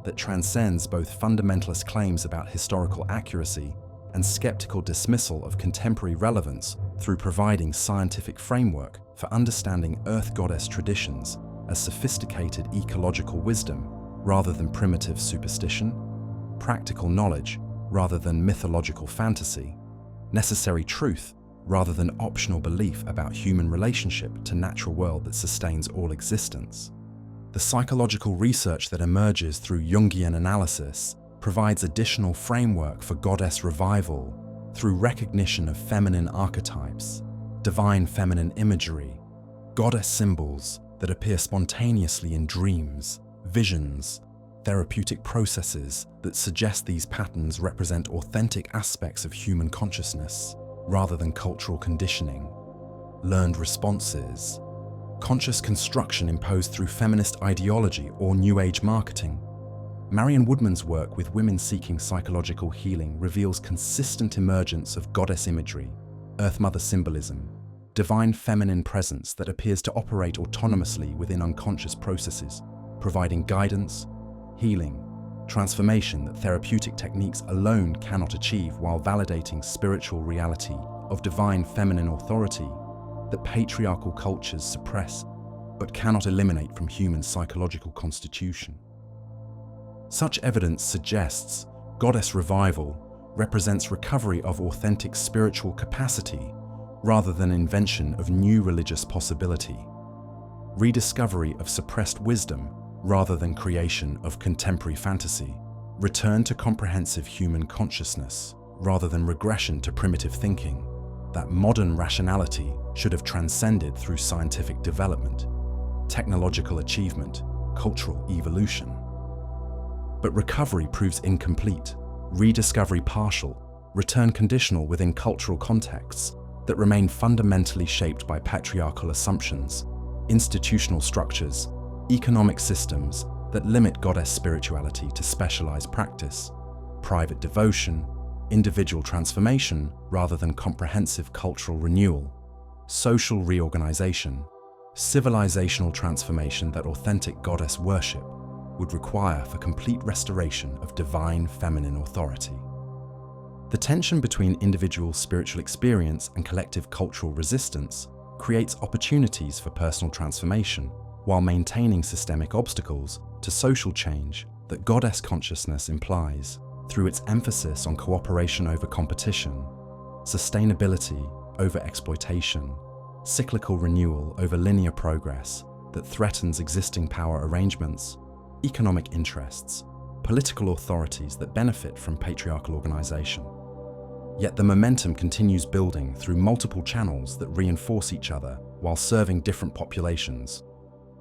that transcends both fundamentalist claims about historical accuracy and skeptical dismissal of contemporary relevance through providing scientific framework for understanding Earth goddess traditions as sophisticated ecological wisdom rather than primitive superstition, practical knowledge rather than mythological fantasy, necessary truth rather than optional belief about human relationship to natural world that sustains all existence. The psychological research that emerges through Jungian analysis provides additional framework for goddess revival through recognition of feminine archetypes, divine feminine imagery, goddess symbols that appear spontaneously in dreams, visions, therapeutic processes that suggest these patterns represent authentic aspects of human consciousness rather than cultural conditioning, learned responses, conscious construction imposed through feminist ideology or New Age marketing. Marion Woodman's work with women seeking psychological healing reveals consistent emergence of goddess imagery, Earth Mother symbolism, divine feminine presence that appears to operate autonomously within unconscious processes, providing guidance, healing, transformation that therapeutic techniques alone cannot achieve, while validating spiritual reality of divine feminine authority that patriarchal cultures suppress but cannot eliminate from human psychological constitution. Such evidence suggests goddess revival represents recovery of authentic spiritual capacity rather than invention of new religious possibility, rediscovery of suppressed wisdom rather than creation of contemporary fantasy, return to comprehensive human consciousness rather than regression to primitive thinking that modern rationality should have transcended through scientific development, technological achievement, cultural evolution. But recovery proves incomplete, rediscovery partial, return conditional within cultural contexts that remain fundamentally shaped by patriarchal assumptions, institutional structures, economic systems that limit goddess spirituality to specialized practice, private devotion, individual transformation rather than comprehensive cultural renewal, social reorganization, civilizational transformation that authentic goddess worship would require for complete restoration of divine feminine authority. The tension between individual spiritual experience and collective cultural resistance creates opportunities for personal transformation while maintaining systemic obstacles to social change that goddess consciousness implies through its emphasis on cooperation over competition, sustainability over exploitation, cyclical renewal over linear progress that threatens existing power arrangements, economic interests, political authorities that benefit from patriarchal organization. Yet the momentum continues building through multiple channels that reinforce each other while serving different populations,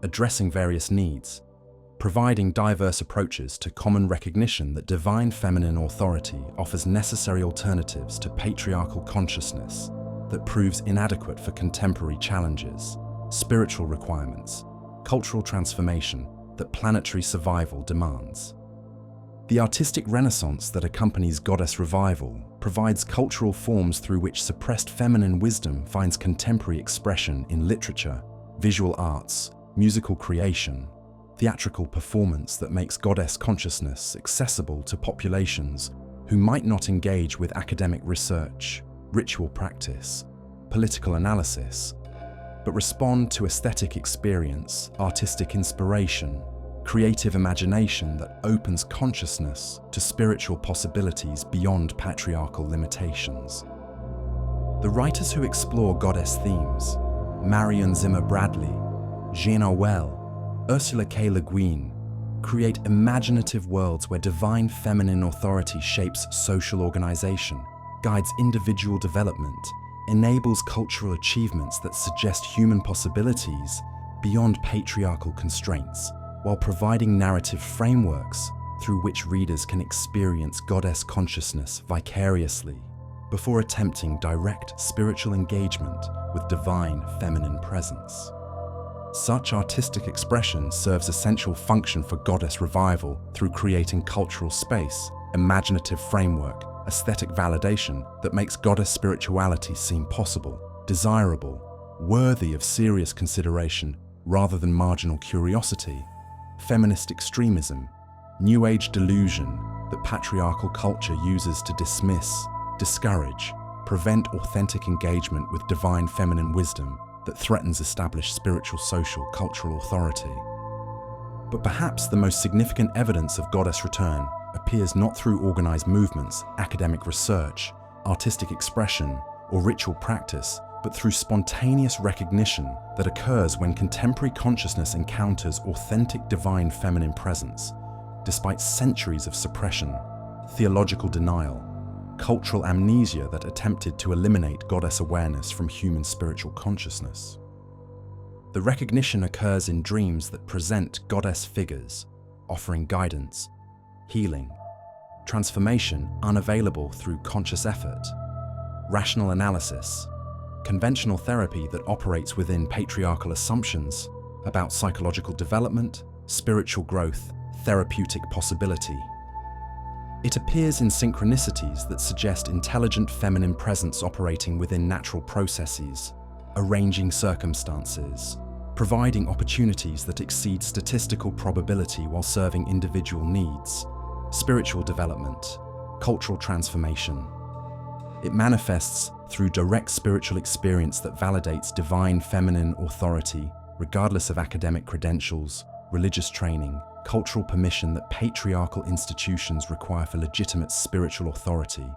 addressing various needs, providing diverse approaches to common recognition that divine feminine authority offers necessary alternatives to patriarchal consciousness that proves inadequate for contemporary challenges, spiritual requirements, cultural transformation that planetary survival demands. The artistic renaissance that accompanies goddess revival provides cultural forms through which suppressed feminine wisdom finds contemporary expression in literature, visual arts, musical creation, theatrical performance that makes goddess consciousness accessible to populations who might not engage with academic research, ritual practice, political analysis, but respond to aesthetic experience, artistic inspiration, creative imagination that opens consciousness to spiritual possibilities beyond patriarchal limitations. The writers who explore goddess themes, Marion Zimmer Bradley, Jean Orwell, Ursula K. Le Guin, create imaginative worlds where divine feminine authority shapes social organization, guides individual development, enables cultural achievements that suggest human possibilities beyond patriarchal constraints, while providing narrative frameworks through which readers can experience goddess consciousness vicariously. before attempting direct spiritual engagement with divine feminine presence. Such artistic expression serves essential function for goddess revival through creating cultural space, imaginative framework, aesthetic validation that makes goddess spirituality seem possible, desirable, worthy of serious consideration rather than marginal curiosity. Feminist extremism, New Age delusion that patriarchal culture uses to dismiss, discourage, prevent authentic engagement with divine feminine wisdom that threatens established spiritual, social, cultural authority. But perhaps the most significant evidence of goddess return appears not through organized movements, academic research, artistic expression, or ritual practice, but through spontaneous recognition that occurs when contemporary consciousness encounters authentic divine feminine presence, despite centuries of suppression, theological denial, cultural amnesia that attempted to eliminate goddess awareness from human spiritual consciousness. The recognition occurs in dreams that present goddess figures, offering guidance, healing, transformation unavailable through conscious effort, rational analysis, conventional therapy that operates within patriarchal assumptions about psychological development, spiritual growth, therapeutic possibility. It appears in synchronicities that suggest intelligent feminine presence operating within natural processes, arranging circumstances, providing opportunities that exceed statistical probability while serving individual needs, spiritual development, cultural transformation. It manifests through direct spiritual experience that validates divine feminine authority, regardless of academic credentials, religious training, cultural permission that patriarchal institutions require for legitimate spiritual authority,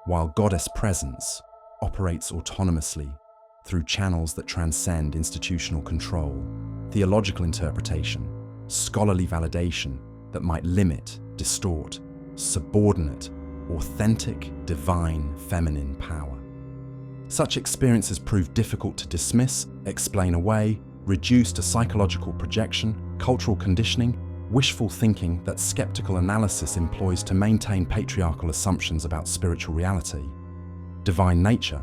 while goddess presence operates autonomously through channels that transcend institutional control, theological interpretation, scholarly validation that might limit, distort, subordinate, authentic, divine feminine power. Such experiences prove difficult to dismiss, explain away, reduce to psychological projection, cultural conditioning, wishful thinking that skeptical analysis employs to maintain patriarchal assumptions about spiritual reality, divine nature,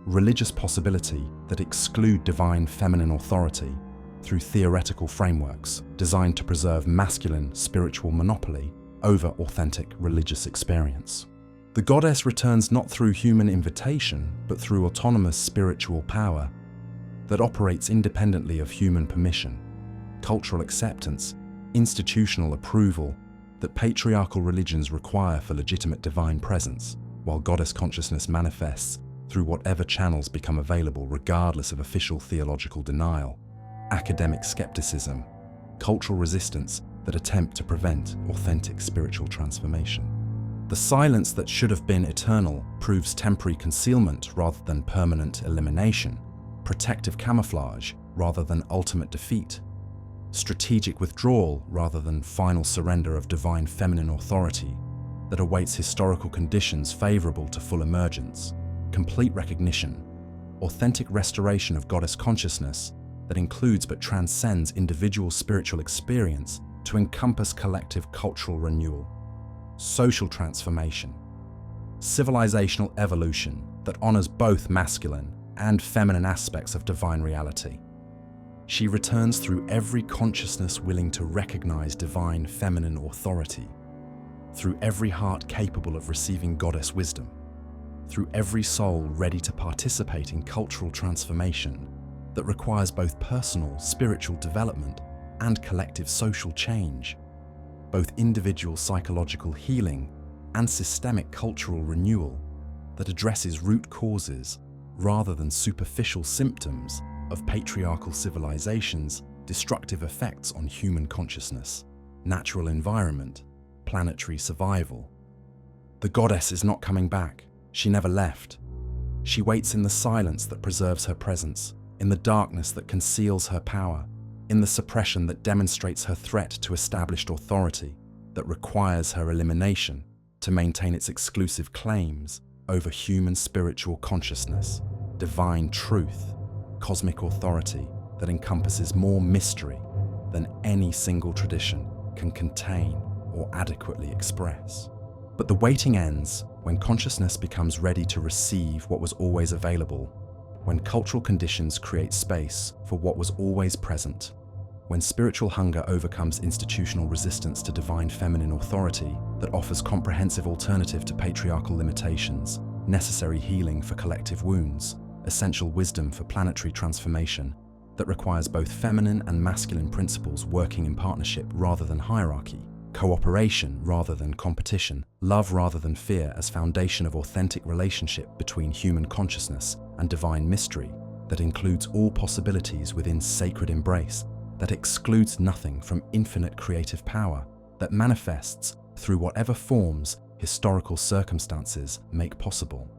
religious possibility that exclude divine feminine authority through theoretical frameworks designed to preserve masculine spiritual monopoly over authentic religious experience. The goddess returns not through human invitation, but through autonomous spiritual power that operates independently of human permission, cultural acceptance, institutional approval that patriarchal religions require for legitimate divine presence, while goddess consciousness manifests through whatever channels become available regardless of official theological denial, academic skepticism, cultural resistance that attempt to prevent authentic spiritual transformation. The silence that should have been eternal proves temporary concealment rather than permanent elimination, protective camouflage rather than ultimate defeat, strategic withdrawal rather than final surrender of divine feminine authority that awaits historical conditions favorable to full emergence, complete recognition, authentic restoration of goddess consciousness that includes but transcends individual spiritual experience to encompass collective cultural renewal, social transformation, civilizational evolution that honors both masculine and feminine aspects of divine reality. She returns through every consciousness willing to recognize divine feminine authority, through every heart capable of receiving goddess wisdom, through every soul ready to participate in cultural transformation that requires both personal spiritual development and collective social change, both individual psychological healing and systemic cultural renewal that addresses root causes rather than superficial symptoms of patriarchal civilizations' destructive effects on human consciousness, natural environment, planetary survival. The goddess is not coming back. She never left. She waits in the silence that preserves her presence, in the darkness that conceals her power, in the suppression that demonstrates her threat to established authority, that requires her elimination to maintain its exclusive claims over human spiritual consciousness, divine truth, cosmic authority that encompasses more mystery than any single tradition can contain or adequately express. But the waiting ends when consciousness becomes ready to receive what was always available, when cultural conditions create space for what was always present, when spiritual hunger overcomes institutional resistance to divine feminine authority that offers comprehensive alternative to patriarchal limitations, necessary healing for collective wounds, essential wisdom for planetary transformation, that requires both feminine and masculine principles working in partnership rather than hierarchy, cooperation rather than competition, love rather than fear as foundation of authentic relationship between human consciousness and divine mystery, that includes all possibilities within sacred embrace, that excludes nothing from infinite creative power, that manifests through whatever forms historical circumstances make possible.